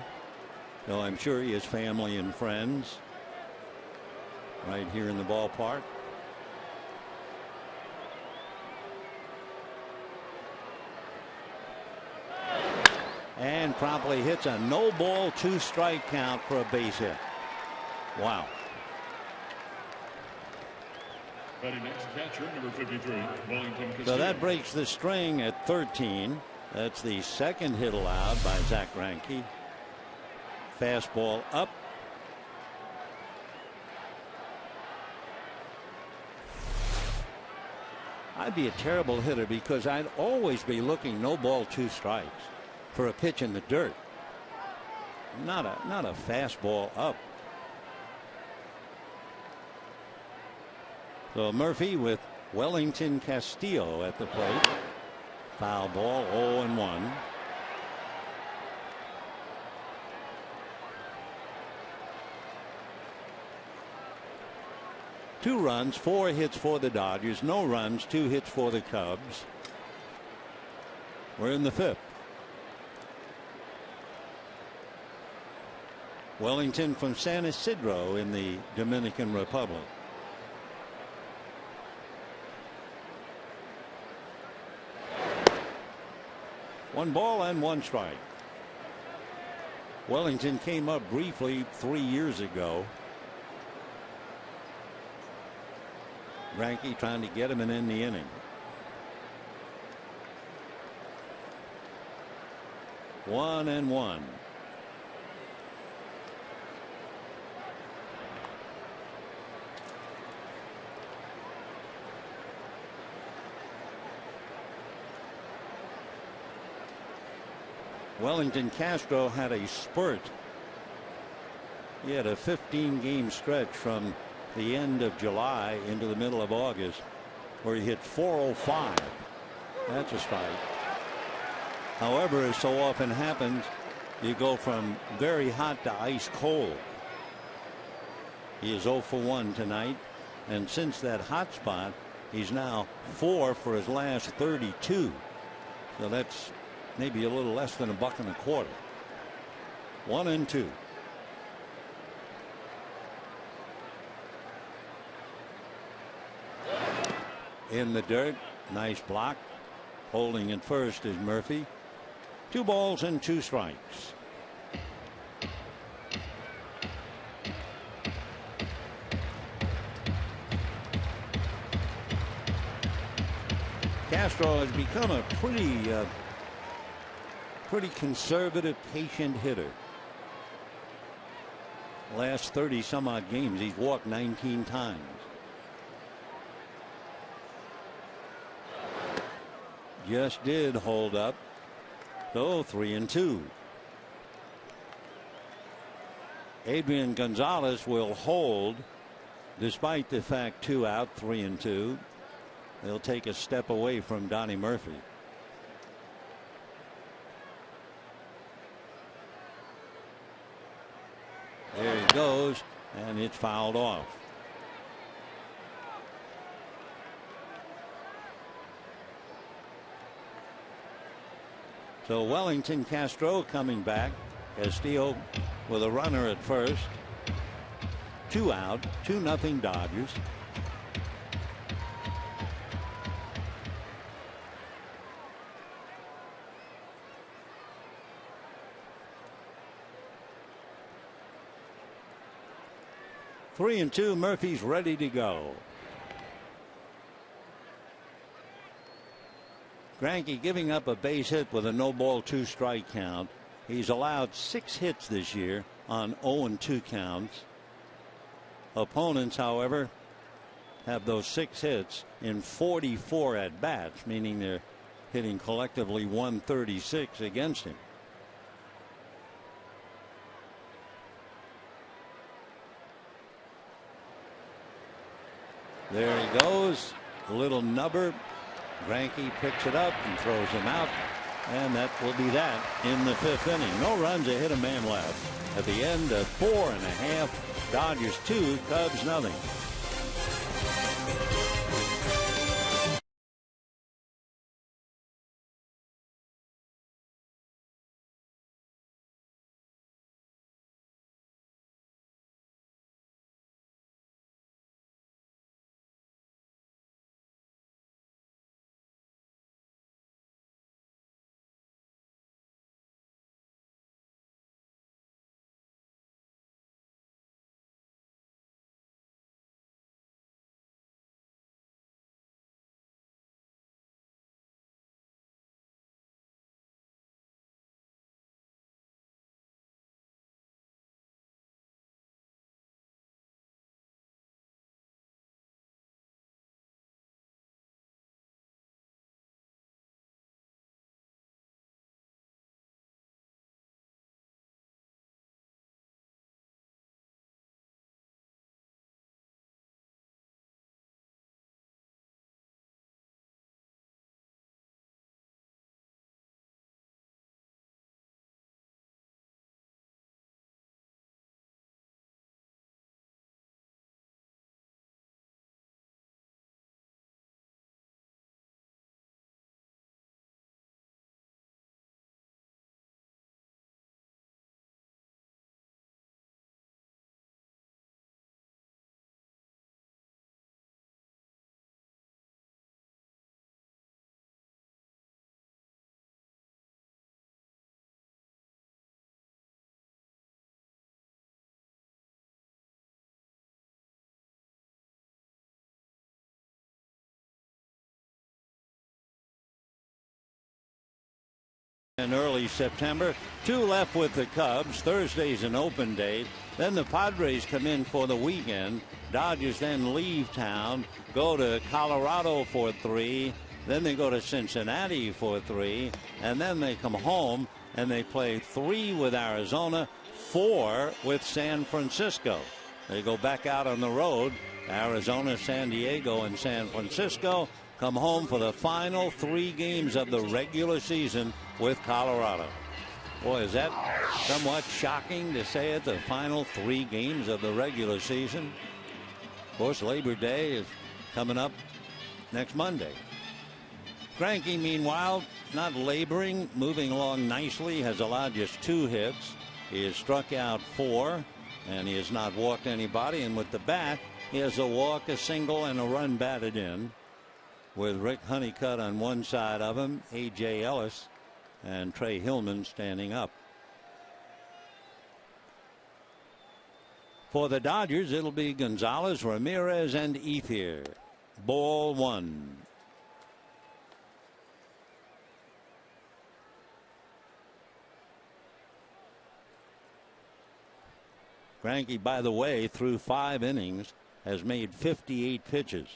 though I'm sure he has family and friends right here in the ballpark. And promptly hits a no ball 2 strike count for a base hit. Wow. Next catcher, number 53, Wellington Castillo. So that breaks the string at 13. That's the second hit allowed by Zach Greinke. Fastball up. I'd be a terrible hitter because I'd always be looking no ball 2 strikes for a pitch in the dirt. Not a fastball up. So Murphy with Wellington Castillo at the plate. Foul ball, 0-1. Two runs, 4 hits for the Dodgers. No runs, 2 hits for the Cubs. We're in the fifth. Wellington from San Isidro in the Dominican Republic. One ball and 1 strike. Wellington came up briefly 3 years ago. Greinke trying to get him and end the inning. 1-1. Wellington Castro had a spurt. He had a 15-game stretch from the end of July into the middle of August where he hit .405. That's a strike. However, as so often happens, you go from very hot to ice cold. He is 0 for 1 tonight, and since that hot spot, he's now 4 for his last 32. So that's maybe a little less than $1.25. 1-2. In the dirt, nice block. Holding at first is Murphy. 2 balls and 2 strikes. Castro has become a pretty conservative, patient hitter. Last 30 some odd games, he's walked 19 times. Just did hold up. So 3-2. Adrian Gonzalez will hold despite the fact 2 out, 3-2. They'll take a step away from Donnie Murphy. There he goes, and it's fouled off. So Wellington Castro coming back. Castillo with a runner at first. 2 out, 2-0 Dodgers. Three and 2. Murphy's ready to go. Greinke giving up a base hit with a no-ball 2-strike count. He's allowed 6 hits this year on 0-2 counts. Opponents, however, have those 6 hits in 44 at bats, meaning they're hitting collectively 136 against him. There he goes. A little nubber. Greinke picks it up and throws him out. And that will be that in the 5th inning. No runs, a hit, a man left. At the end of 4 1/2. Dodgers 2, Cubs 0. In early September, 2 left with the Cubs. Thursday's an open day. Then the Padres come in for the weekend. Dodgers then leave town, go to Colorado for 3. Then they go to Cincinnati for 3. And then they come home and they play 3 with Arizona, 4 with San Francisco. They go back out on the road. Arizona, San Diego, and San Francisco come home for the final 3 games of the regular season with Colorado. Boy, is that somewhat shocking to say it, the final 3 games of the regular season. Of course, Labor Day is coming up next Monday. Greinke, meanwhile, not laboring, moving along nicely, has allowed just 2 hits. He has struck out 4, and he has not walked anybody. And with the bat, he has a walk, a single, and a run batted in, with Rick Honeycutt on one side of him, A.J. Ellis and Trey Hillman standing up. For the Dodgers, it'll be Gonzalez, Ramirez, and Ethier. Ball 1. Greinke, by the way, through 5 innings, has made 58 pitches.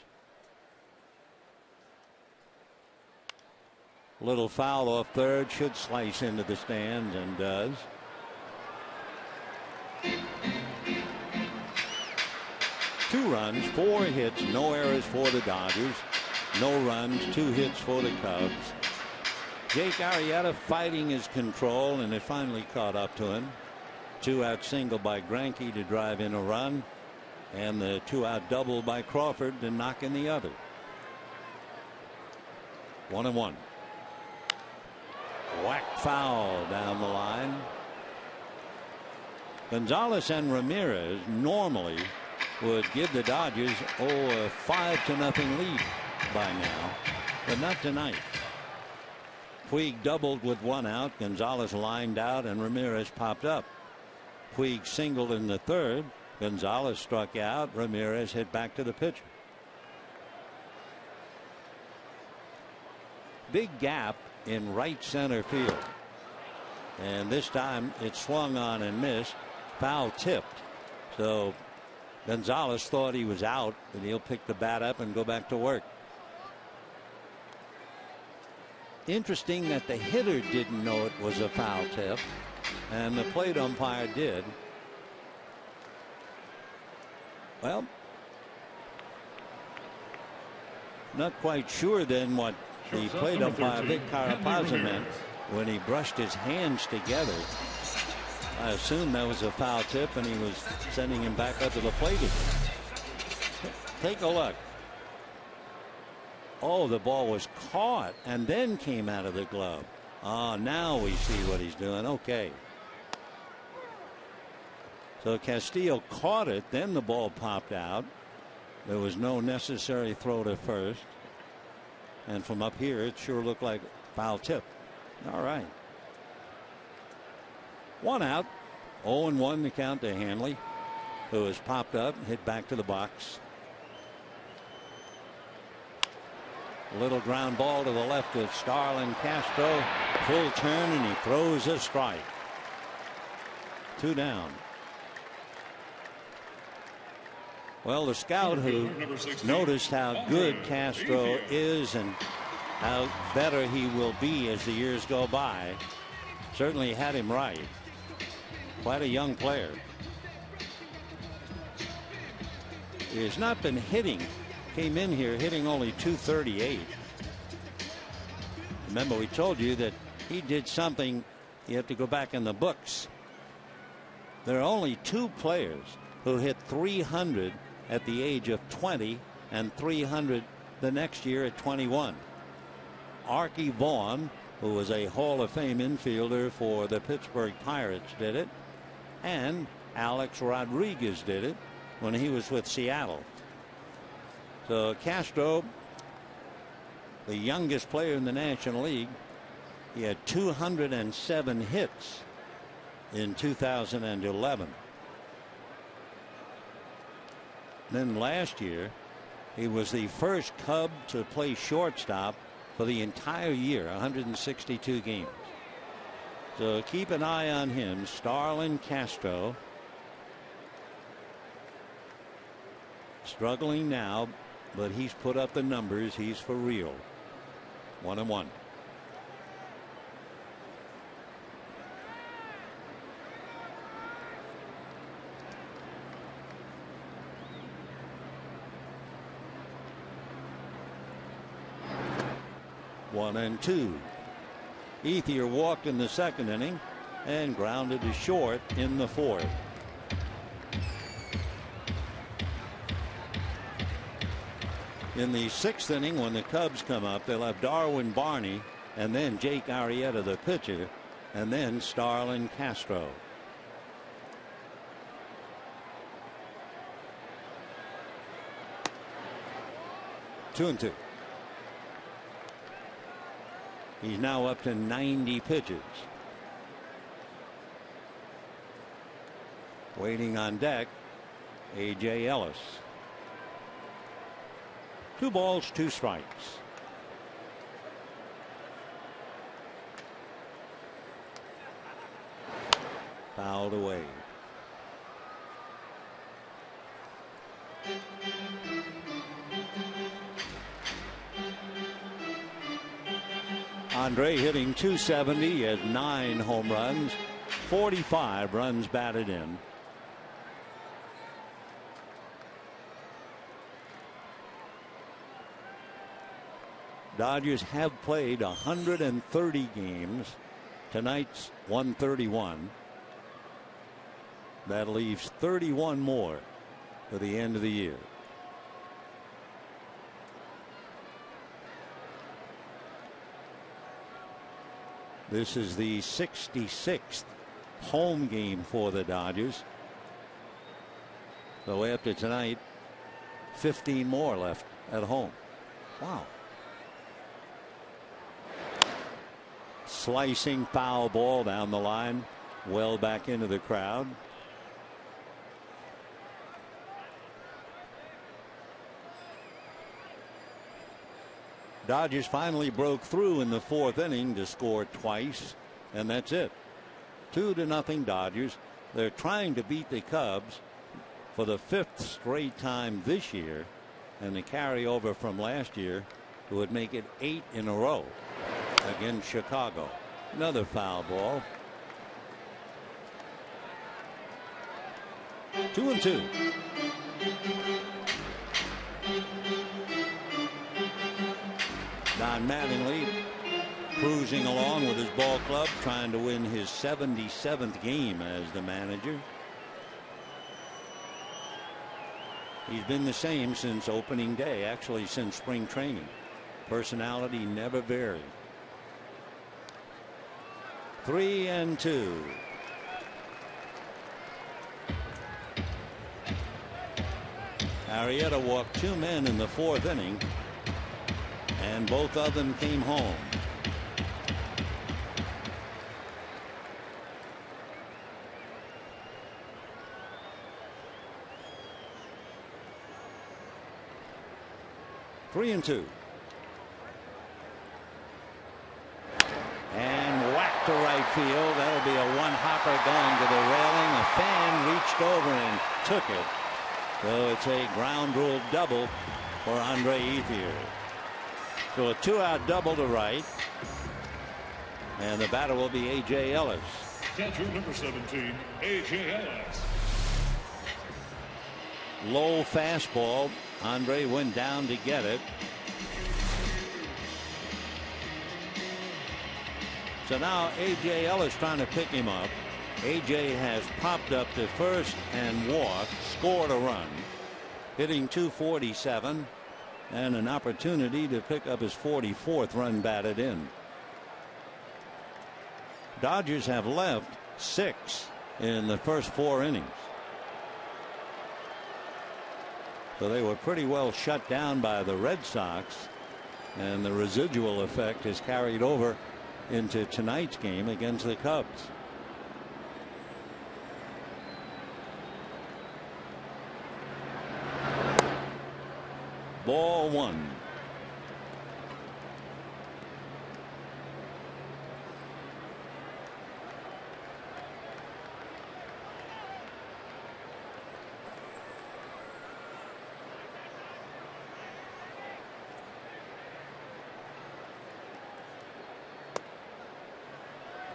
Little foul off third, should slice into the stands, and does. Two runs, 4 hits, no errors for the Dodgers. No runs, 2 hits for the Cubs. Jake Arrieta fighting his control, and it finally caught up to him. 2-out single by Greinke to drive in a run, and the 2-out double by Crawford to knock in the other. 1-1. Whack foul down the line. Gonzalez and Ramirez normally would give the Dodgers a 5-0 lead by now, but not tonight. Puig doubled with 1 out. Gonzalez lined out, and Ramirez popped up. Puig singled in the 3rd. Gonzalez struck out. Ramirez hit back to the pitcher. Big gap in right center field, and this time it swung on and missed. Foul tipped, so Gonzalez thought he was out, and he'll pick the bat up and go back to work. Interesting that the hitter didn't know it was a foul tip, and the plate umpire did. Well, not quite sure then what the plate umpire, Vic Carapazza, meant when he brushed his hands together. I assume that was a foul tip, and he was sending him back up to the plate again. Take a look. Oh, the ball was caught and then came out of the glove. Oh, now we see what he's doing. Okay. So Castillo caught it, then the ball popped out. There was no necessary throw to first. And from up here, it sure looked like foul tip. All right. 1 out. 0-1 the count to Hanley, who has popped up, hit back to the box. A little ground ball to the left of Starlin Castro. Full turn, and he throws a strike. 2 down. Well, the scout who noticed how good Castro is and how better he will be as the years go by certainly had him right. Quite a young player. He has not been hitting. Came in here hitting only .238. Remember, we told you that he did something. You have to go back in the books. There are only 2 players who hit .300 at the age of 20 and .300 the next year at 21. Archie Vaughan, who was a Hall of Fame infielder for the Pittsburgh Pirates, did it, and Alex Rodriguez did it when he was with Seattle. So Castro, the youngest player in the National League, he had 207 hits in 2011. Then last year, he was the first Cub to play shortstop for the entire year, 162 games. So keep an eye on him. Starlin Castro, struggling now, but he's put up the numbers. He's for real. 1-1. 1-2. Ethier walked in the second inning and grounded to short in the fourth. In the sixth inning, when the Cubs come up, they'll have Darwin Barney and then Jake Arrieta, the pitcher, and then Starlin Castro. Two and two. He's now up to 90 pitches. Waiting on deck, A.J. Ellis. 2 balls, 2 strikes. Fouled away. Andre hitting .270. He has 9 home runs, 45 runs batted in. Dodgers have played 130 games. Tonight's 131. That leaves 31 more for the end of the year. This is the 66th home game for the Dodgers. So after tonight, 15 more left at home. Wow. Slicing foul ball down the line, well back into the crowd. Dodgers finally broke through in the fourth inning to score twice, and that's it. 2-0 Dodgers. They're trying to beat the Cubs for the 5th straight time this year, and the carryover from last year would make it 8 in a row against Chicago. Another foul ball. 2-2. Don Mattingly cruising along with his ball club, trying to win his 77th game as the manager. He's been the same since opening day, actually since spring training. Personality never varied. 3-2. Arrieta walked 2 men in the fourth inning, and both of them came home. Three and two. And whacked to right field. That'll be a one-hopper going to the railing. A fan reached over and took it. So it's a ground rule double for Andre Ethier. So a 2-out double to right. And the batter will be A.J. Ellis. Catcher number 17, A.J. Ellis. Low fastball. Andre went down to get it. So now A.J. Ellis trying to pick him up. A.J. has popped up to first and walked, scored a run, hitting .247, and an opportunity to pick up his 44th run batted in. Dodgers have left 6 in the first 4 innings. So they were pretty well shut down by the Red Sox, and the residual effect is carried over into tonight's game against the Cubs. Ball 1.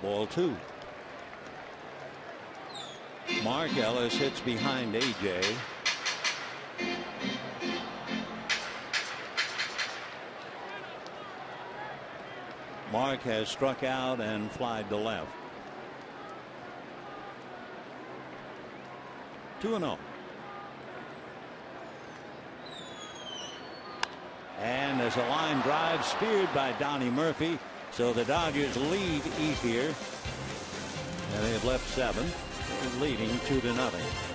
Ball 2. Mark Ellis hits behind A.J. Mark has struck out and flied to left. 2-0. And there's a line drive speared by Donnie Murphy. So the Dodgers lead East here. And they have left 7, leading 2-0.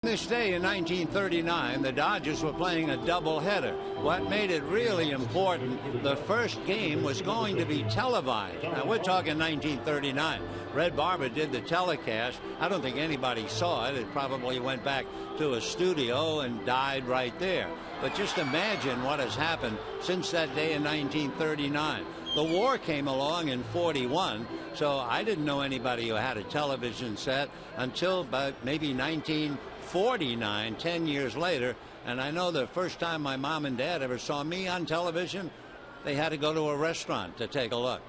This day in 1939, the Dodgers were playing a doubleheader. What made it really important, the first game was going to be televised. Now, we're talking 1939. Red Barber did the telecast. I don't think anybody saw it. It probably went back to a studio and died right there. But just imagine what has happened since that day in 1939. The war came along in 41, so I didn't know anybody who had a television set until about maybe 1949, 10 years later. And I know the first time my mom and dad ever saw me on television, they had to go to a restaurant to take a look.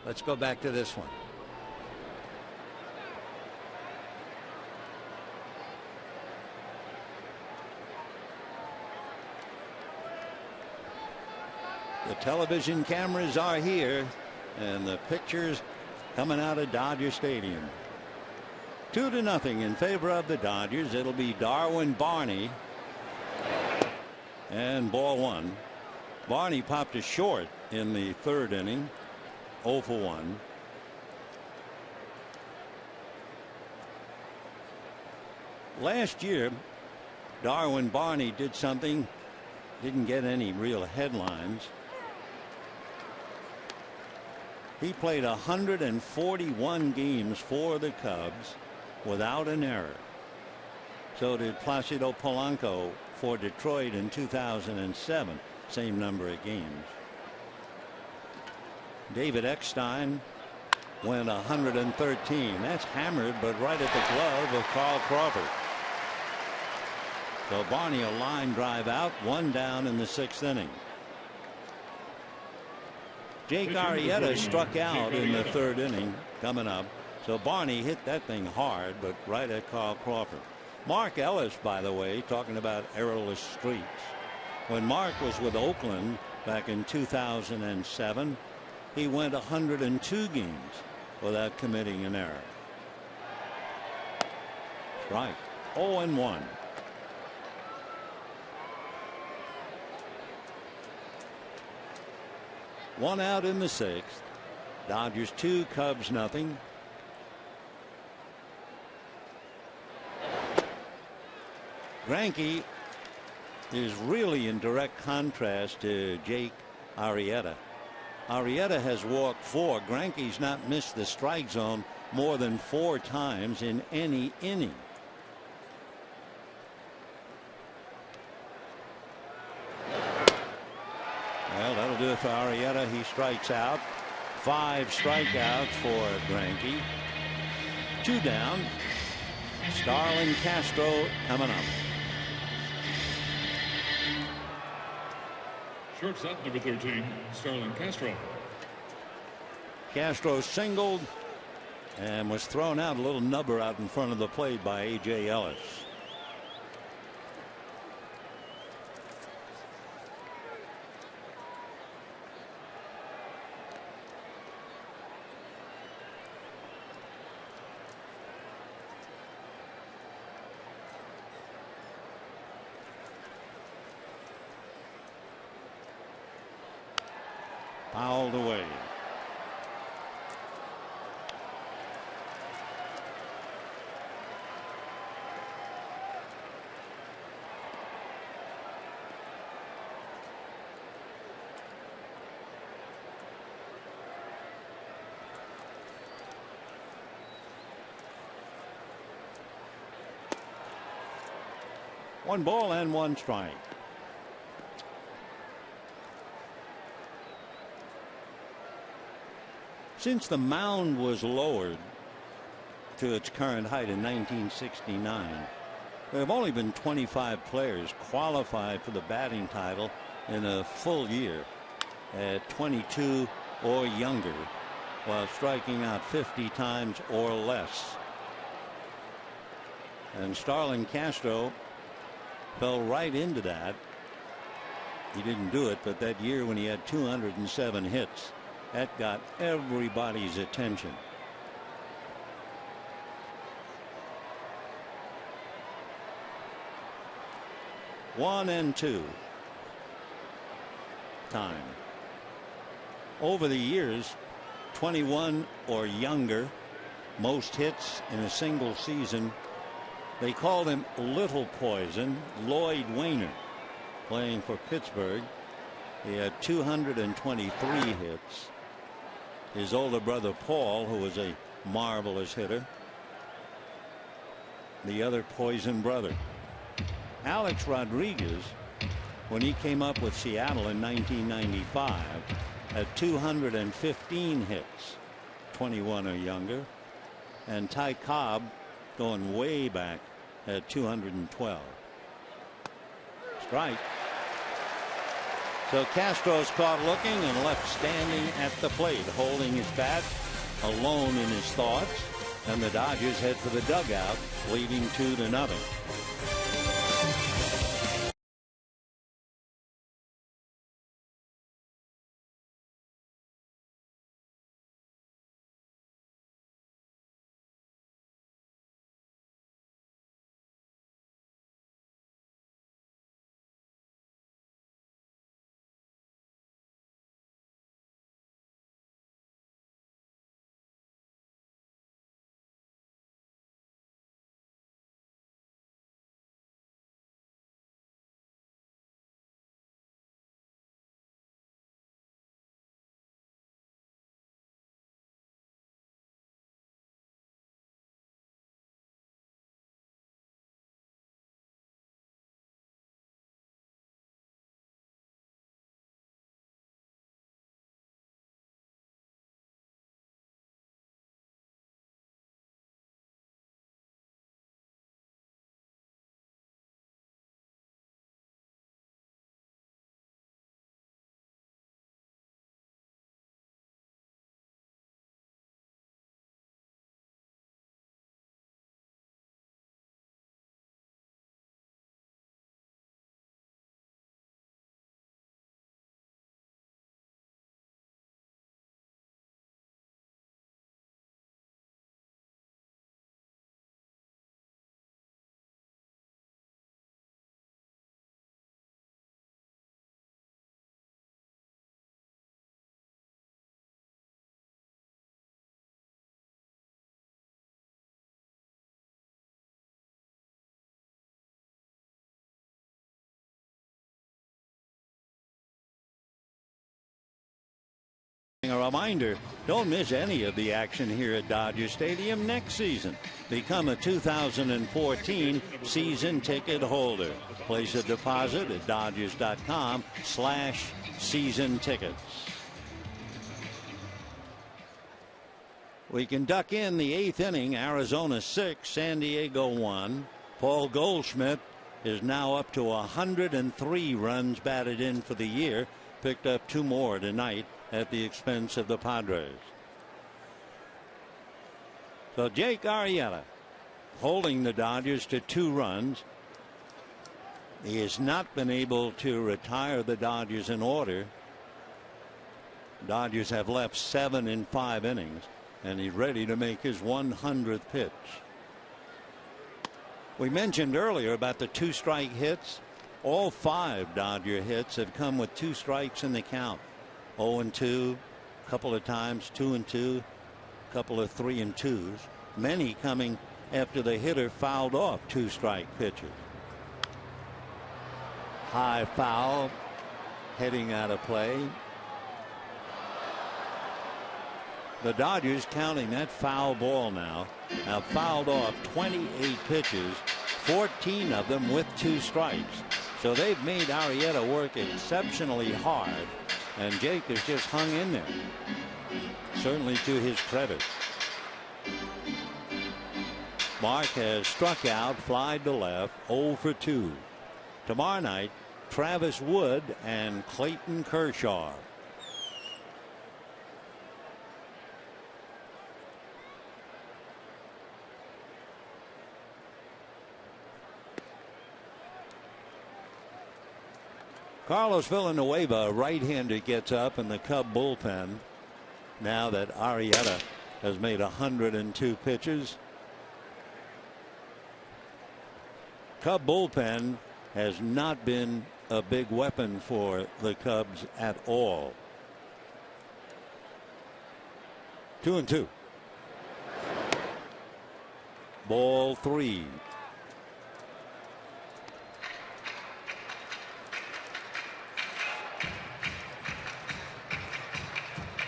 Let's go back to this one. The television cameras are here, and the pictures coming out of Dodger Stadium. 2-0 in favor of the Dodgers. It'll be Darwin Barney. And ball 1. Barney popped a short in the 3rd inning. 0 for 1. Last year, Darwin Barney did something, didn't get any real headlines. He played 141 games for the Cubs without an error. So did Placido Polanco for Detroit in 2007. Same number of games. David Eckstein went 113. That's hammered, but right at the glove of Carl Crawford. So Barney a line drive out, 1 down in the 6th inning. Jake Arrieta struck out in the 3rd inning coming up. So Barney hit that thing hard, but right at Carl Crawford. Mark Ellis, by the way, talking about errorless streaks. When Mark was with Oakland back in 2007, he went 102 games without committing an error. Strike. 0-1. One out in the 6th. Dodgers 2, Cubs nothing. Greinke is really in direct contrast to Jake Arrieta. Arrieta has walked 4. Greinke's not missed the strike zone more than 4 times in any inning. Well, that'll do it for Arrieta. He strikes out. 5 strikeouts for Greinke. 2 down. Starlin Castro coming up. Shortstop number 13, Starlin Castro. Castro singled and was thrown out, a little nubber out in front of the plate by A.J. Ellis. Fouled away. One ball and one strike. Since the mound was lowered to its current height in 1969, there have only been 25 players qualified for the batting title in a full year at 22 or younger, while striking out 50 times or less. And Starlin Castro fell right into that. He didn't do it, but that year when he had 207 hits, that got everybody's attention. One and two. Time. Over the years, 21 or younger, most hits in a single season. They called him Little Poison. Lloyd Wainer, playing for Pittsburgh. He had 223 hits. His older brother Paul, who was a marvelous hitter, the other Poison brother. Alex Rodriguez, when he came up with Seattle in 1995, had 215 hits, 21 or younger. And Ty Cobb, going way back, had 212. Strike. So Castro's caught looking and left standing at the plate, holding his bat, alone in his thoughts, and the Dodgers head for the dugout, leading 2-0. A reminder, don't miss any of the action here at Dodger Stadium next season. Become a 2014 season ticket holder. Place a deposit at Dodgers.com/season tickets. We can duck in the 8th inning. Arizona 6, San Diego 1. Paul Goldschmidt is now up to 103 runs batted in for the year. Picked up 2 more tonight at the expense of the Padres. So Jake Arrieta holding the Dodgers to 2 runs. He has not been able to retire the Dodgers in order. Dodgers have left 7 in 5 innings, and he's ready to make his 100th pitch. We mentioned earlier about the 2-strike hits. All 5 Dodger hits have come with 2 strikes in the count. 0-2, a couple of times 2-2, a couple of 3-2s. Many coming after the hitter fouled off 2-strike pitches. High foul, heading out of play. The Dodgers counting that foul ball now. Have fouled off 28 pitches, 14 of them with 2 strikes. So they've made Arrieta work exceptionally hard, and Jake has just hung in there. Certainly to his credit. Mark has struck out, flied to left, 0 for 2. Tomorrow night, Travis Wood and Clayton Kershaw. Carlos Villanueva, right-hander, gets up in the Cub bullpen now that Arrieta has made 102 pitches. Cub bullpen has not been a big weapon for the Cubs at all. 2-2. Ball 3.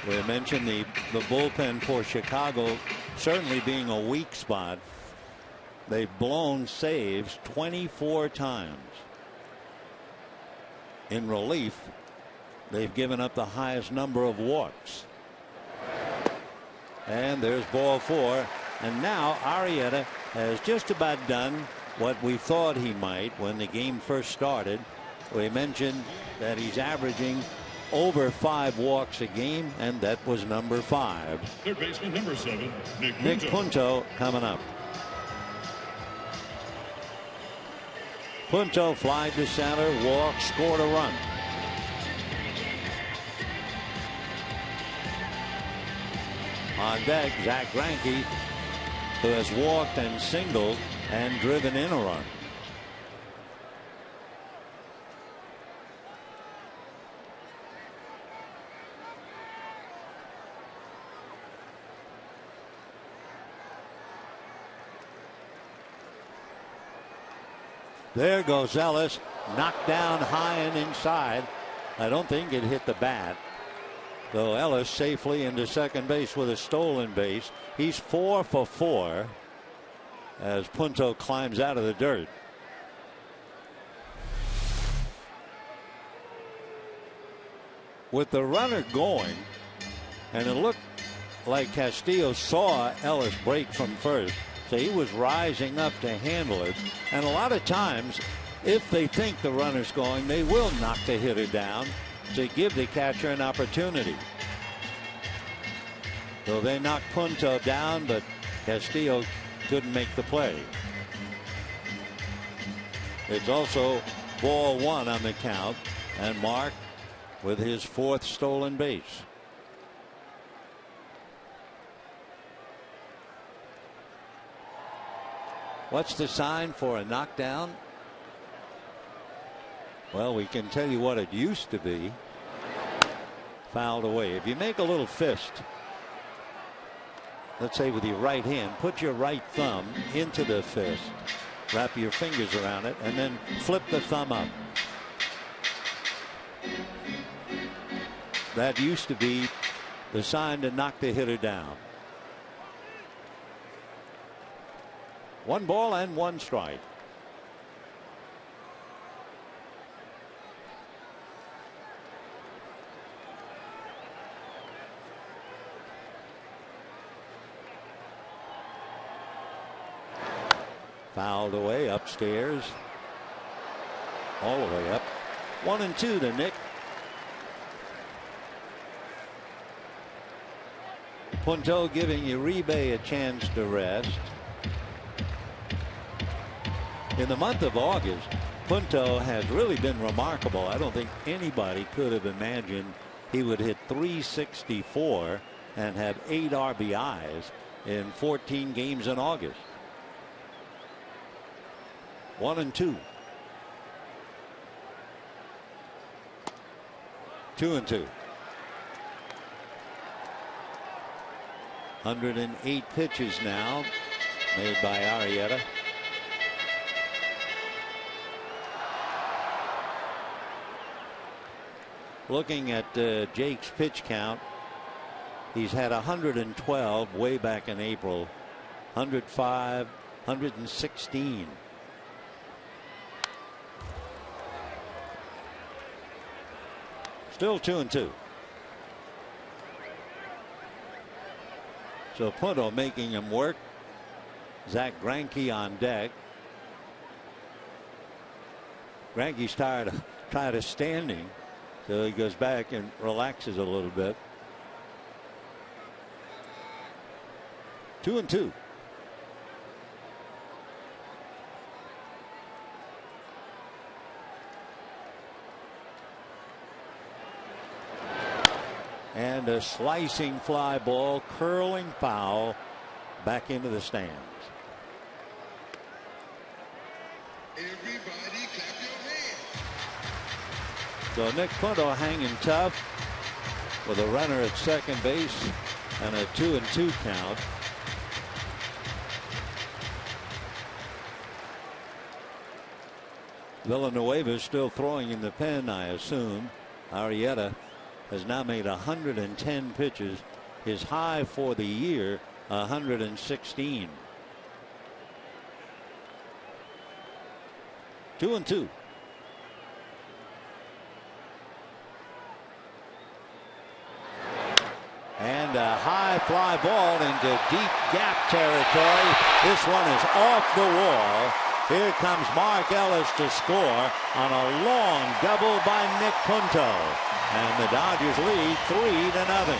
We mentioned the bullpen for Chicago certainly being a weak spot. They've blown saves 24 times. In relief, they've given up the highest number of walks. And there's ball 4. And now Arrieta has just about done what we thought he might when the game first started. We mentioned that he's averaging over 5 walks a game, and that was number 5. Third baseman number 7, Nick Punto coming up. Punto flied to center, walked, scored a run. On deck, Zach Greinke, who has walked and singled and driven in a run. There goes Ellis, knocked down high and inside. I don't think it hit the bat. So Ellis safely into second base with a stolen base. He's 4 for 4 as Punto climbs out of the dirt. With the runner going, and it looked like Castillo saw Ellis break from first. So he was rising up to handle it. And a lot of times, if they think the runner's going, they will knock the hitter down to give the catcher an opportunity. So they knocked Punto down, but Castillo couldn't make the play. It's also ball 1 on the count, and Mark with his 4th stolen base. What's the sign for a knockdown? Well, we can tell you what it used to be. Fouled away. If you make a little fist, let's say with your right hand, put your right thumb into the fist, wrap your fingers around it, and then flip the thumb up. That used to be the sign to knock the hitter down. 1 ball and 1 strike. Fouled away upstairs. All the way up. 1-2 to Nick. Punto giving Uribe a chance to rest. In the month of August, Punto has really been remarkable. I don't think anybody could have imagined he would hit 364 and have 8 RBIs in 14 games in August. 1-2. 2-2. 108 pitches now made by Arrieta. Looking at Jake's pitch count, he's had 112 way back in April, 105, 116. Still 2-2. So Punto making him work. Zach Greinke on deck. Greinke's tired of standing, so he goes back and relaxes a little bit. 2-2. And a slicing fly ball, curling foul back into the stands. Everybody clap your hands. So Nick Punto hanging tough with a runner at second base and a 2-2 count. Villanueva still throwing in the pen, I assume. Arrieta has now made 110 pitches. His high for the year, 116. 2-2. And a high fly ball into deep gap territory. This one is off the wall. Here comes Mark Ellis to score on a long double by Nick Punto. And the Dodgers lead 3-0.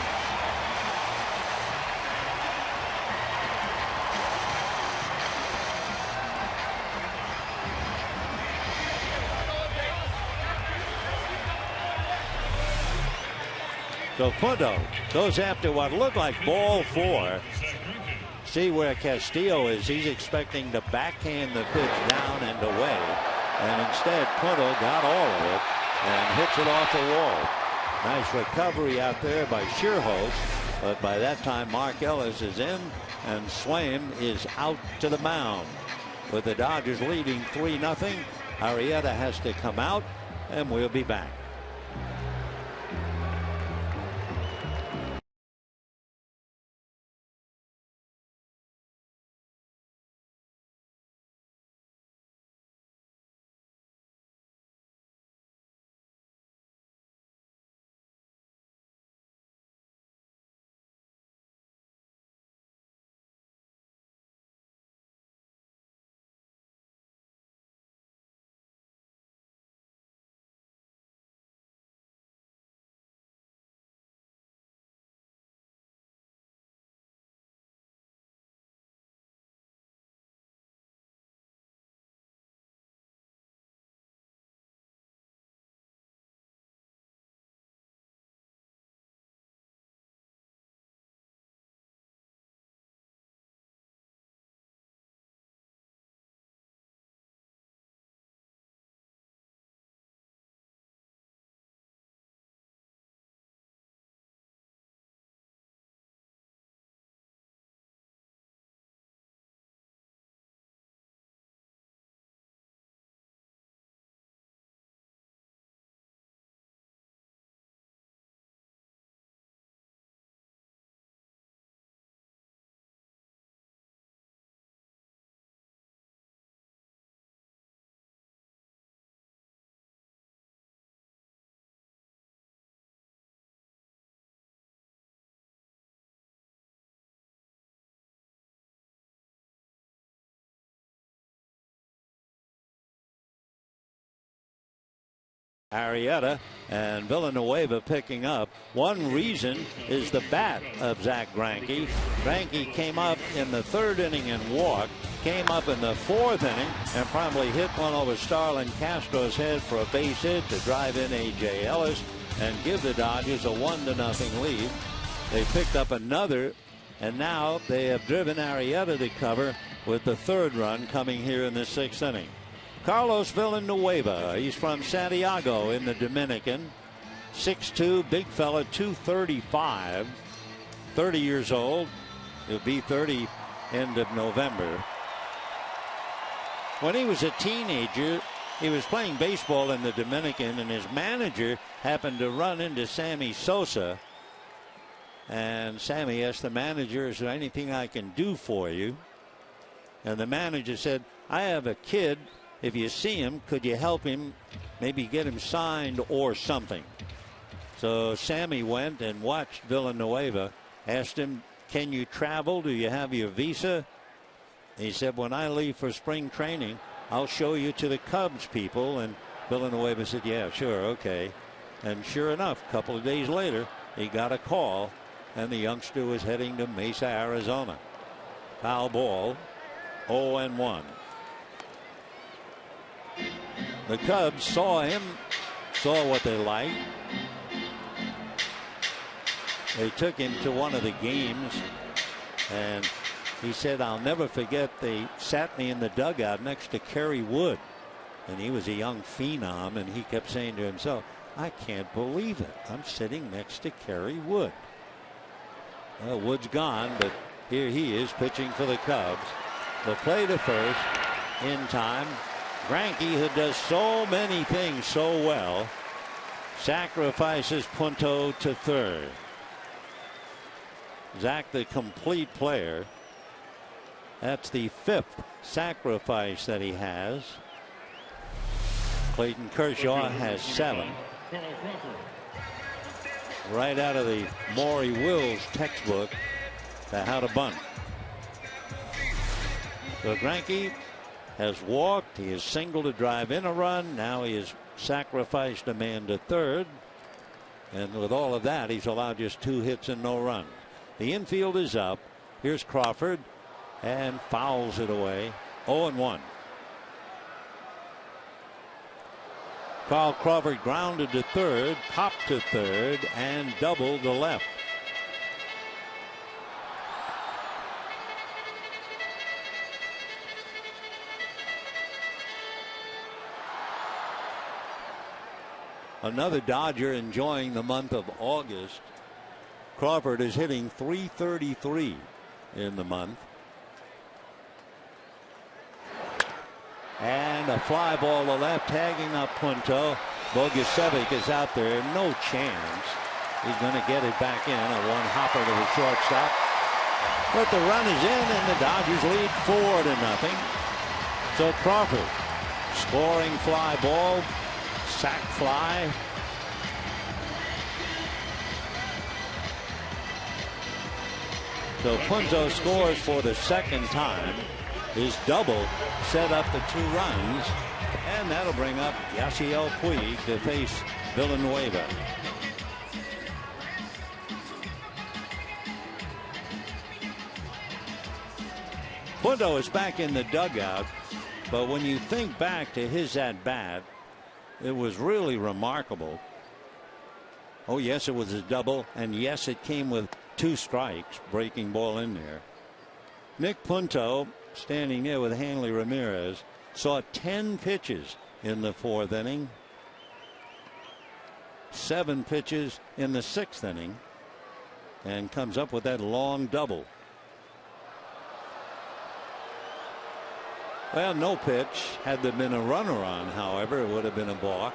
So Punto goes after what looked like ball 4. See where Castillo is. He's expecting to backhand the pitch down and away. And instead, Punto got all of it and hits it off the wall. Nice recovery out there by Scherholz. But by that time, Mark Ellis is in and Swaim is out to the mound. With the Dodgers leading 3-0, Arrieta has to come out, and we'll be back. Arrieta and Villanueva picking up. One reason is the bat of Zach Greinke. Greinke came up in the 3rd inning and walked, came up in the 4th inning and probably hit one over Starlin Castro's head for a base hit to drive in A.J. Ellis and give the Dodgers a 1-0 lead. They picked up another, and now they have driven Arrieta to cover with the 3rd run coming here in the 6th inning. Carlos Villanueva, he's from Santiago in the Dominican. 6'2", big fella, 235, 30 years old. He'll be 30 end of November. When he was a teenager, he was playing baseball in the Dominican, and his manager happened to run into Sammy Sosa. And Sammy asked the manager, is there anything I can do for you? And the manager said, I have a kid. If you see him, could you help him, maybe get him signed or something? So Sammy went and watched Villanueva, asked him, can you travel? Do you have your visa? He said, when I leave for spring training, I'll show you to the Cubs people. And Villanueva said, yeah, sure, okay. And sure enough, a couple of days later, he got a call, and the youngster was heading to Mesa, Arizona. Foul ball, 0-1. The Cubs saw him, saw what they liked. They took him to one of the games, and he said, I'll never forget, they sat me in the dugout next to Kerry Wood. And he was a young phenom, and he kept saying to himself, I can't believe it. I'm sitting next to Kerry Wood. Well, Wood's gone, but here he is pitching for the Cubs. The play to first in time. Greinke, who does so many things so well, sacrifices Punto to 3rd. Zach, the complete player. That's the 5th sacrifice that he has. Clayton Kershaw has 7. Right out of the Maury Wills textbook to how to bunt. So Greinke has walked. He has singled to drive in a run. Now he has sacrificed a man to 3rd. And with all of that, he's allowed just 2 hits and no run. The infield is up. Here's Crawford, and fouls it away. 0-1. Carl Crawford grounded to 3rd, popped to 3rd, and doubled to left. Another Dodger enjoying the month of August. Crawford is hitting .333 in the month. And a fly ball to left, tagging up Punto. Bogusevic is out there, no chance. He's going to get it back in. A one hopper to the shortstop. But the run is in, and the Dodgers lead 4-0. So Crawford, scoring fly ball, sac fly. So Punto scores for the 2nd time. His double set up the 2 runs, and that'll bring up Yasiel Puig to face Villanueva. Punto is back in the dugout, but when you think back to his at-bat, it was really remarkable. Oh, yes, it was a double, and yes, it came with 2 strikes, breaking ball in there. Nick Punto, standing there with Hanley Ramirez, saw 10 pitches in the 4th inning, 7 pitches in the 6th inning, and comes up with that long double. Well, no pitch. Had there been a runner on, however, it would have been a balk.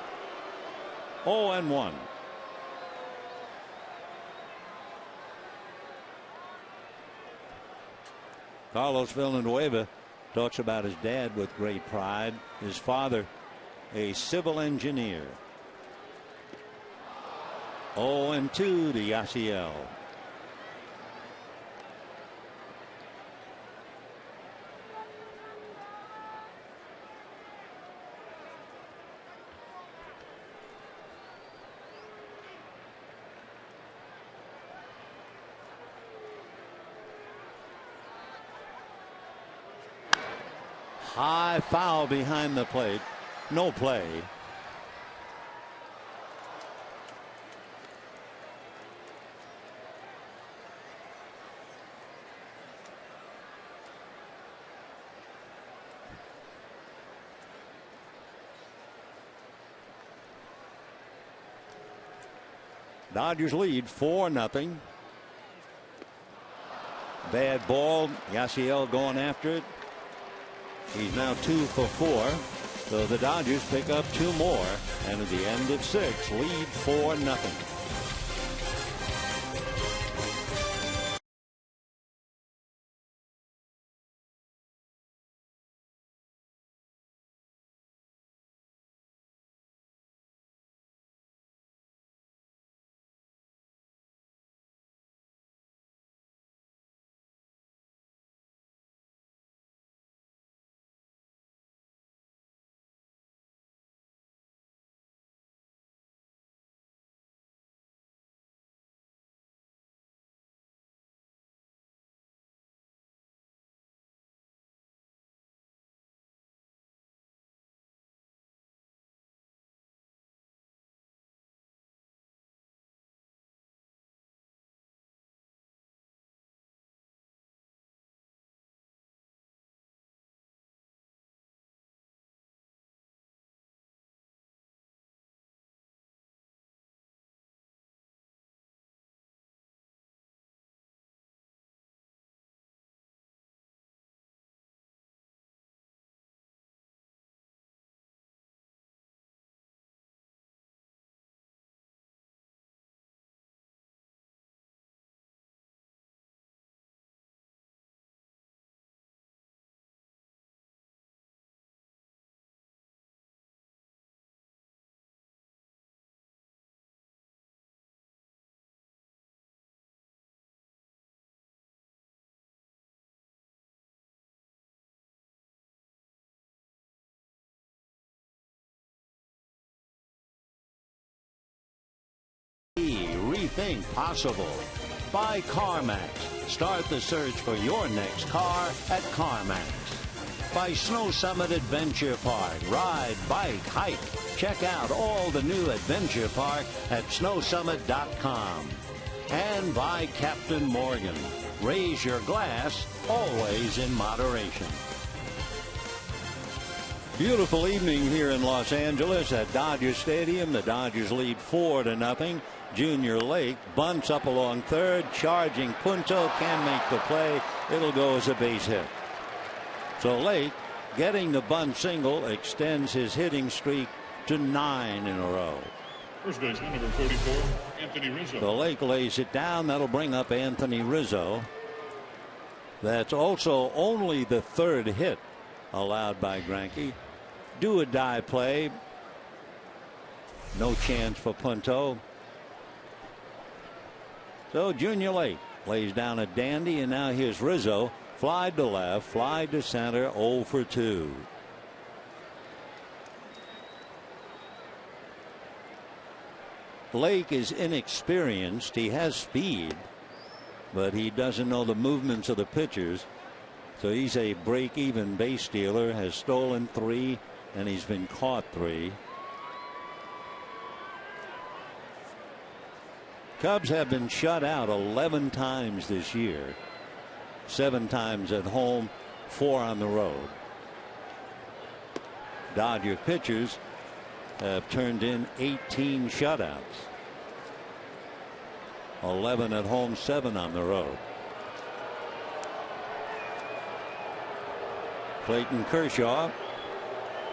0-1. Carlos Villanueva talks about his dad with great pride. His father, a civil engineer. 0-2 to Yasiel. High foul behind the plate. No play. Dodgers lead 4-0. Bad ball. Yasiel going after it. He's now 2 for 4. So the Dodgers pick up 2 more. And at the end of 6, lead 4-0. Rethink possible. By CarMax. Start the search for your next car at CarMax. By Snow Summit Adventure Park. Ride, bike, hike. Check out all the new Adventure Park at snowsummit.com. And by Captain Morgan. Raise your glass, always in moderation. Beautiful evening here in Los Angeles at Dodger Stadium. The Dodgers lead 4-0. Junior Lake bunts up along third. Charging Punto can make the play. It'll go as a base hit. So Lake getting the bunt single extends his hitting streak to 9 in a row. First baseman number 44, Anthony Rizzo. So Lake lays it down. That'll bring up Anthony Rizzo. That's also only the 3rd hit allowed by Greinke. Do a die play. No chance for Punto. So Junior Lake lays down a dandy, and now here's Rizzo. Fly to left, fly to center, 0 for 2. Lake is inexperienced. He has speed, but he doesn't know the movements of the pitchers. So he's a break-even base stealer, has stolen 3, and he's been caught 3. Cubs have been shut out 11 times this year. 7 times at home, 4 on the road. Dodger pitchers have turned in 18 shutouts. 11 at home, 7 on the road. Clayton Kershaw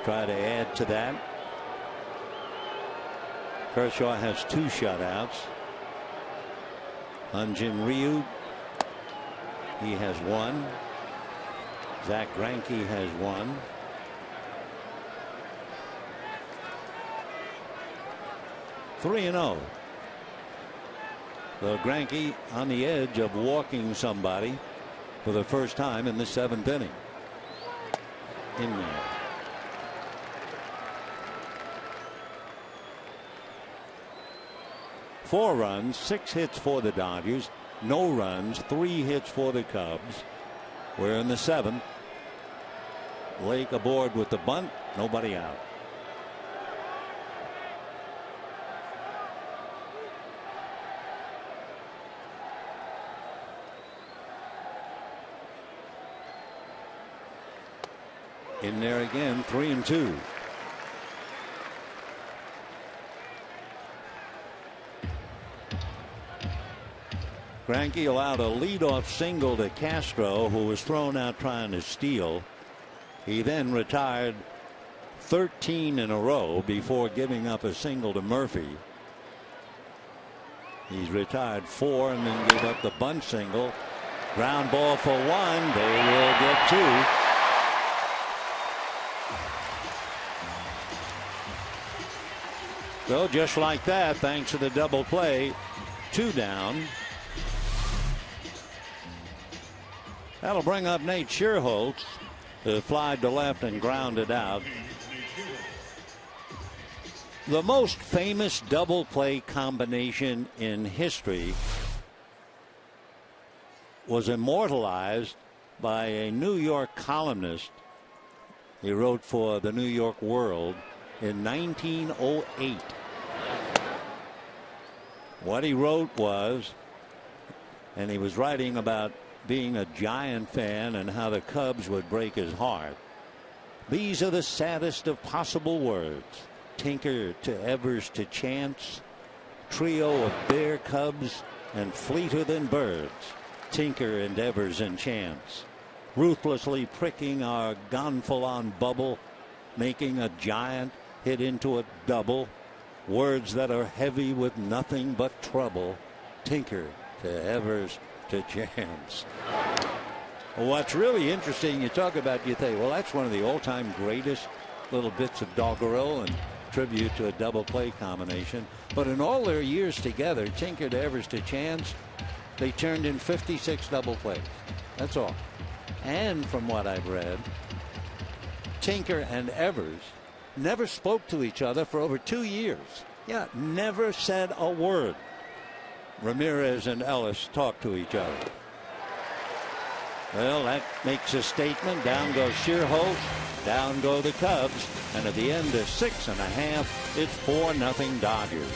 try to add to that. Kershaw has 2 shutouts. Hyun-Jin Ryu, he has 1. Zach Greinke has 1. (3-0). So Greinke on the edge of walking somebody for the first time in the 7th inning. In there. Four runs, 6 hits for the Dodgers, no runs, 3 hits for the Cubs. We're in the 7th. Lake aboard with the bunt. Nobody out. In there again, 3-2. Greinke allowed a leadoff single to Castro, who was thrown out trying to steal. He then retired 13 in a row before giving up a single to Murphy. He's retired 4 and then gave up the bunt single. Ground ball for 1. They will get 2. So just like that, thanks to the double play, 2 down. That'll bring up Nate Scherholtz, who flied to left and grounded out. The most famous double play combination in history was immortalized by a New York columnist. He wrote for the New York World in 1908. What he wrote was, and he was writing about being a Giant fan and how the Cubs would break his heart. These are the saddest of possible words. Tinker to Evers to Chance. Trio of bare Cubs and fleeter than birds. Tinker and Evers and Chance. Ruthlessly pricking our gonfalon bubble. Making a Giant hit into a double. Words that are heavy with nothing but trouble. Tinker to Evers to Chance. What's really interesting, you talk about, you think, well, that's one of the all-time greatest little bits of doggerel and tribute to a double play combination. But in all their years together, Tinker to Evers to Chance, they turned in 56 double plays. That's all. And from what I've read, Tinker and Evers never spoke to each other for over 2 years. Yeah, never said a word. Ramirez and Ellis talk to each other. Well, that makes a statement. Down goes Scherholtz. Down go the Cubs. And at the end of 6.5, it's 4-0 Dodgers.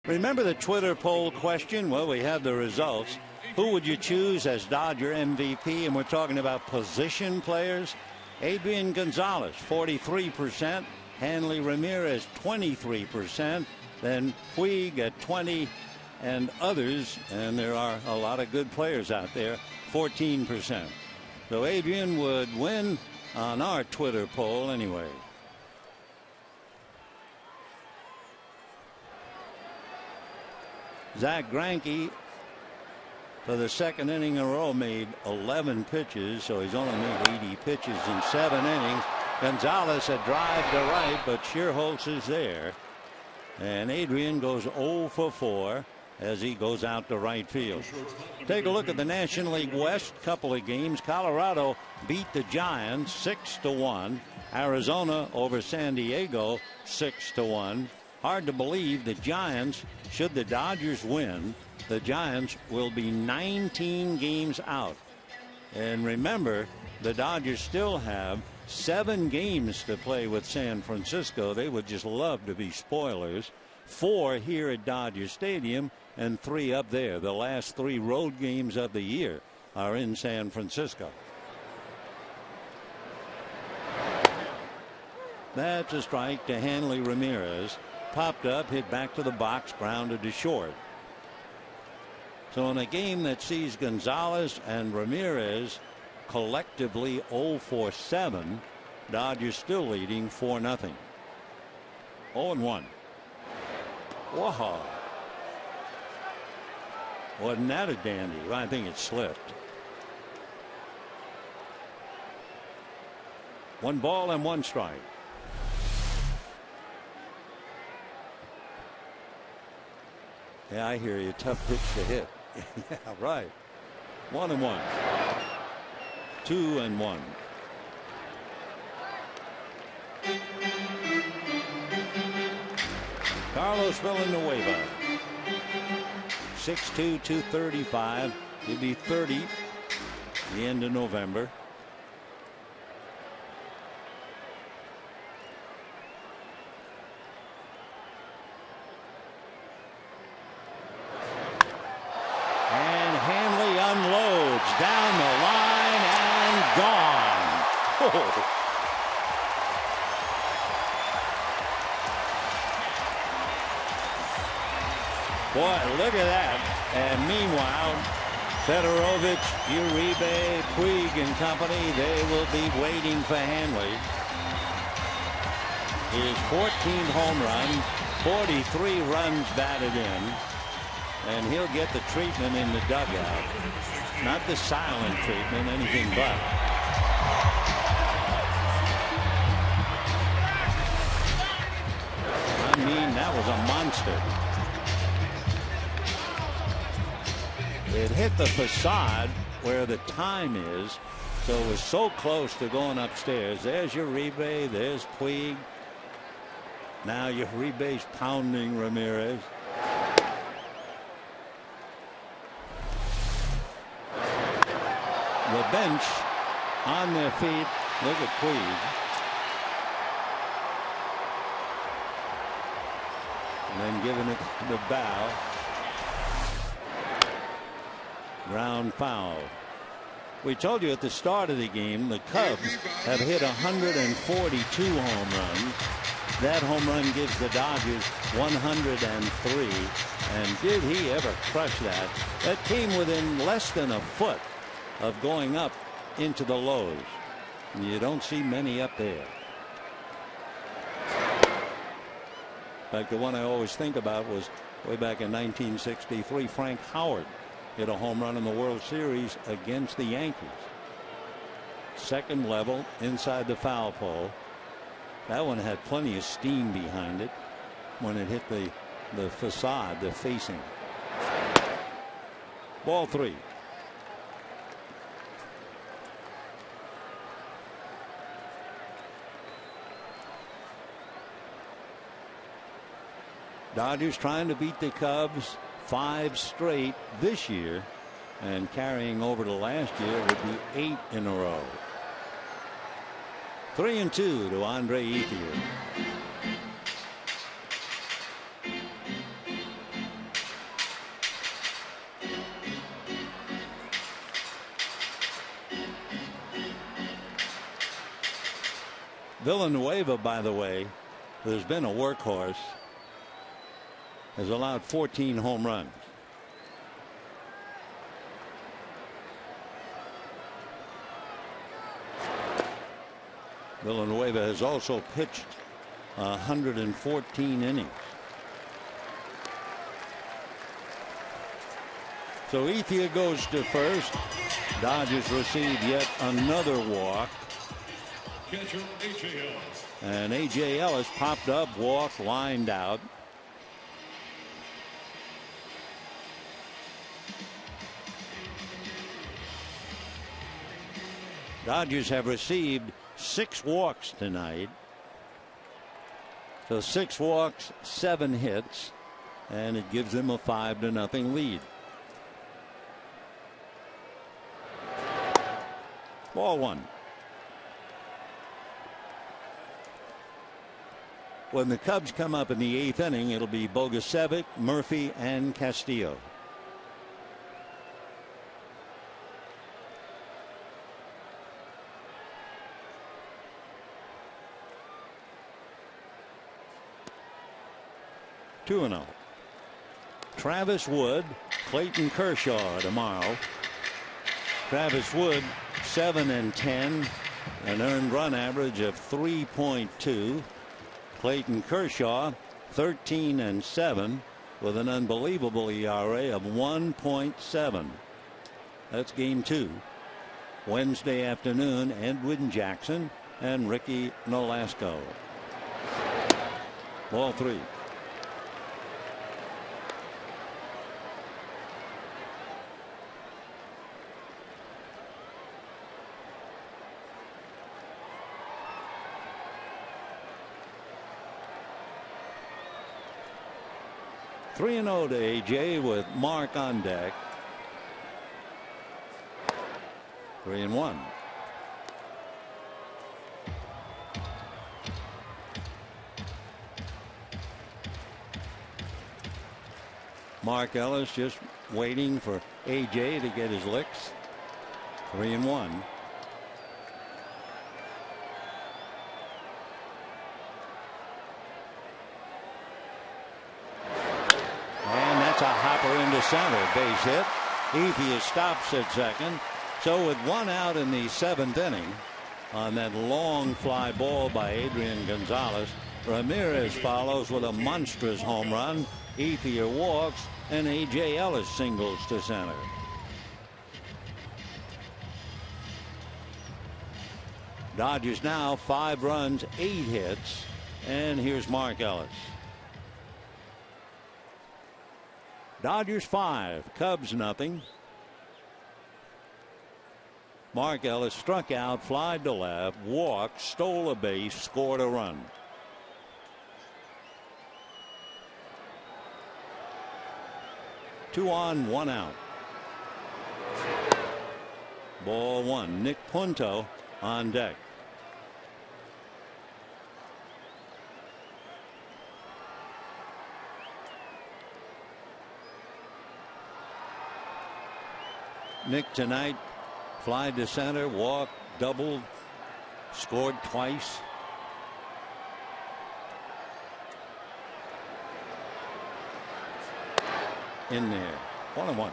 Remember the Twitter poll question? Well, we have the results. Who would you choose as Dodger MVP? And we're talking about position players. Adrian Gonzalez, 43%. Hanley Ramirez, 23%. Then Puig at 20%. And others, and there are a lot of good players out there, 14%. So Adrian would win on our Twitter poll anyway. Zach Greinke, for the second inning in a row, made 11 pitches, so he's only made 80 pitches in 7 innings. Gonzalez a drive to right, but Schierholtz is there. And Adrian goes 0 for 4 as he goes out to right field. Take a look at the National League West. Couple of games. Colorado beat the Giants 6-1. Arizona over San Diego 6-1. Hard to believe the Giants, should the Dodgers win, the Giants will be 19 games out. And remember, the Dodgers still have 7 games to play with San Francisco. They would just love to be spoilers. 4 here at Dodger Stadium and 3 up there. The last 3 road games of the year are in San Francisco. That's a strike to Hanley Ramirez. Popped up, hit back to the box, grounded to short. So in a game that sees Gonzalez and Ramirez collectively 0 for 7, Dodgers still leading 4-0. 0-1. Whoa. Wasn't that a dandy? Well, I think it slipped. 1 ball and 1 strike. Yeah, I hear you. Tough pitch to hit. Yeah, right. 1-1. 2-1. Carlos Villanueva. 6'2", 235. He'll be 30 the end of November. And Hanley unloads down the line and gone. Oh. Boy, look at that. And meanwhile, Fedorovich, Uribe, Puig and company, they will be waiting for Hanley. His 14th home run, 43 runs batted in, and he'll get the treatment in the dugout. Not the silent treatment, anything but. I mean, that was a monster. It hit the facade where the time is, so it was so close to going upstairs. There's Uribe, there's Puig. Now Uribe's pounding Ramirez. The bench on their feet. Look at Puig. And then giving it the bow. Ground foul. We told you at the start of the game the Cubs have hit 142 home runs. That home run gives the Dodgers 103. And did he ever crush that? That came within less than a foot of going up into the lows. And you don't see many up there. In fact, the one I always think about was way back in 1963, Frank Howard hit a home run in the World Series against the Yankees. Second level inside the foul pole. That one had plenty of steam behind it when it hit the facade, the facing. Ball 3. Dodgers trying to beat the Cubs 5 straight this year, and carrying over to last year would be 8 in a row. 3-2 to Andre Ethier. Villanueva, by the way, there's been a workhorse, has allowed 14 home runs. Villanueva has also pitched 114 innings. So Ethier goes to first. Dodgers receive yet another walk. Catcher A.J. Ellis. And A.J. Ellis popped up, walked, lined out. Dodgers have received 6 walks tonight. So 6 walks, 7 hits, and it gives them a 5-0 lead. Ball 1. When the Cubs come up in the 8th inning, it'll be Bogusevic, Murphy, and Castillo. Two and 0. Travis Wood, Clayton Kershaw tomorrow. Travis Wood 7-10, an earned run average of 3.2. Clayton Kershaw 13-7 with an unbelievable ERA of 1.7. That's game 2. Wednesday afternoon, Edwin Jackson and Ricky Nolasco. Ball 3. Three and 0 to AJ with Mark on deck. 3-1. Mark Ellis just waiting for AJ to get his licks. 3-1. A hopper into center, base hit. Ethier stops at second. So with 1 out in the 7th inning on that long fly ball by Adrian Gonzalez, Ramirez follows with a monstrous home run. Ethier walks and A.J. Ellis singles to center. Dodgers now 5 runs, 8 hits, and here's Mark Ellis. Dodgers 5, Cubs nothing. Mark Ellis struck out, flied to left, walked, stole a base, scored a run. Two on, 1 out. Ball 1. Nick Punto on deck. Nick tonight fly to center, walked, doubled, scored twice. In there, 1-1.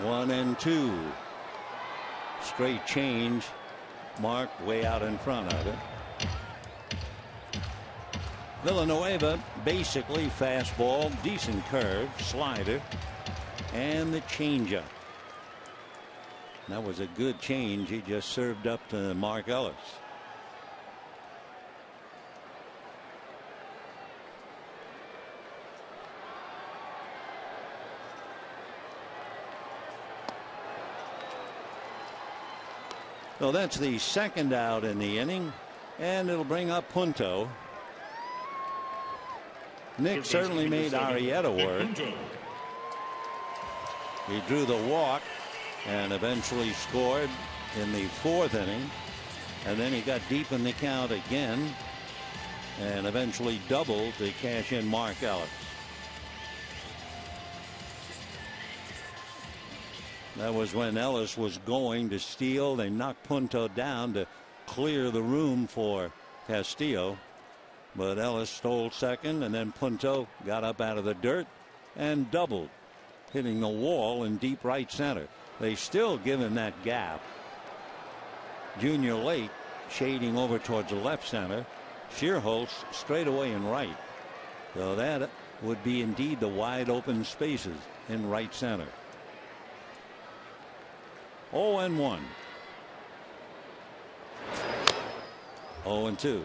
One and 2. Straight change. Marked way out in front of it. Villanueva basically fastball, decent curve, slider, and the changeup. That was a good change. He just served up to Mark Ellis. So that's the 2nd out in the inning, and it'll bring up Punto. Nick certainly made Arrieta work. He drew the walk and eventually scored in the 4th inning, and then he got deep in the count again and eventually doubled to cash in Mark Ellis. That was when Ellis was going to steal. They knocked Punto down to clear the room for Castillo, but Ellis stole second, and then Punto got up out of the dirt and doubled, hitting the wall in deep right center. They still give him that gap. Junior Lake shading over towards the left center. Shearholtz straight away in right. So that would be indeed the wide open spaces in right center. 0-1. 0-2.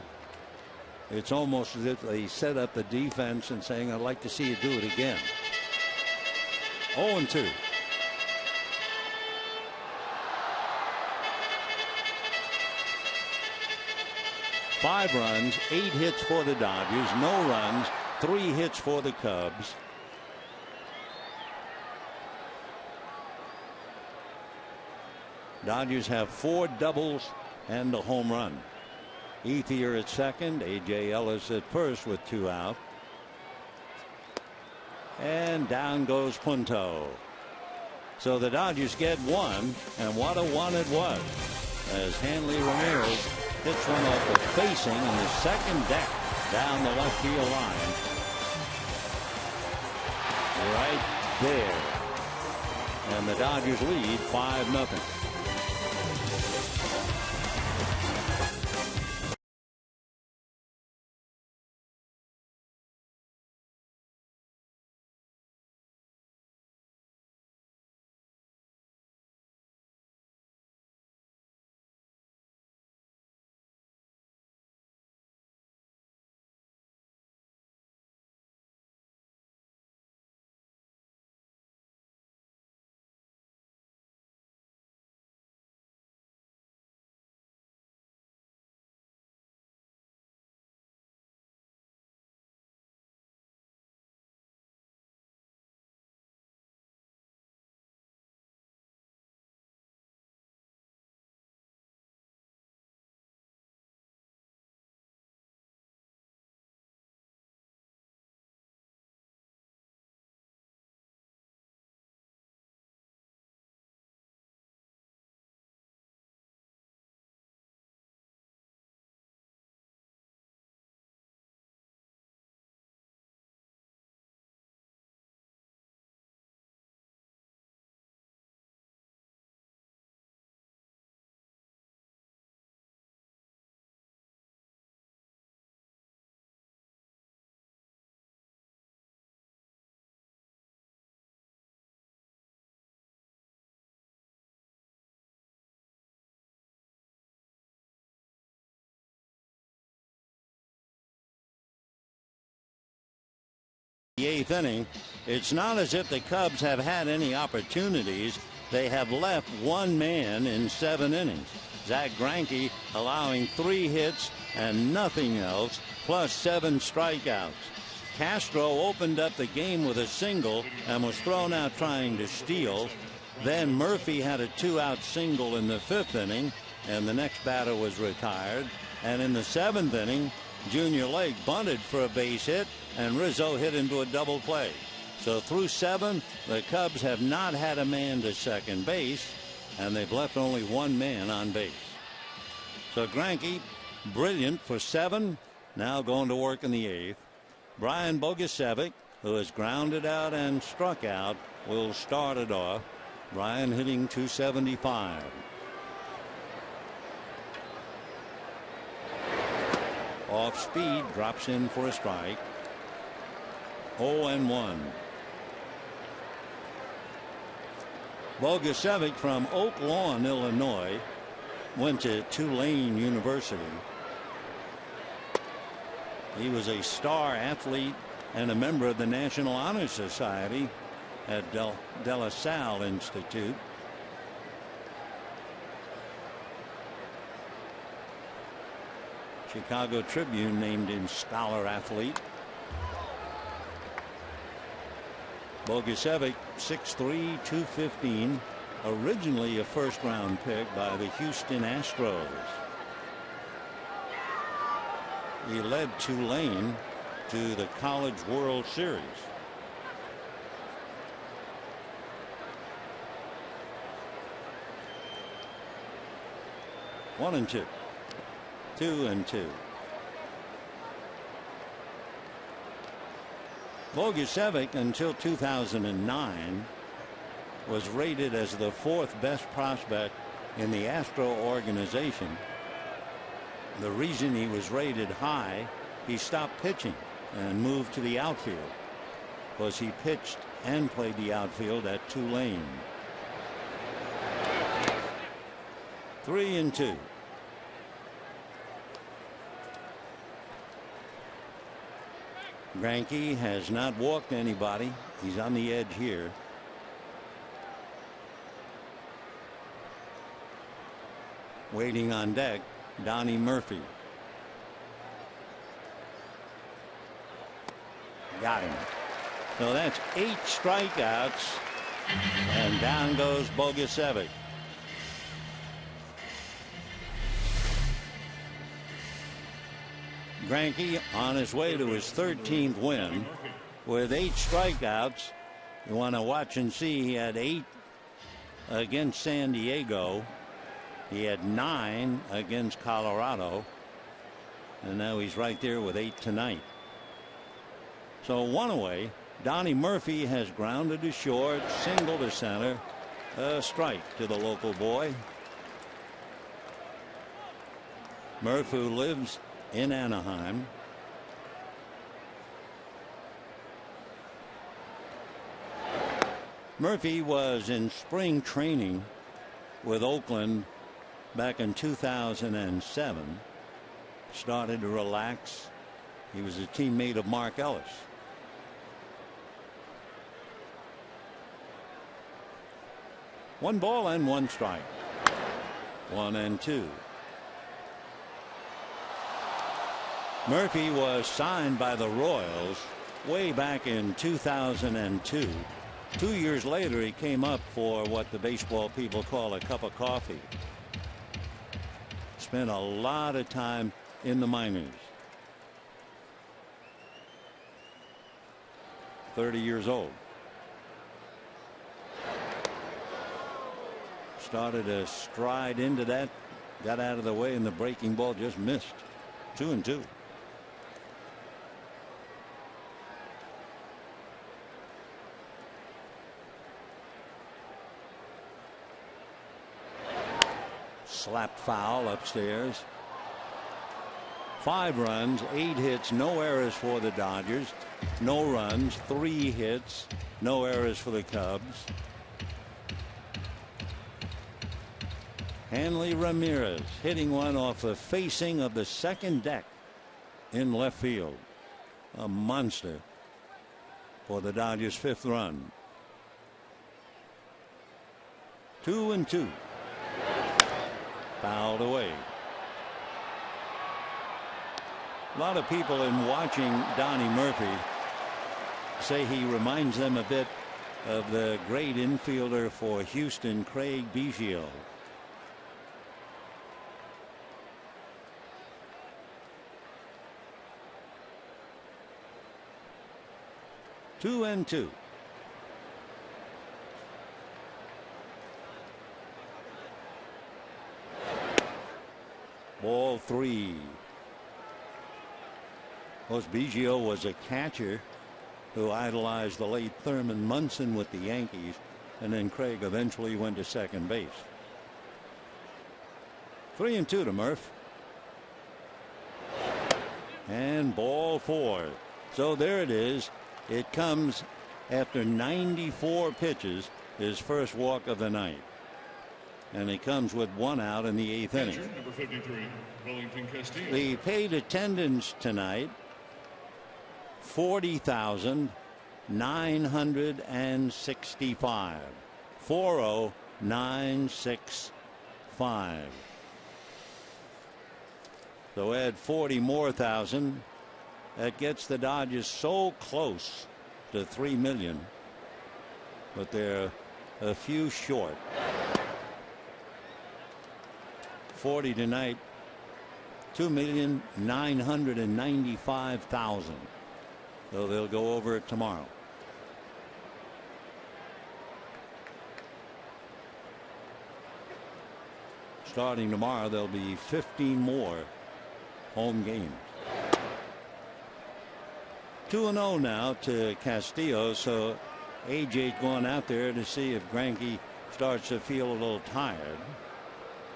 It's almost as if they set up the defense and saying, I'd like to see you do it again. 0-2. Five runs, 8 hits for the Dodgers, no runs, 3 hits for the Cubs. Dodgers have 4 doubles and a home run. Ethier at second, A.J. Ellis at first with 2 out. And down goes Punto. So the Dodgers get 1, and what a one it was, as Hanley Ramirez hits one off the facing in the second deck down the left field line. Right there. And the Dodgers lead 5-0. The 8th inning. It's not as if the Cubs have had any opportunities. They have left 1 man in 7 innings. Zach Greinke allowing 3 hits and nothing else, plus 7 strikeouts. Castro opened up the game with a single and was thrown out trying to steal. Then Murphy had a 2-out single in the 5th inning, and the next batter was retired. And in the 7th inning, Junior Lake bunted for a base hit, and Rizzo hit into a double play. So through 7, the Cubs have not had a man to second base, and they've left only 1 man on base. So Greinke, brilliant for 7, now going to work in the 8th. Brian Bogusevic, who has grounded out and struck out, will start it off. Brian hitting .275. Off speed, drops in for a strike. 0-1. Bogusevic from Oak Lawn, Illinois, went to Tulane University. He was a star athlete and a member of the National Honor Society at De La Salle Institute. Chicago Tribune named him Scholar Athlete. Bogusevic, 6'3", 215, originally a first-round pick by the Houston Astros. He led Tulane to the College World Series. One and two. 2-2. Bogusevic until 2009 was rated as the 4th best prospect in the Astro organization. The reason he was rated high, he stopped pitching and moved to the outfield because he pitched and played the outfield at Tulane. 3-2. Greinke has not walked anybody. He's on the edge here. Waiting on deck, Donnie Murphy. Got him. So that's 8 strikeouts, and down goes Bogusevic. Greinke on his way to his 13th win with 8 strikeouts. You want to watch and see. He had 8 against San Diego. He had 9 against Colorado, and now he's right there with 8 tonight. So 1 away. Donnie Murphy has grounded to short, single to center, a strike to the local boy. Murphy lives in Anaheim. Murphy was in spring training with Oakland back in 2007. Started to relax. He was a teammate of Mark Ellis. One ball and 1 strike. 1-2. Murphy was signed by the Royals way back in 2002. 2 years later, he came up for what the baseball people call a cup of coffee. Spent a lot of time in the minors. 30 years old. Started to stride into that, got out of the way, and the breaking ball just missed. 2-2. Slapped foul upstairs. 5 runs, 8 hits, no errors for the Dodgers. No runs, 3 hits, no errors for the Cubs. Hanley Ramirez hitting one off the facing of the second deck in left field. A monster for the Dodgers' 5th run. 2-2. Fouled away. A lot of people in watching Donnie Murphy say he reminds them a bit of the great infielder for Houston, Craig Biggio. Two and two. Ball 3. Of course, Biggio was a catcher who idolized the late Thurman Munson with the Yankees, and then Craig eventually went to second base. 3-2 to Murph. And ball 4. So there it is. It comes after 94 pitches, his first walk of the night. And he comes with 1 out in the 8th inning. Number 53, Wellington Castillo. The paid attendance tonight, 40,965. 40,965. So add 40 more thousand. That gets the Dodgers so close to 3 million, but they're a few short. 40 tonight, 2,995,000. So they'll go over it tomorrow. Starting tomorrow, there'll be 15 more home game. 2-0 now to Castillo, so AJ's going out there to see if Greinke starts to feel a little tired.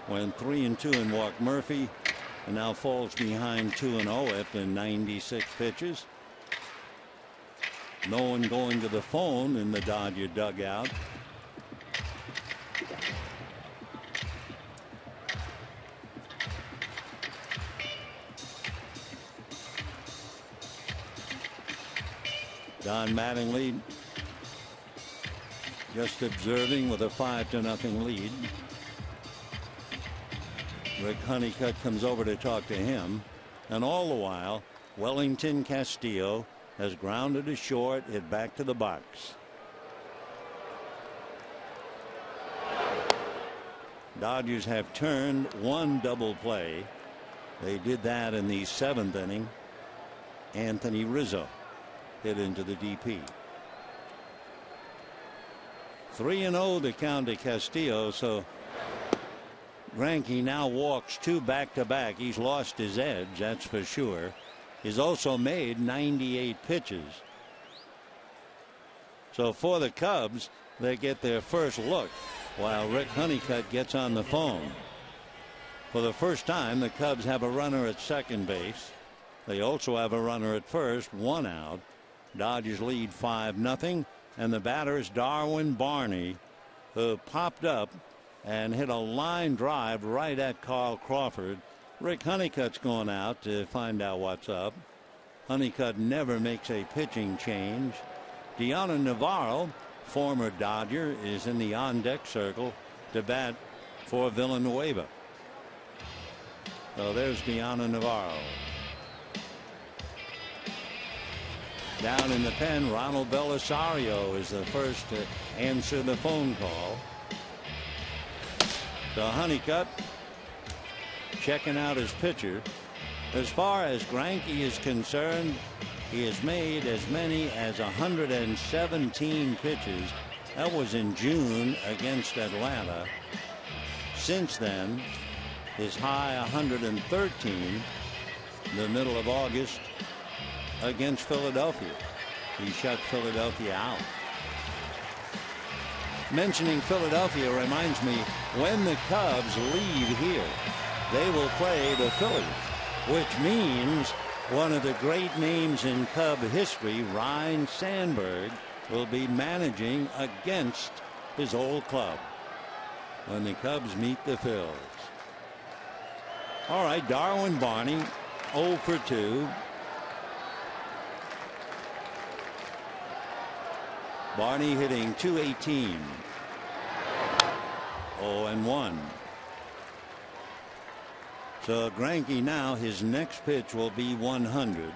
When 3-2 and walked Murphy, and now falls behind 2-0 after 96 pitches. No one going to the phone in the Dodger dugout. Don Mattingly just observing with a 5-0 lead. Rick Honeycutt comes over to talk to him, and all the while Wellington Castillo has grounded to short, hit back to the box. Dodgers have turned one double play. They did that in the 7th inning. Anthony Rizzo hit into the DP. 3-0 to count to Castillo, so Greinke now walks 2 back-to-back. He's lost his edge, that's for sure. He's also made 98 pitches. So for the Cubs, they get their first look while Rick Honeycutt gets on the phone. For the first time, the Cubs have a runner at second base. They also have a runner at first, 1 out. Dodgers lead 5-0, and the batter is Darwin Barney, who popped up and hit a line drive right at Carl Crawford. Rick Honeycutt's going out to find out what's up. Honeycutt never makes a pitching change. Deanna Navarro, former Dodger, is in the on-deck circle to bat for Villanueva. So there's Deanna Navarro. Down in the pen, Ronald Belisario is the first to answer the phone call. So Honeycutt checking out his pitcher. As far as Greinke is concerned, he has made as many as 117 pitches. That was in June against Atlanta. Since then, his high 113 the middle of August against Philadelphia. He shut Philadelphia out. Mentioning Philadelphia reminds me, when the Cubs leave here, they will play the Phillies, which means one of the great names in Cub history, Ryne Sandberg, will be managing against his old club when the Cubs meet the Phils. All right, Darwin Barney 0 for 2. Barney hitting .218. 0-1. So Greinke now, his next pitch will be 100.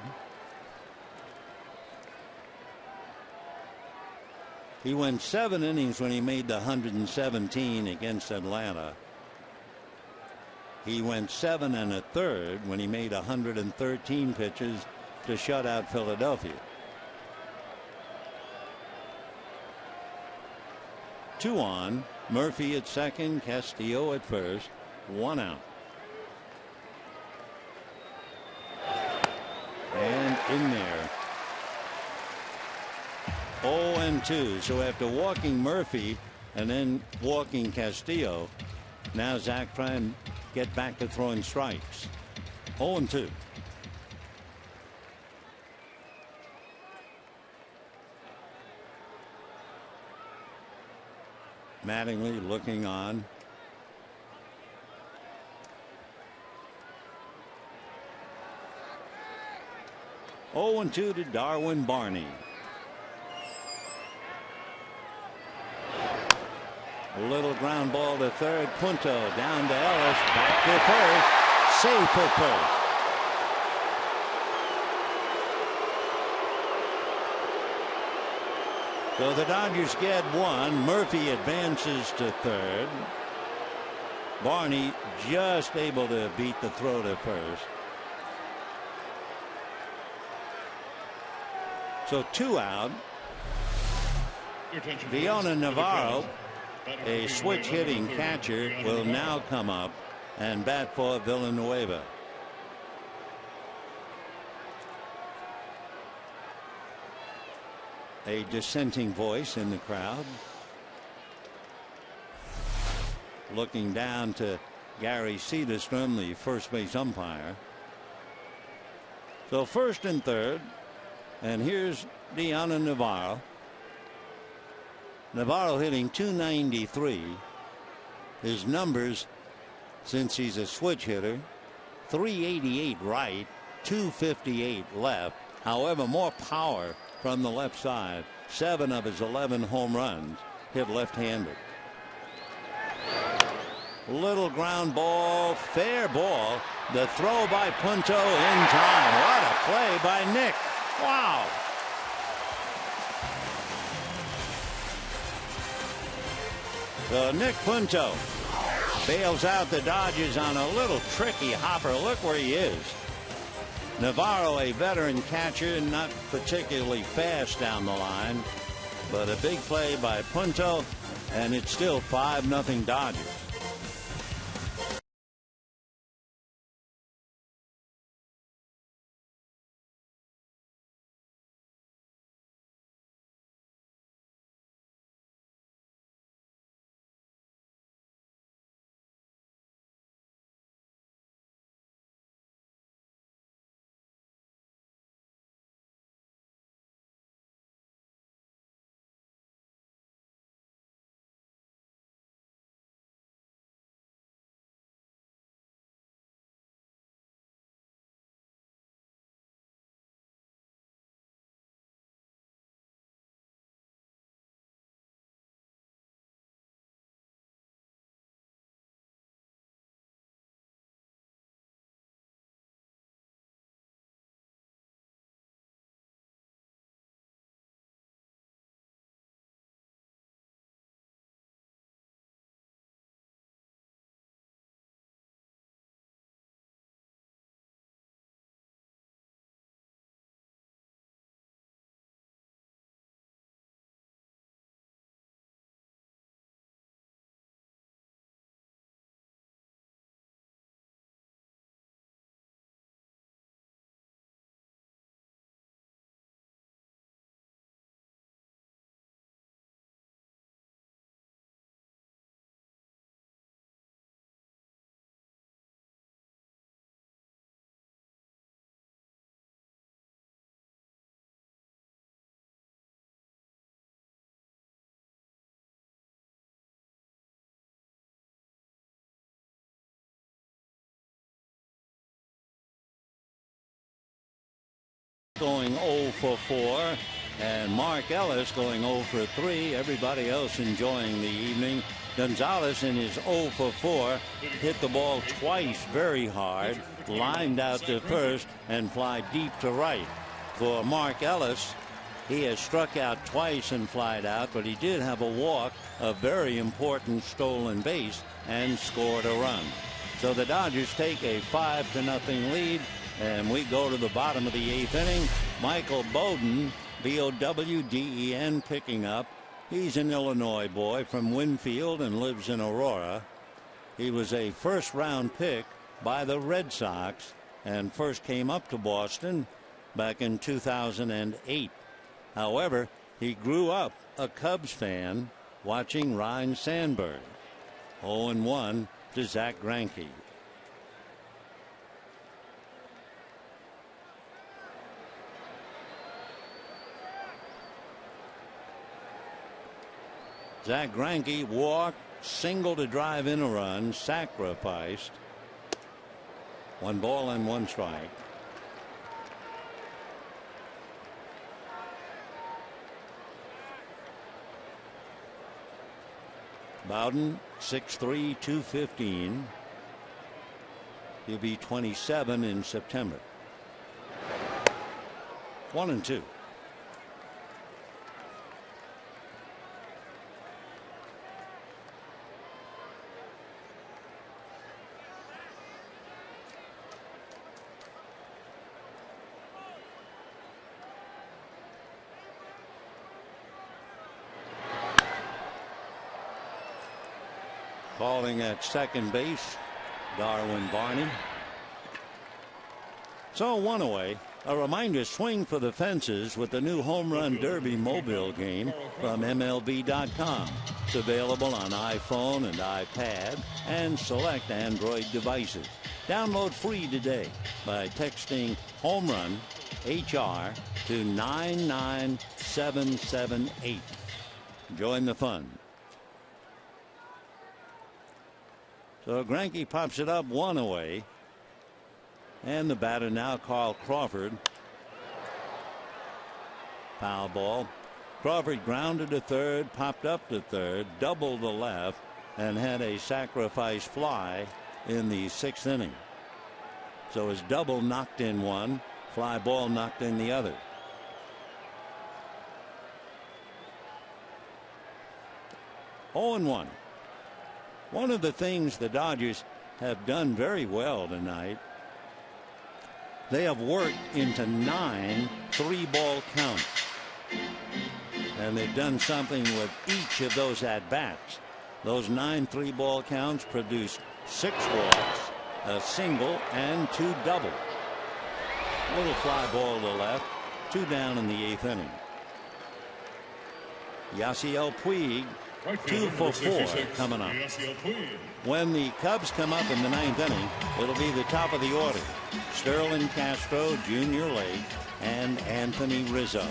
He went 7 innings when he made the 117 against Atlanta. He went 7 1/3 when he made 113 pitches to shut out Philadelphia. 2 on. Murphy at second, Castillo at first, 1 out. And in there. 0-2. So after walking Murphy and then walking Castillo, now Zach trying to get back to throwing strikes. 0-2. Mattingly looking on. – 0-2 to Darwin Barney. A little ground ball to third. Punto down to Ellis. Back to first. Safe for first. So the Dodgers get 1. Murphy advances to third. Barney just able to beat the throw to first. So 2 out. Deanna Navarro, a switch hitting catcher, will now come up and bat for Villanueva. a dissenting voice in the crowd. Looking down to Gary Cederstrom, the first base umpire. So first and third, and here's Deanna Navarro. Navarro hitting .293. His numbers since he's a switch hitter: .388 right, .258 left. However, more power from the left side. 7 of his 11 home runs hit left-handed. Little ground ball, fair ball. The throw by Punto in time. What a play by Nick. Wow. So Nick Punto bails out the Dodgers on a little tricky hopper. Look where he is. Navarro, a veteran catcher, not particularly fast down the line, but a big play by Punto, and it's still 5-0 Dodgers. Going 0 for 4, and Mark Ellis going 0 for 3. Everybody else enjoying the evening. Gonzalez in his 0 for 4 hit the ball twice very hard, lined out to first and fly deep to right. For Mark Ellis, he has struck out twice and flied out, but he did have a walk, a very important stolen base, and scored a run. So the Dodgers take a 5-0 lead. And we go to the bottom of the 8th inning. Michael Bowden, B-O-W-D-E-N, picking up. He's an Illinois boy from Winfield and lives in Aurora. He was a first-round pick by the Red Sox and first came up to Boston back in 2008. However, he grew up a Cubs fan watching Ryne Sandberg. 0-1 to Zach Greinke. Zach Greinke walked, single to drive in a run, sacrificed. 1 ball and 1 strike. Bowden, 6'3", 215. He'll be 27 in September. 1-2. Calling at second base, Darwin Barney. So 1 away, A reminder, swing for the fences with the new Home Run Derby mobile game from MLB.com. It's available on iPhone and iPad and select Android devices. Download free today by texting Home Run HR to 99778. Join the fun. So Greinke pops it up 1 away. And the batter now, Carl Crawford. Foul ball. Crawford grounded to third, popped up to third, doubled the left, and had a sacrifice fly in the 6th inning. So his double knocked in one, fly ball knocked in the other. Oh, 0-1. One of the things the Dodgers have done very well tonight, they have worked into 9 3-ball counts. And they've done something with each of those at-bats. Those 9 3-ball counts produced 6 walks, a single, and 2 doubles. Little fly ball to left, 2 down in the 8th inning. Yasiel Puig, 2 for 4 coming up. When the Cubs come up in the 9th inning, it'll be the top of the order. Sterling Castro, Junior Lake, and Anthony Rizzo.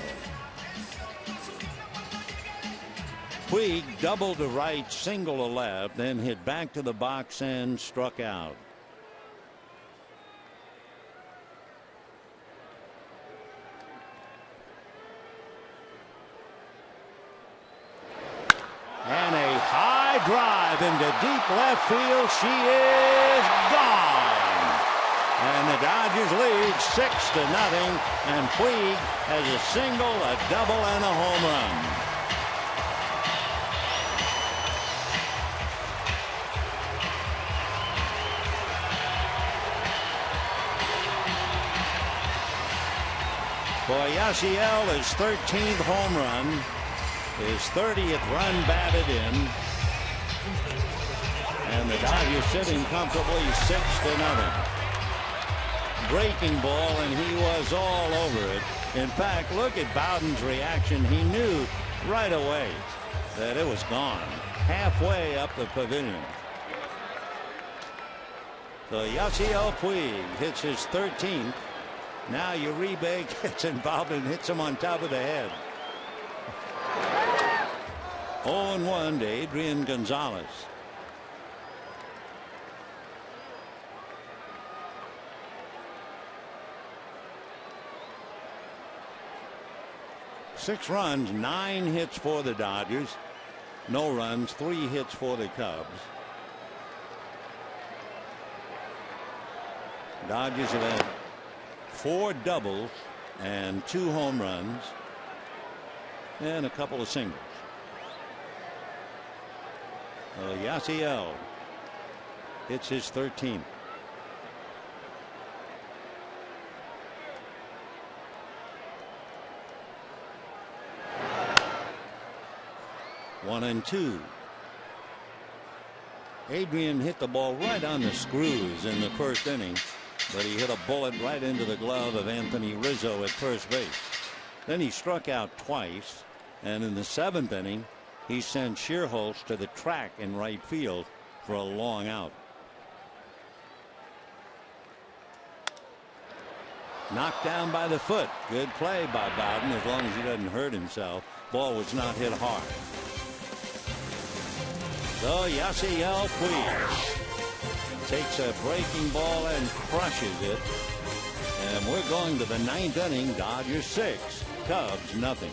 Puig doubled to right, single to left, then hit back to the box and struck out. And a high drive into deep left field. She is gone. And the Dodgers lead 6-0. And Puig has a single, a double, and a home run. For Yasiel, his 13th home run, his 30th run batted in, and the Dodgers sitting comfortably 6-0. Breaking ball, and he was all over it. In fact, look at Bowden's reaction. He knew right away that it was gone, halfway up the pavilion. So Yasiel Puig hits his 13th. Now Uribe gets involved and hits him on top of the head. 0-1 to Adrian Gonzalez. Six runs, 9 hits for the Dodgers. No runs, 3 hits for the Cubs. Dodgers have had 4 doubles and 2 home runs and a couple of singles. Yasiel hits his 13th. One and two. Adrian hit the ball right on the screws in the first inning, but he hit a bullet right into the glove of Anthony Rizzo at first base. Then he struck out twice, and in the 7th inning, he sent Shearholtz to the track in right field for a long out. Knocked down by the foot. Good play by Bowden, as long as he doesn't hurt himself. Ball was not hit hard. So Yasiel Puig takes a breaking ball and crushes it. And we're going to the 9th inning. Dodgers 6, Cubs nothing.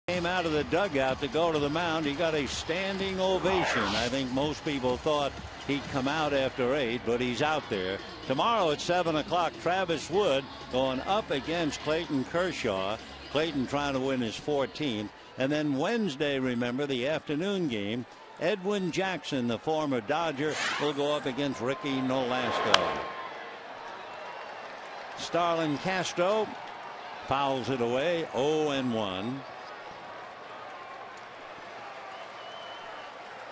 Came out of the dugout to go to the mound. He got a standing ovation. I think most people thought he'd come out after 8, but he's out there. Tomorrow at 7 o'clock, Travis Wood going up against Clayton Kershaw. Clayton trying to win his 14th. And then Wednesday, remember, the afternoon game, Edwin Jackson, the former Dodger, will go up against Ricky Nolasco. Starlin Castro fouls it away, 0-1.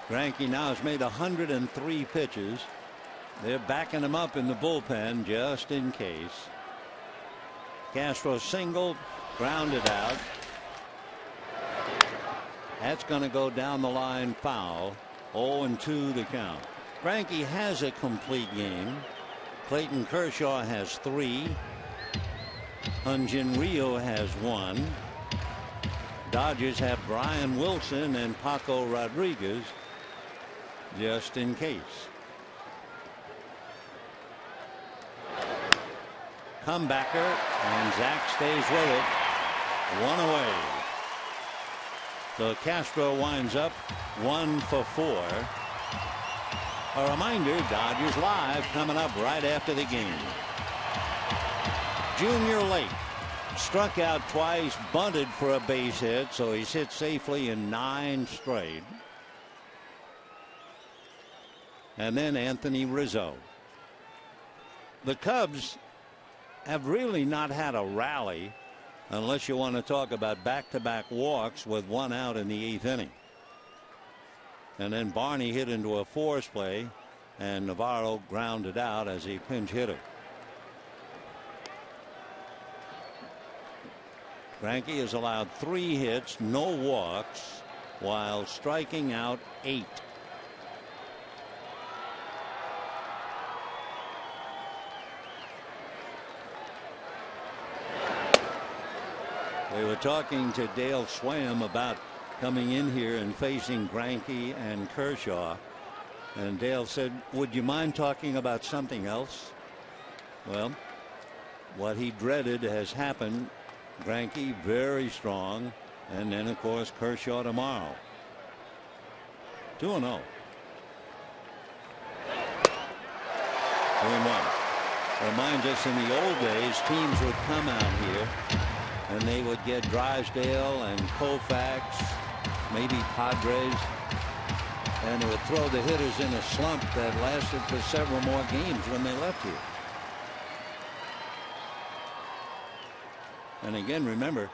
Greinke now has made 103 pitches. They're backing him up in the bullpen just in case. Castro singled, grounded out. That's going to go down the line foul. 0-2 the count. Greinke has a complete game. Clayton Kershaw has 3. Hyun-Jin Ryu has 1. Dodgers have Brian Wilson and Paco Rodriguez just in case. Comebacker, and Zach stays with it. 1 away. So Castro winds up 1 for 4. A reminder, Dodgers Live coming up right after the game. Junior Lake struck out twice, bunted for a base hit, so he's hit safely in 9 straight. And then Anthony Rizzo. The Cubs have really not had a rally unless you want to talk about back-to-back walks with 1 out in the 8th inning. And then Barney hit into a force play, and Navarro grounded out as a pinch hitter. Greinke has allowed 3 hits, no walks, while striking out 8. They were talking to Dale Swam about coming in here and facing Greinke and Kershaw. And Dale said, would you mind talking about something else? Well, what he dreaded has happened. Greinke very strong. And then, of course, Kershaw tomorrow. 2-0. 2-1. Reminds us in the old days, teams would come out here and they would get Drysdale and Koufax, maybe Padres, and it would throw the hitters in a slump that lasted for several more games when they left here. And again, remember,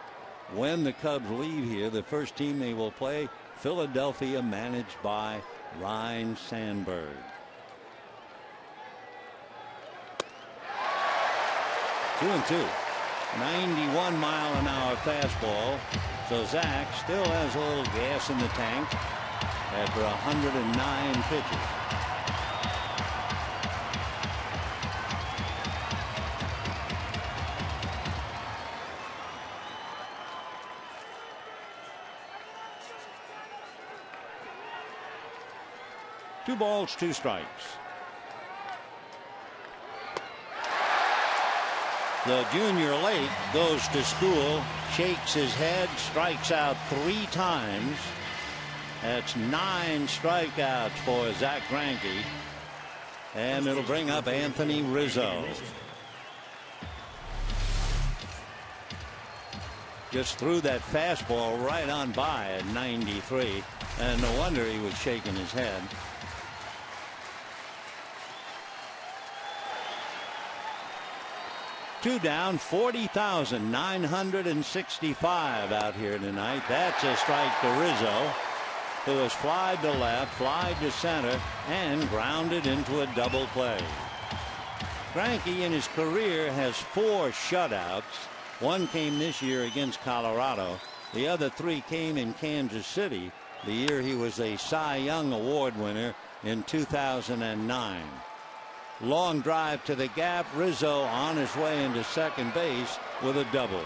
when the Cubs leave here, the first team they will play, Philadelphia, managed by Ryne Sandberg. 2-2. 91-mile-an-hour fastball. So Zach still has a little gas in the tank after 109 pitches. Two balls, 2 strikes. The junior late goes to school, shakes his head, strikes out 3 times. That's 9 strikeouts for Zach Greinke. And it'll bring up Anthony Rizzo. Just threw that fastball right on by at 93. And no wonder he was shaking his head. Two down, 40,965 out here tonight. That's a strike to Rizzo, who has flied to left, flied to center, and grounded into a double play. Greinke in his career has 4 shutouts. 1 came this year against Colorado. The other 3 came in Kansas City, the year he was a Cy Young Award winner in 2009. Long drive to the gap. Rizzo on his way into second base with a double.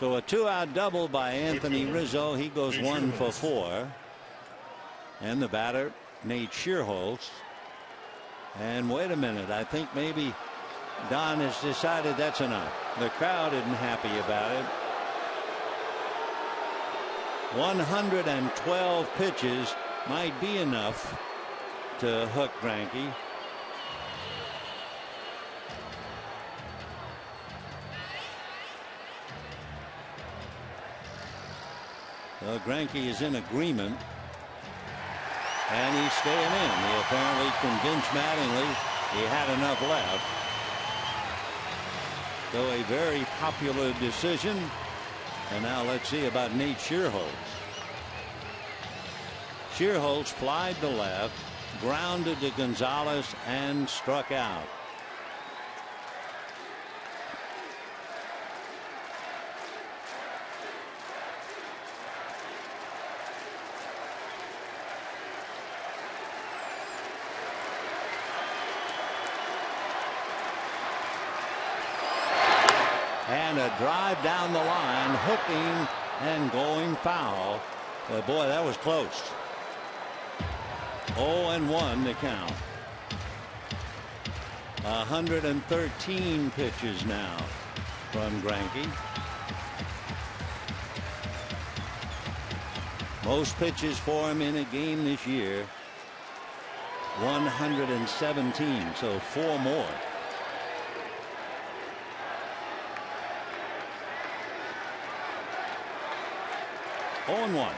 So a 2-out double by Anthony Rizzo. He goes 1 for 4. And the batter, Nate Schierholtz. And wait a minute, I think maybe Don has decided that's enough. The crowd isn't happy about it. 112 pitches might be enough to hook Greinke. Greinke is in agreement, and he's staying in. He apparently convinced Mattingly he had enough left. So a very popular decision. And now let's see about Nate Schierholtz. Schierholtz flied to left, grounded to Gonzalez, and struck out. And a drive down the line, hooking and going foul. But boy, that was close. 0-1 to count. 113 pitches now from Greinke. Most pitches for him in a game this year. 117, so 4 more. 0-1.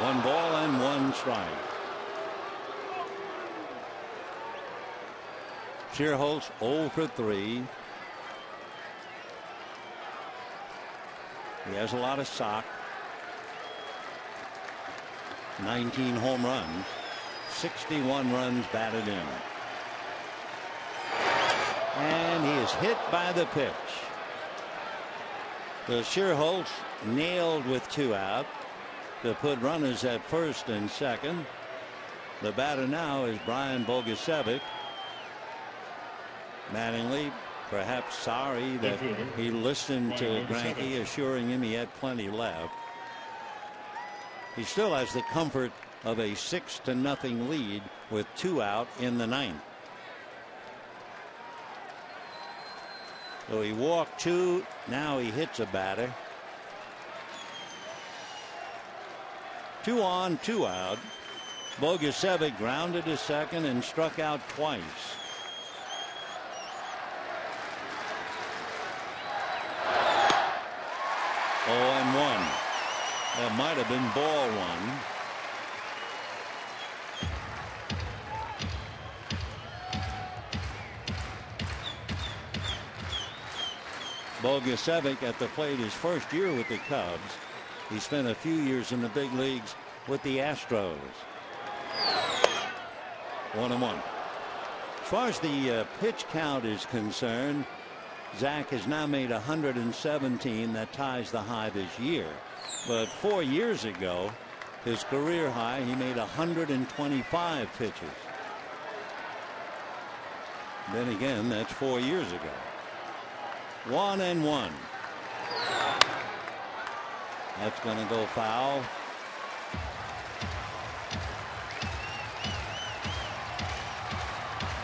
1 ball and 1 strike. Schierholtz 0 for 3. He has a lot of sock. 19 home runs. 61 runs batted in. And he is hit by the pitch. The Schierholtz nailed with 2 out to put runners at first and second. The batter now is Brian Bogusevic. Mattingly perhaps sorry that he listened to Greinke, assuring him he had plenty left. He still has the comfort of a 6-0 lead with 2 out in the 9th. So he walked 2. Now he hits a batter. 2 on, 2 out. Bogusevic grounded to second and struck out twice. Oh, and 1. That might have been ball 1. Bogusevic at the plate his first year with the Cubs. He spent a few years in the big leagues with the Astros. 1-1. As far as the pitch count is concerned, Zach has now made 117. That ties the high this year. But 4 years ago, his career high, he made 125 pitches. Then again, that's 4 years ago. 1-1. That's going to go foul.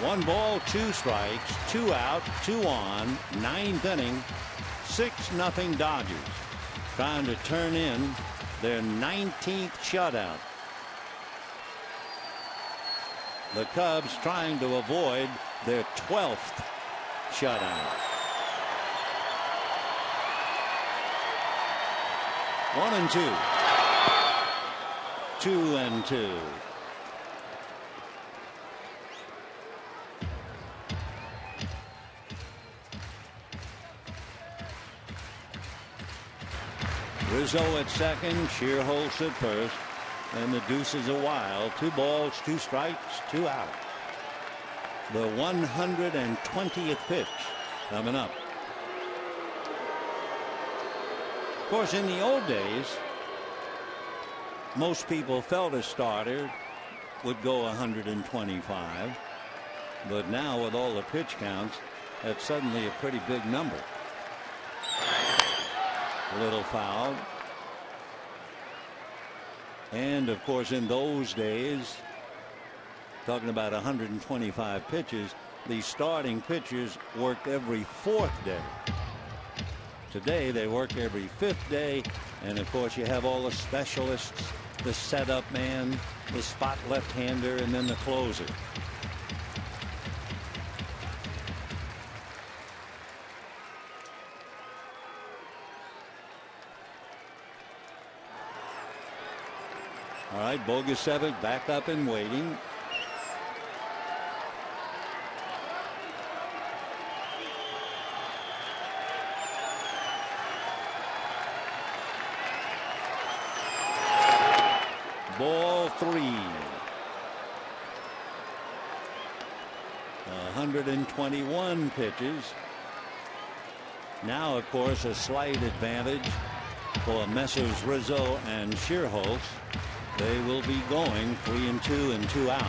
One ball, 2 strikes, 2 out, 2 on, 9th inning, 6-0 Dodgers. Trying to turn in their 19th shutout. The Cubs trying to avoid their 12th shutout. 1-2. 2-2. Rizzo at second, Schierholtz at first, and the deuce is a wild. 2 balls, 2 strikes, 2 out. The 120th pitch coming up. Of course, in the old days, most people felt a starter would go 125. But now, with all the pitch counts, that's suddenly a pretty big number. A little foul. And, of course, in those days, talking about 125 pitches. The starting pitchers worked every 4th day. Today they work every 5th day, and of course you have all the specialists, the setup man, the spot left-hander, and then the closer. All right, Bogusevic back up and waiting. Ball 3. 121 pitches. Now, of course, a slight advantage for Messrs. Rizzo and Schierholtz. They will be going 3-2 and 2 out.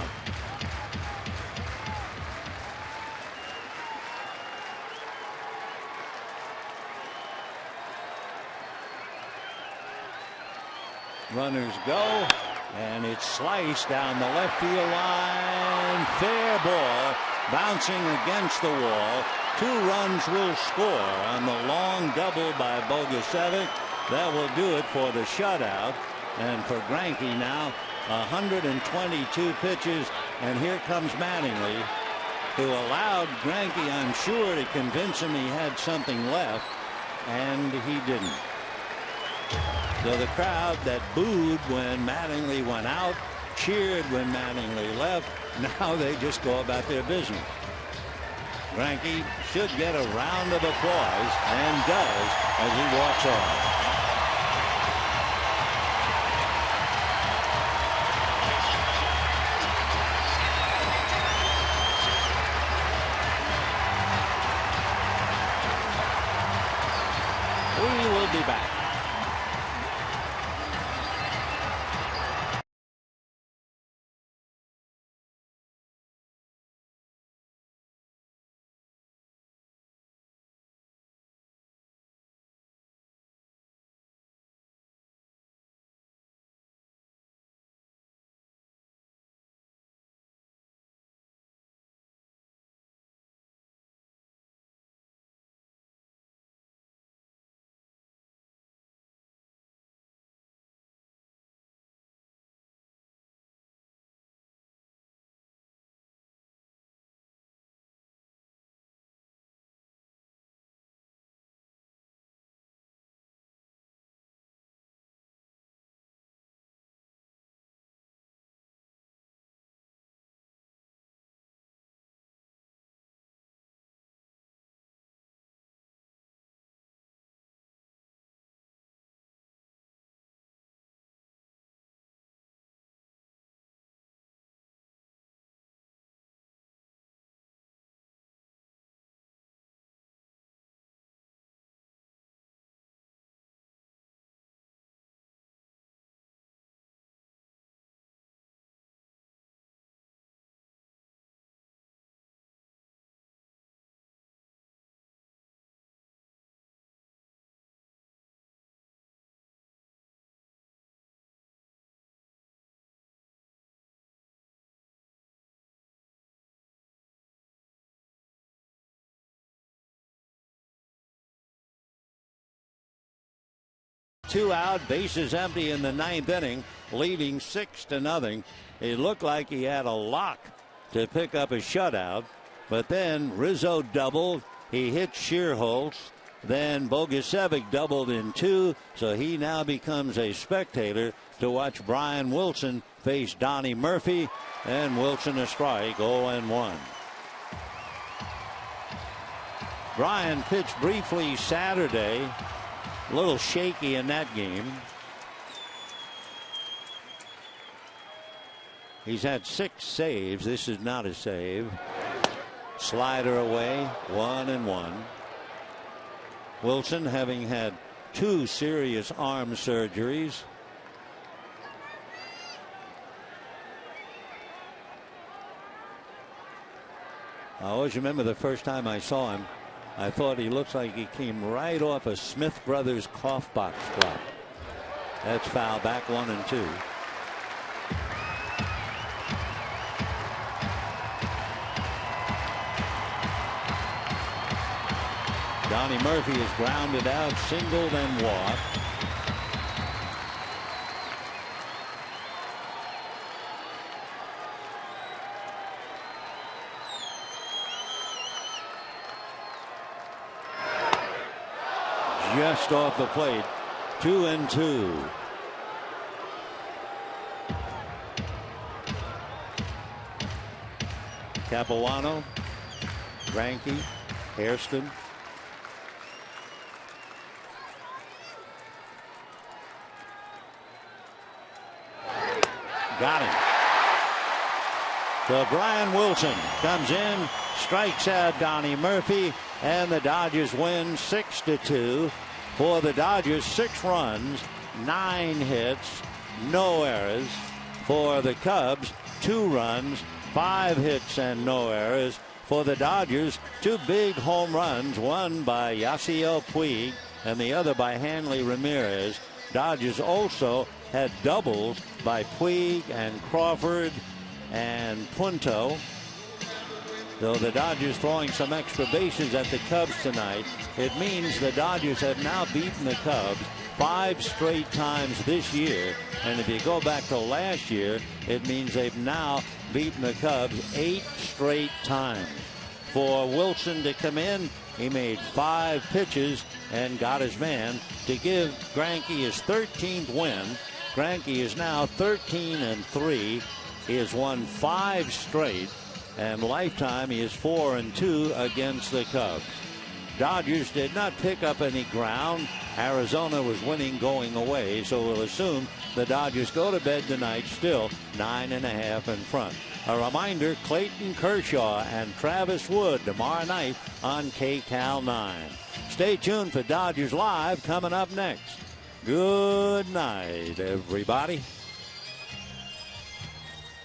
Runners go, and it's sliced down the left field line. Fair ball, bouncing against the wall. 2 runs will score on the long double by Bogusevic. That will do it for the shutout. And for Greinke now, 122 pitches, and here comes Mattingly, who allowed Greinke, I'm sure, to convince him he had something left, and he didn't. So the crowd that booed when Mattingly went out, cheered when Mattingly left, now they just go about their business. Greinke should get a round of applause, and does, as he walks off. We will be back. Two out, bases empty in the 9th inning, leading 6-0. It looked like he had a lock to pick up a shutout, but then Rizzo doubled. He hit Schierholtz. Then Bogusevic doubled in 2, so he now becomes a spectator to watch Brian Wilson face Donnie Murphy, and Wilson a strike, 0-1. Brian pitched briefly Saturday. A little shaky in that game. He's had 6 saves. This is not a save. Slider away, 1-1. Wilson having had 2 serious arm surgeries. I always remember the first time I saw him, I thought he looks like he came right off a Smith Brothers cough box drop. That's foul, back 1-2. Donnie Murphy is grounded out, singled and walked. Just off the plate, 2-2. Capuano, Greinke, Hairston. Got him. So Brian Wilson comes in, strikes out Donnie Murphy, and the Dodgers win 6-2. For the Dodgers, 6 runs, 9 hits, no errors. For the Cubs, 2 runs, 5 hits and no errors. For the Dodgers, 2 big home runs, one by Yasiel Puig and the other by Hanley Ramirez. Dodgers also had doubles by Puig and Crawford and Punto. Though the Dodgers throwing some extra bases at the Cubs tonight, it means the Dodgers have now beaten the Cubs 5 straight times this year. And if you go back to last year, it means they've now beaten the Cubs 8 straight times. For Wilson to come in, he made 5 pitches and got his man to give Greinke his 13th win. Greinke is now 13-3. He has won 5 straight. And lifetime, he is 4-2 against the Cubs. Dodgers did not pick up any ground. Arizona was winning going away, so we'll assume the Dodgers go to bed tonight still 9.5 in front. A reminder, Clayton Kershaw and Travis Wood tomorrow night on KCAL 9. Stay tuned for Dodgers Live coming up next. Good night, everybody.